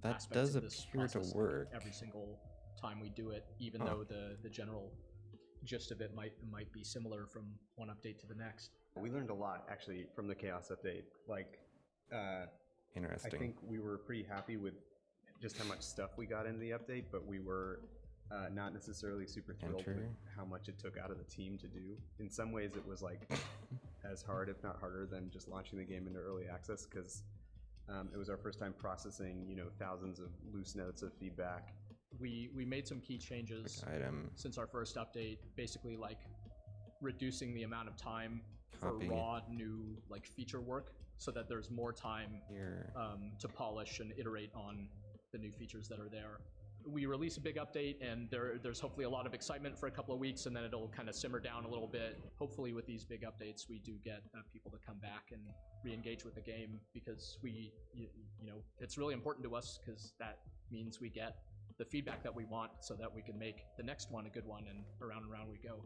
that aspects does of this appear to process work every single time we do it, even though the general gist of it might be similar from one update to the next. We learned a lot actually from the Chaos update. Like, interesting. I think we were pretty happy with just how much stuff we got in the update, but we were not necessarily super thrilled with Enter. how much it took out of the team to do. In some ways, it was like as hard, if not harder, than just launching the game into early access because it was our first time processing, thousands of loose notes of feedback. We made some key changes since our first update, basically like reducing the amount of time Copy. for raw new like feature work, so that there's more time to polish and iterate on the new features that are there. We release a big update, and there's hopefully a lot of excitement for a couple of weeks, and then it'll kind of simmer down a little bit. Hopefully, with these big updates, we do get people to come back and re-engage with the game, because it's really important to us, because that means we get the feedback that we want, so that we can make the next one a good one, and around we go.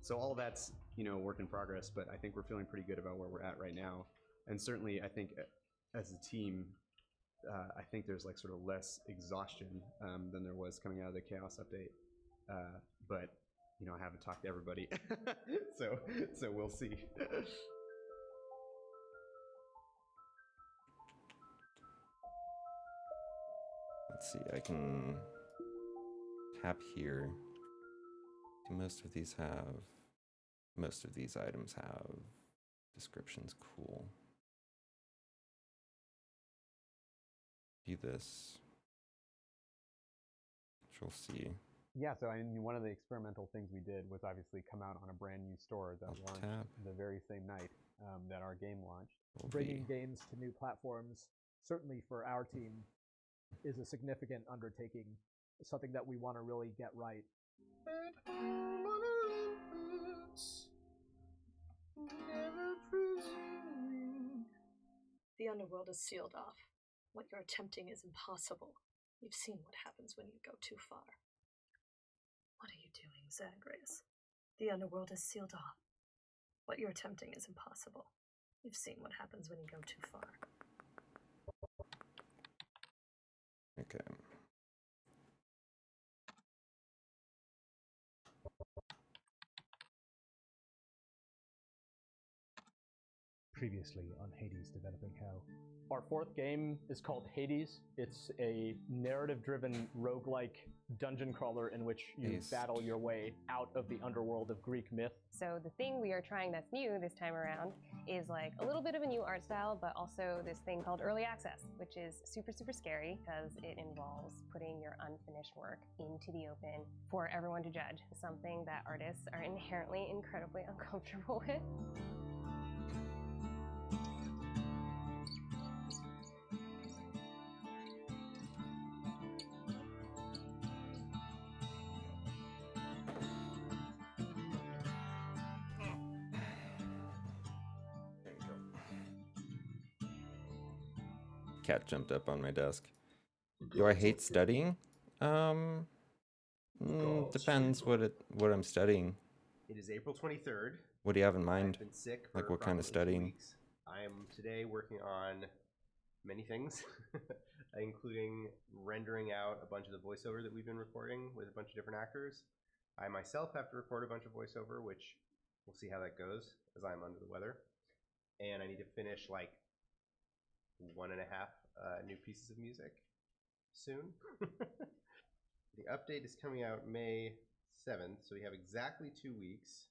So all of that's, work in progress, but I think we're feeling pretty good about where we're at right now. And certainly, I think as a team, I think there's like sort of less exhaustion than there was coming out of the Chaos update. But, I haven't talked to everybody, so we'll see. Let's see, I can tap here. Do most of these items have descriptions? Cool. Do this. Control C. Yeah, so one of the experimental things we did was obviously come out on a brand new store that launched the very same night that our game launched. Bringing games to new platforms, certainly for our team, is a significant undertaking, something that we want to really get right. The underworld is sealed off. What you're attempting is impossible. You've seen what happens when you go too far. What are you doing, Zagreus? The underworld is sealed off. What you're attempting is impossible. You've seen what happens when you go too far. Okay. Previously on Hades Developing Hell. Our fourth game is called Hades. It's a narrative-driven roguelike dungeon crawler in which you battle your way out of the underworld of Greek myth. So the thing we are trying that's new this time around is like a little bit of a new art style, but also this thing called early access, which is super, super scary because it involves putting your unfinished work into the open for everyone to judge, something that artists are inherently incredibly uncomfortable with. Cat jumped up on my desk. Do I hate studying? Depends what I'm studying. It is April 23rd. What do you have in mind? I've been sick for Like what kind of approximately 2 studying? weeks. I am today working on many things, including rendering out a bunch of the voiceover that we've been recording with a bunch of different actors. I myself have to record a bunch of voiceover, which we'll see how that goes, as I'm under the weather. And I need to finish like 1.5 new pieces of music soon. The update is coming out May 7th, so we have exactly 2 weeks.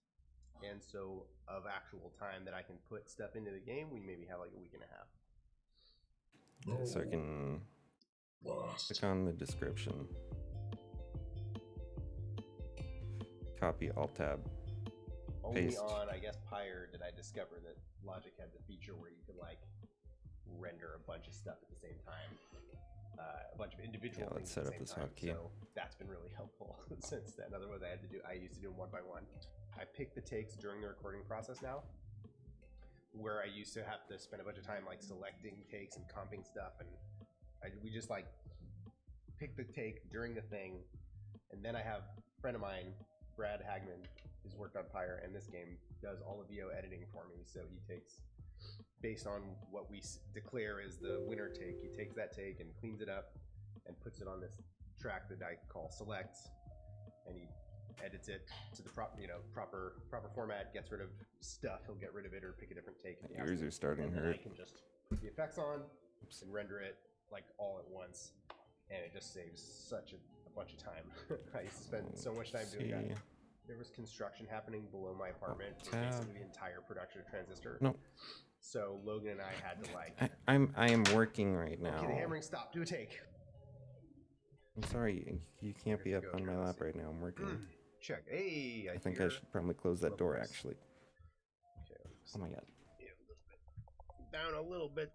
And so of actual time that I can put stuff into the game, we maybe have like a week and a half. Okay, so I can click on the description. Copy, Alt-Tab, Only paste. on, I guess, Pyre did I discover that Logic had the feature where you could like render a bunch of stuff at the same time. A bunch of individual Yeah, let's things set at up the this same time. hotkey. So that's been really helpful since then. Otherwise, I used to do them one by one. I pick the takes during the recording process now, where I used to have to spend a bunch of time like selecting takes and comping stuff, and we just like pick the take during the thing, and then I have a friend of mine, Brad Hagman, who's worked on Pyre and this game, does all the VO editing for me. So he takes, based on what we declare is the winner take, he takes that take and cleans it up and puts it on this track that I call selects, and he edits it to the proper format, gets rid of stuff, he'll get rid of it or pick a different take. My ears are starting to and then hurt. I can just put the effects on and render it like all at once, and it just saves such a bunch of time. I used to spend so much time doing that. There was construction happening below my apartment. It was basically the entire production of Transistor. No. So Logan and I had to like. I am working right now. Okay, the hammering stopped. Do a take. I'm sorry, you can't be up on my lap right now. I'm working. Check. Hey, I think I should probably close that door actually. Okay, oh my god. Yeah, a little bit. Down a little bit.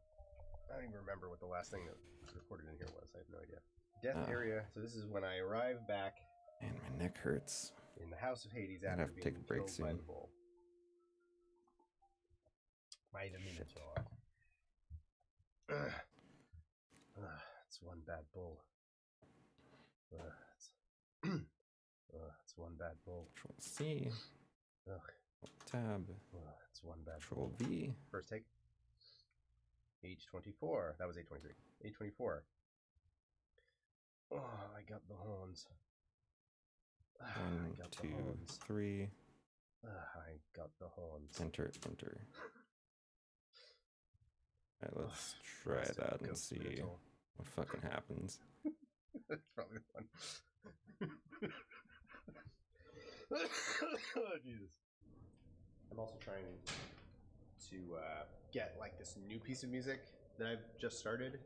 I don't even remember what the last thing that was recorded in here was. I have no idea. Death area. So this is when I arrive back. And my neck hurts. In the House of Hades I'd after have to take a break killed by soon. the bull. Might have been so hard. It's one bad bull. It's one bad bull. Control C. Tab. It's one bad Control bull. V. First take. H24. That was H23. H24. Oh, I got the horns. 1, 2, 3. I got the horns. Enter. Alright, let's try that and see what fucking happens. That's probably fun. Oh, Jesus. I'm also trying to get like this new piece of music that I've just started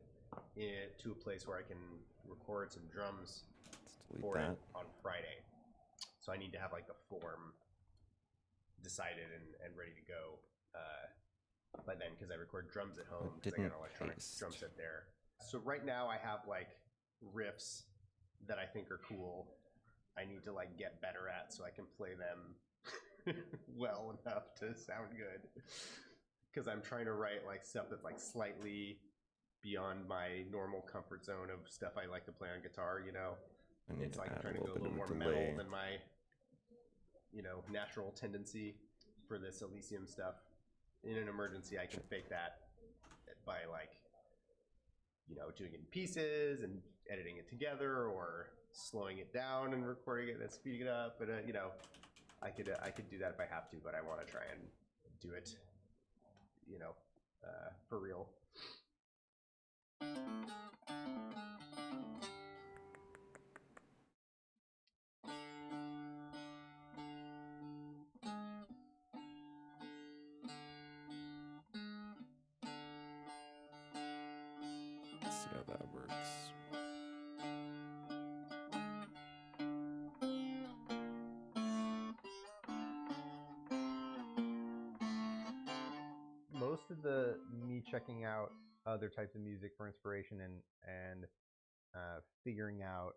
to a place where I can record some drums for it on Friday. So I need to have like the form decided and ready to go by then, because I record drums at home because I got an electronic drum set there. So right now I have like riffs that I think are cool. I need to like get better at so I can play them well enough to sound good. Because I'm trying to write like stuff that's like slightly beyond my normal comfort zone of stuff I like to play on guitar, you know. It's like I'm trying to go a little more metal than my, you know, natural tendency for this Elysium stuff. In an emergency, I can fake that by like, you know, doing it in pieces and editing it together, or slowing it down and recording it and speeding it up. But you know, I could do that if I have to, but I want to try and do it, you know, for real. Let's see how that works. Most of me checking out other types of music for inspiration and figuring out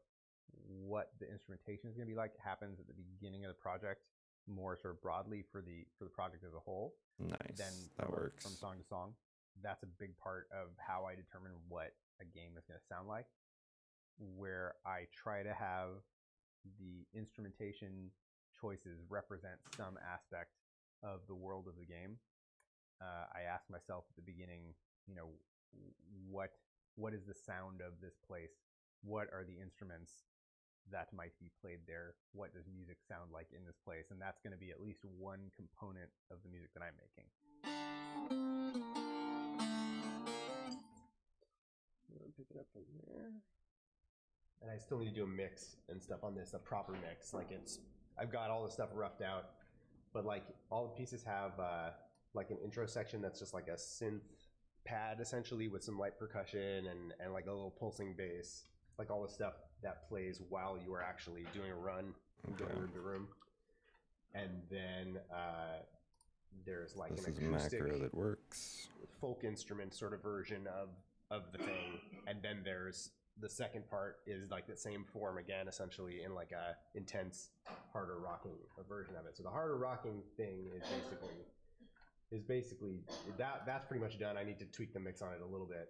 what the instrumentation is going to be like happens at the beginning of the project, more sort of broadly for the project as a whole. Nice. Then That works. from song to song. That's a big part of how I determine what a game is going to sound like, where I try to have the instrumentation choices represent some aspect of the world of the game. I ask myself at the beginning, you know, what is the sound of this place? What are the instruments that might be played there? What does music sound like in this place? And that's going to be at least one component of the music that I'm making. Pick it up from there. And I still need to do a mix and stuff on this, a proper mix. Like I've got all the stuff roughed out, but like all the pieces have like an intro section that's just like a synth pad essentially with some light percussion and like a little pulsing bass, like all the stuff that plays while you are actually doing a run from room to room. And then there's like This an is a acoustic macro that works. folk instrument sort of version of the thing, and then there's the second part is like the same form again, essentially in like a intense, harder rocking version of it. So the harder rocking thing is basically that's pretty much done. I need to tweak the mix on it a little bit,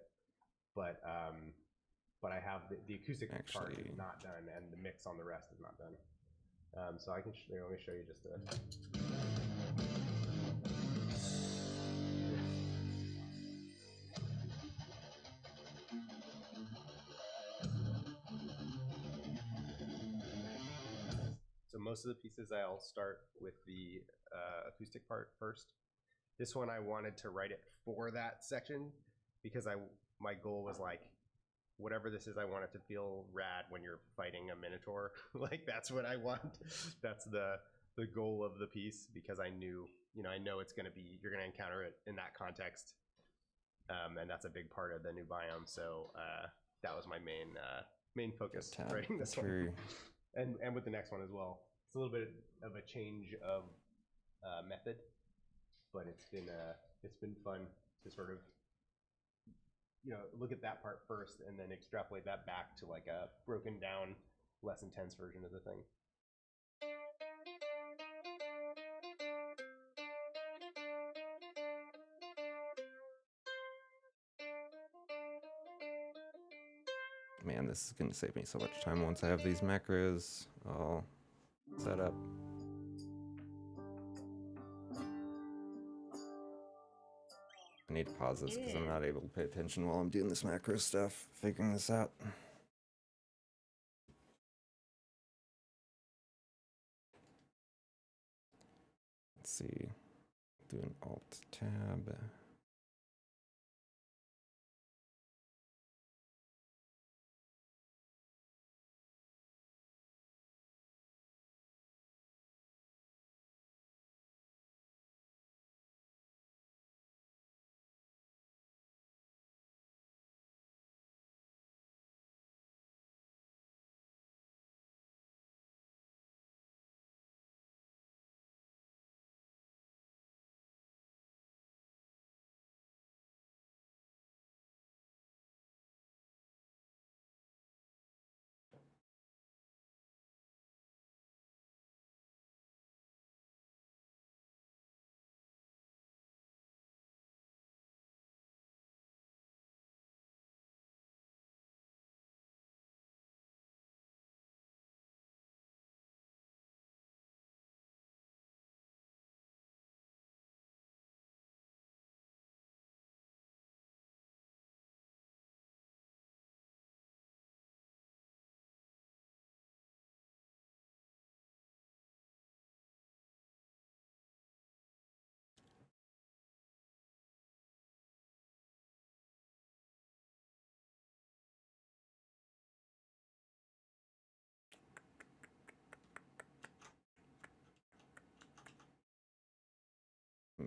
but I have the acoustic part is not done, and the mix on the rest is not done. So I can let me show you just a. So most of the pieces I'll start with the acoustic part first. This one I wanted to write it for that section because my goal was like whatever this is, I want it to feel rad when you're fighting a minotaur. Like that's what I want. That's the goal of the piece, because I know it's gonna be, you're gonna encounter it in that context, and that's a big part of the new biome. So that was my main focus writing this one, and with the next one as well. It's a little bit of a change of method, but it's been fun to sort of look at that part first and then extrapolate that back to like a broken down, less intense version of the thing. Man, this is going to save me so much time once I have these macros all set up. I need to pause this because I'm not able to pay attention while I'm doing this macro stuff, figuring this out. Let's see, do an Alt tab.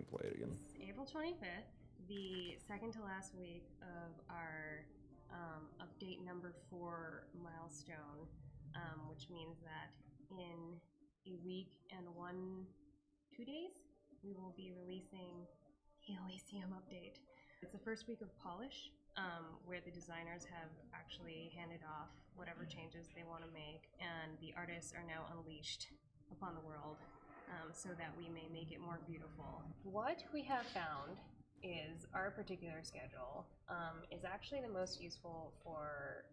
Play it again. April 25th, the second to last week of our update number 4 milestone, which means that in a week and 2 days, we will be releasing the Elysium update. It's the first week of polish, where the designers have actually handed off whatever changes they want to make, and the artists are now unleashed upon the world. So that we may make it more beautiful. What we have found is our particular schedule is actually the most useful for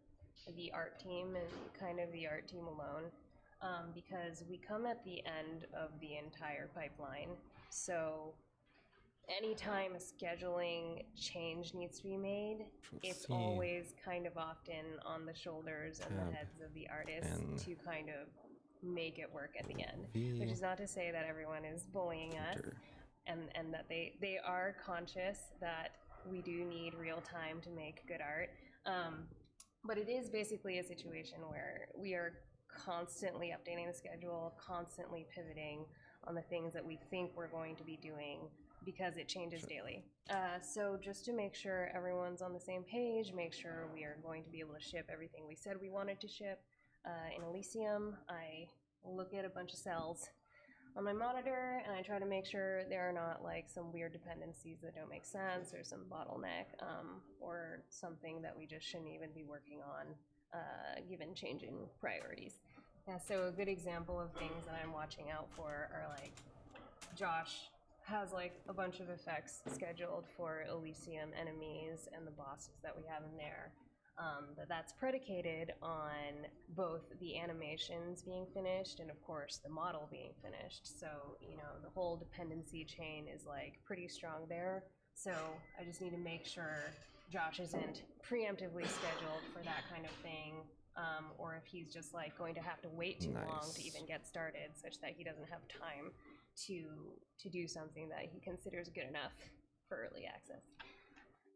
the art team and kind of the art team alone, because we come at the end of the entire pipeline. So anytime a scheduling change needs to be made, it's always kind of often on the shoulders and the heads of the artists to kind of make it work at the end, which is not to say that everyone is bullying us, and that they are conscious that we do need real time to make good art, but it is basically a situation where we are constantly updating the schedule, constantly pivoting on the things that we think we're going to be doing because it changes daily. So just to make sure everyone's on the same page, make sure we are going to be able to ship everything we said we wanted to ship. In Elysium, I look at a bunch of cells on my monitor and I try to make sure there are not like some weird dependencies that don't make sense or some bottleneck or something that we just shouldn't even be working on given changing priorities. Yeah, so a good example of things that I'm watching out for are like Josh has like a bunch of effects scheduled for Elysium enemies and the bosses that we have in there. That's predicated on both the animations being finished and of course the model being finished. So, the whole dependency chain is like pretty strong there. So I just need to make sure Josh isn't preemptively scheduled for that kind of thing, or if he's just like going to have to wait too long to even get started such that he doesn't have time to do something that he considers good enough for early access.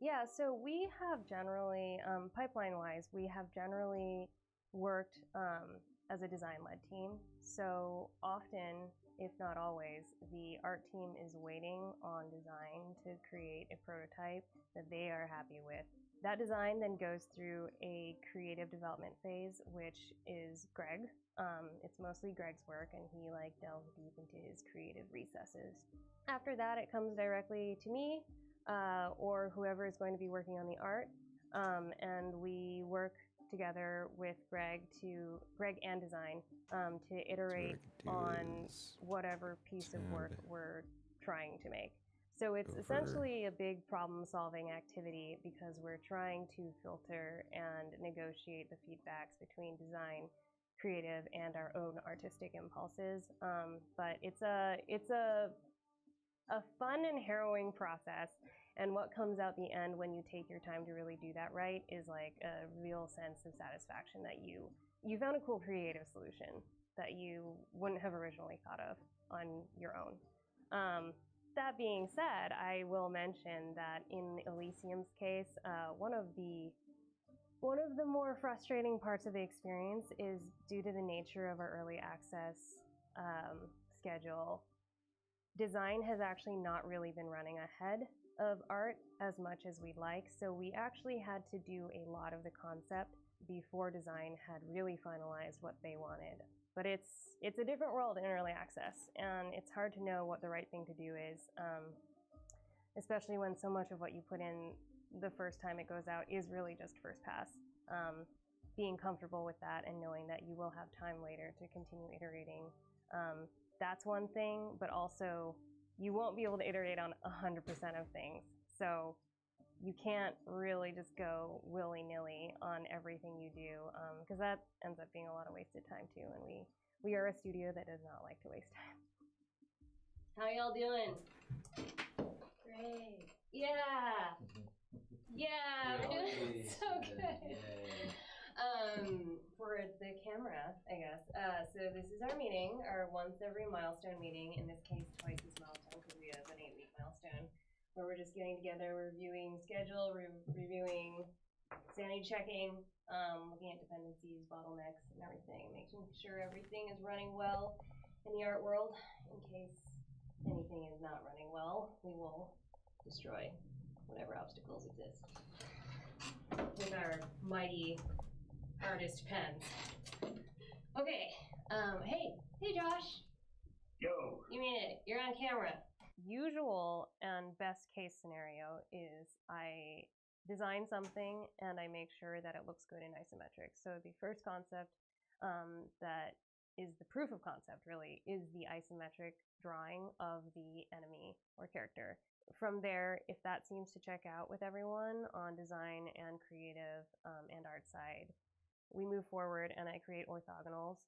Yeah, so we have generally, pipeline-wise, we have generally worked as a design-led team. So often, if not always, the art team is waiting on design to create a prototype that they are happy with. That design then goes through a creative development phase, which is Greg. It's mostly Greg's work, and he like delves deep into his creative recesses. After that, it comes directly to me, or whoever is going to be working on the art, and we work together with Greg and design to iterate on whatever piece of work we're trying to make. So it's essentially a big problem-solving activity because we're trying to filter and negotiate the feedbacks between design, creative, and our own artistic impulses. But it's a fun and harrowing process, and what comes out the end when you take your time to really do that right is like a real sense of satisfaction that you found a cool creative solution that you wouldn't have originally thought of on your own. That being said, I will mention that in Elysium's case, one of the more frustrating parts of the experience is due to the nature of our early access schedule. Design has actually not really been running ahead of art as much as we'd like, so we actually had to do a lot of the concept before design had really finalized what they wanted. But it's a different world in early access, and it's hard to know what the right thing to do is, especially when so much of what you put in the first time it goes out is really just first pass. Being comfortable with that and knowing that you will have time later to continue iterating, that's one thing, but also you won't be able to iterate on 100% of things. So you can't really just go willy-nilly on everything you do, because that ends up being a lot of wasted time too, and we are a studio that does not like to waste time. How y'all doing? Great. Yeah. Yeah, we're doing so good. For the camera, I guess. So this is our meeting, our once every milestone meeting, in this case twice this milestone because we have an 8-week milestone, where we're just getting together, reviewing schedule, reviewing sanity checking, looking at dependencies, bottlenecks, and everything, making sure everything is running well in the art world. In case anything is not running well, we will destroy whatever obstacles exist with our mighty artist pens. Okay, hey Josh. Yo. You made it, you're on camera. Usual and best case scenario is I design something and I make sure that it looks good in isometric. So the first concept that is the proof of concept really is the isometric drawing of the enemy or character. From there, if that seems to check out with everyone on design and creative and art side, we move forward and I create orthogonals,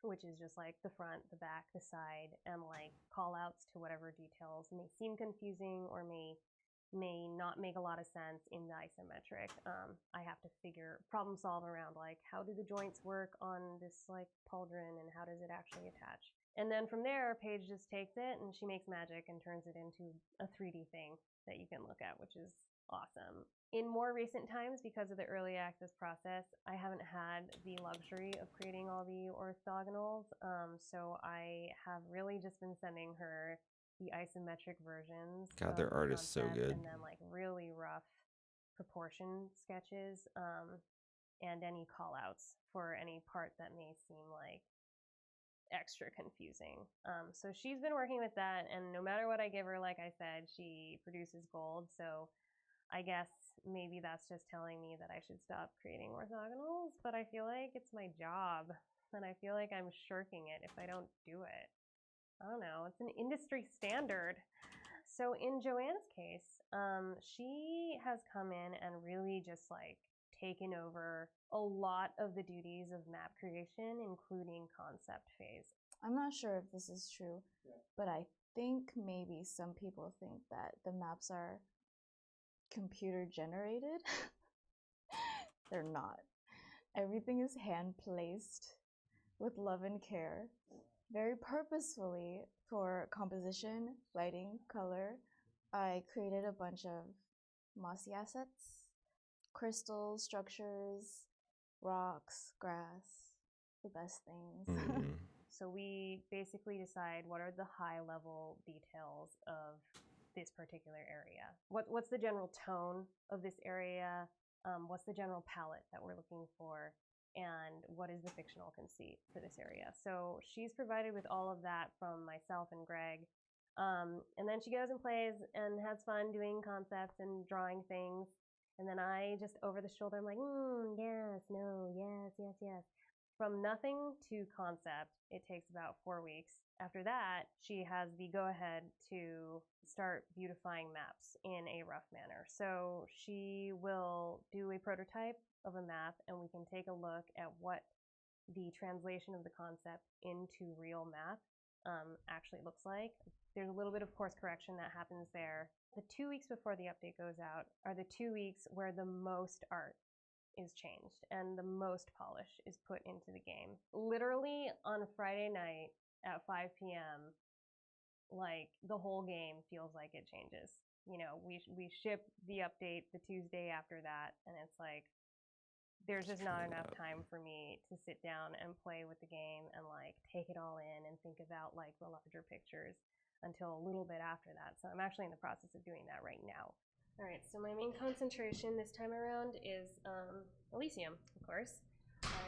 which is just like the front, the back, the side, and like call outs to whatever details may seem confusing or may not make a lot of sense in the isometric. I have to problem solve around like how do the joints work on this like pauldron and how does it actually attach? And then from there, Paige just takes it and she makes magic and turns it into a 3D thing that you can look at, which is awesome. In more recent times, because of the early access process, I haven't had the luxury of creating all the orthogonals, so I have really just been sending her the isometric versions. God, their art is so good. And then like really rough proportion sketches, and any call-outs for any part that may seem like extra confusing. So she's been working with that, and no matter what I give her, like I said, she produces gold. So I guess maybe that's just telling me that I should stop creating orthogonals, but I feel like it's my job, and I feel like I'm shirking it if I don't do it. I don't know, it's an industry standard. So in Joanne's case, she has come in and really just like taken over a lot of the duties of map creation, including concept phase. I'm not sure if this is true, but I think maybe some people think that the maps are computer generated. They're not. Everything is hand placed with love and care, very purposefully for composition, lighting, color. I created a bunch of mossy assets, crystals, structures, rocks, grass, the best things. Mm. So we basically decide what are the high level details of this particular area. What's the general tone of this area? What's the general palette that we're looking for? And what is the fictional conceit for this area? So she's provided with all of that from myself and Greg. And then she goes and plays and has fun doing concepts and drawing things. And then I just over the shoulder, I'm like, yes, no, yes, yes, yes. From nothing to concept, it takes about 4 weeks. After that, she has the go-ahead to start beautifying maps in a rough manner. So she will do a prototype of a map, and we can take a look at what the translation of the concept into real map actually looks like. There's a little bit of course correction that happens there. The 2 weeks before the update goes out are the 2 weeks where the most art is changed and the most polish is put into the game. Literally on Friday night at 5 p.m., like the whole game feels like it changes. You know, we ship the update the Tuesday after that, and it's like there's just not enough time for me to sit down and play with the game and like take it all in and think about like the larger pictures until a little bit after that. So I'm actually in the process of doing that right now. All right, so my main concentration this time around is Elysium, of course.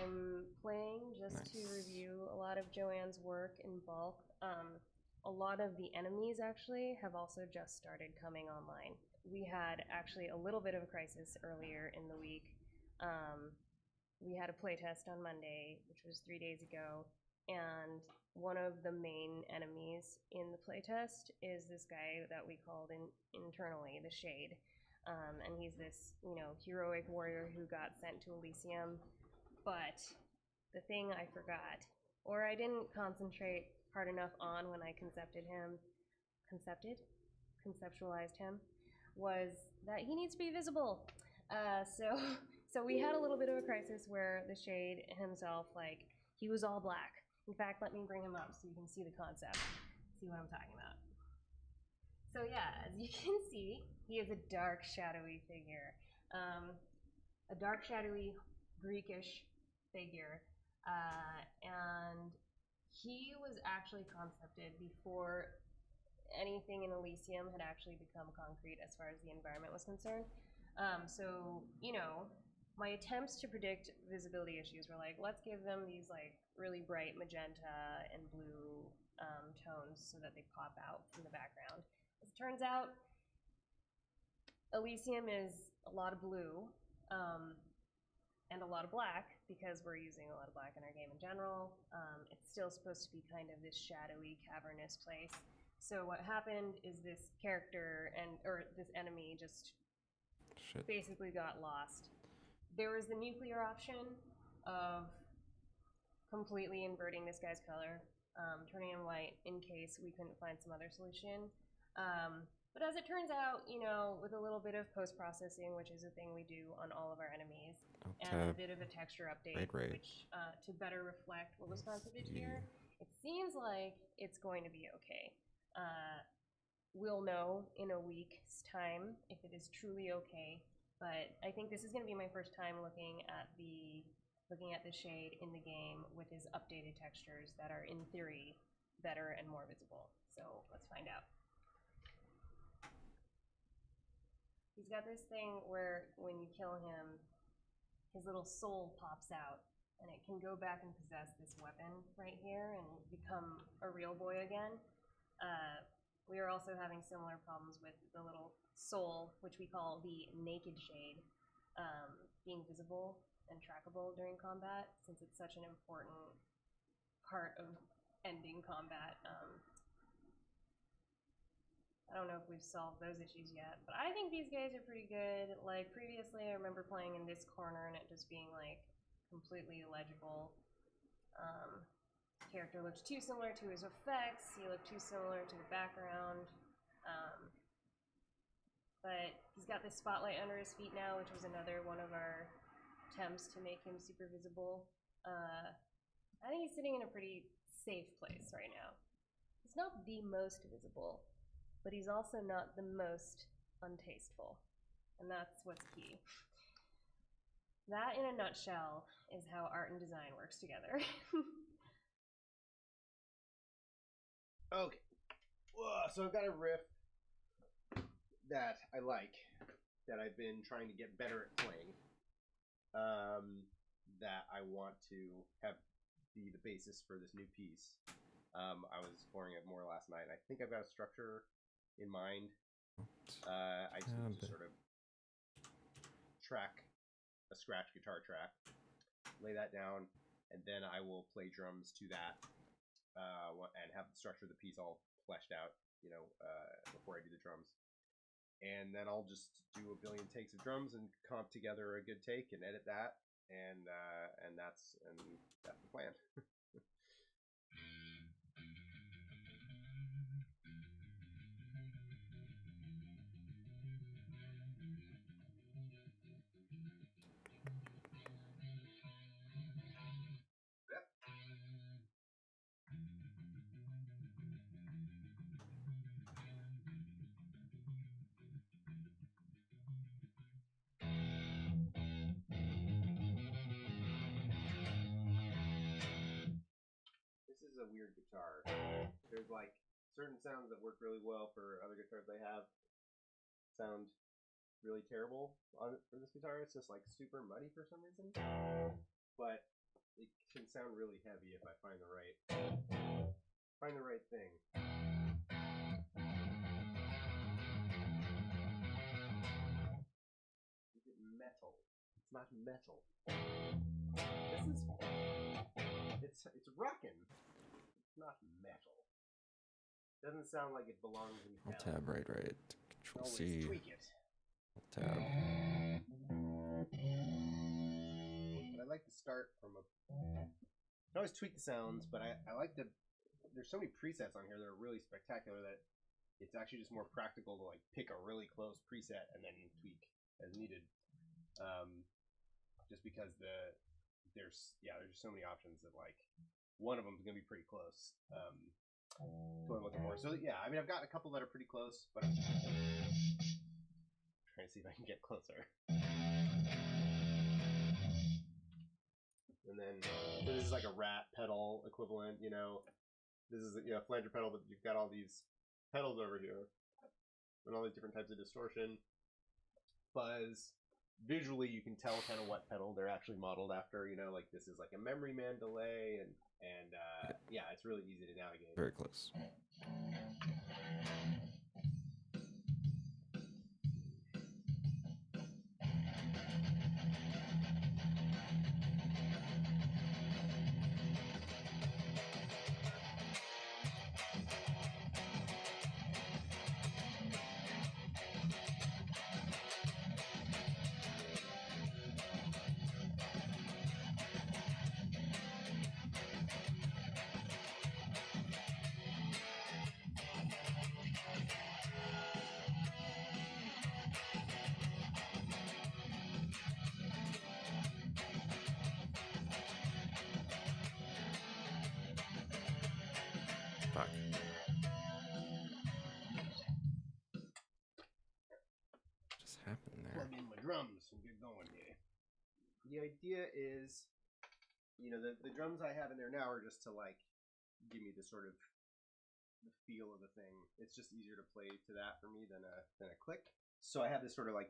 I'm playing just to review a lot of Joanne's work in bulk. A lot of the enemies actually have also just started coming online. We had actually a little bit of a crisis earlier in the week. We had a playtest on Monday, which was 3 days ago, and one of the main enemies in the playtest is this guy that we called internally the Shade. And he's this, you know, heroic warrior who got sent to Elysium. But the thing I forgot, or I didn't concentrate hard enough on when I conceptualized him, was that he needs to be visible. So we had a little bit of a crisis where the Shade himself, like, he was all black. In fact, let me bring him up so you can see the concept, see what I'm talking about. So yeah, as you can see, he is a dark, shadowy figure. A dark, shadowy, Greekish figure. And he was actually concepted before anything in Elysium had actually become concrete as far as the environment was concerned. So, you know, my attempts to predict visibility issues were like, let's give them these like really bright magenta and blue tones so that they pop out from the background. As it turns out, Elysium is a lot of blue and a lot of black because we're using a lot of black in our game in general. It's still supposed to be kind of this shadowy, cavernous place. So what happened is this character or this enemy just basically got lost. There was the nuclear option of completely inverting this guy's color, turning him white in case we couldn't find some other solution. But as it turns out, you know, with a little bit of post-processing, which is a thing we do on all of our enemies, and a bit of a texture update, which to better reflect what was conceived here, it seems like it's going to be okay. We'll know in a week's time if it is truly okay, but I think this is going to be my first time looking at the Shade in the game with his updated textures that are in theory better and more visible. So let's find out. He's got this thing where when you kill him, his little soul pops out, and it can go back and possess this weapon right here and become a real boy again. We are also having similar problems with the little soul, which we call the Naked Shade, being visible and trackable during combat, since it's such an important part of ending combat. I don't know if we've solved those issues yet, but I think these guys are pretty good. Like previously, I remember playing in this corner and it just being like completely illegible. Character looked too similar to his effects. He looked too similar to the background. But he's got this spotlight under his feet now, which was another one of our attempts to make him super visible. I think he's sitting in a pretty safe place right now. He's not the most visible, but he's also not the most untasteful. and that's what's key. That, in a nutshell, is how art and design works together. Okay. So I've got a riff that I like, that I've been trying to get better at playing, that I want to have be the basis for this new piece. I was exploring it more last night. I think I've got a structure in mind. I just need to sort of track a scratch guitar track, lay that down, and then I will play drums to that, and have the structure of the piece all fleshed out, before I do the drums. And then I'll just do a billion takes of drums and comp together a good take and edit that, and that's the plan. This is a weird guitar. There's like certain sounds that work really well for other guitars I have. Sound really terrible for this guitar. It's just like super muddy for some reason. But it can sound really heavy if I find the right thing. Is it metal? It's not metal. It's rockin'. It's not metal. Doesn't sound like it belongs in hell. Tab right. Control Always C. tweak it. Tab. But I like to start from I can always tweak the sounds, but I like to. There's so many presets on here that are really spectacular that it's actually just more practical to like pick a really close preset and then tweak as needed. Just because there's just so many options that like one of them is gonna be pretty close. To what I'm looking for. So yeah, I mean I've got a couple that are pretty close, but I'm trying to see if I can get closer. And then this is like a rat pedal equivalent, This is a flanger pedal, but you've got all these pedals over here, and all these different types of distortion, fuzz. Visually, you can tell kind of what pedal they're actually modeled after. Like this is like a Memory Man delay, and yeah, it's really easy to navigate. Very close. Fuck. Just happened there. Plug in my drums and get going here. The idea is, the drums I have in there now are just to like give me the sort of the feel of the thing. It's just easier to play to that for me than a click. So I have this sort of like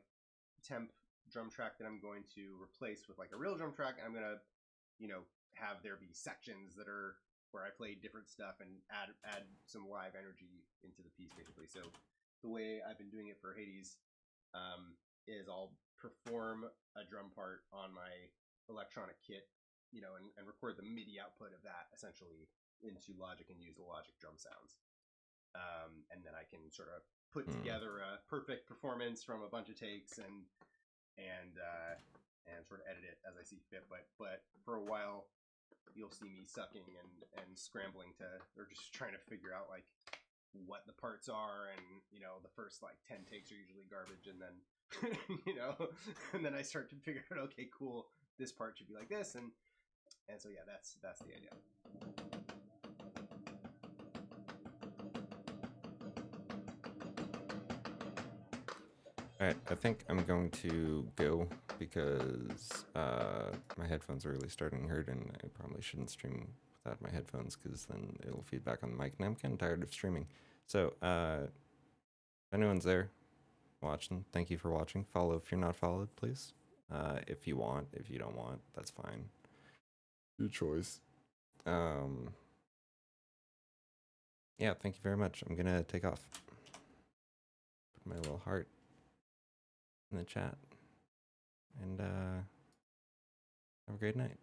temp drum track that I'm going to replace with like a real drum track. I'm gonna, have there be sections that are where I play different stuff and add some live energy into the piece, basically. So the way I've been doing it for Hades is I'll perform a drum part on my electronic kit, and record the MIDI output of that essentially into Logic and use the Logic drum sounds. And then I can sort of put together a perfect performance from a bunch of takes and sort of edit it as I see fit. But for a while, you'll see me sucking and scrambling or just trying to figure out like what the parts are, and the first like 10 takes are usually garbage, and then and then I start to figure out, okay, cool, this part should be like this, and so yeah, that's the idea. Alright, I think I'm going to go because my headphones are really starting to hurt, and I probably shouldn't stream without my headphones because then it'll feed back on the mic, and I'm kind of tired of streaming. So, if anyone's there watching, thank you for watching. Follow if you're not followed, please. If you want, if you don't want, that's fine. Your choice. Yeah, thank you very much. I'm gonna take off. Put my little heart in the chat. And have a great night.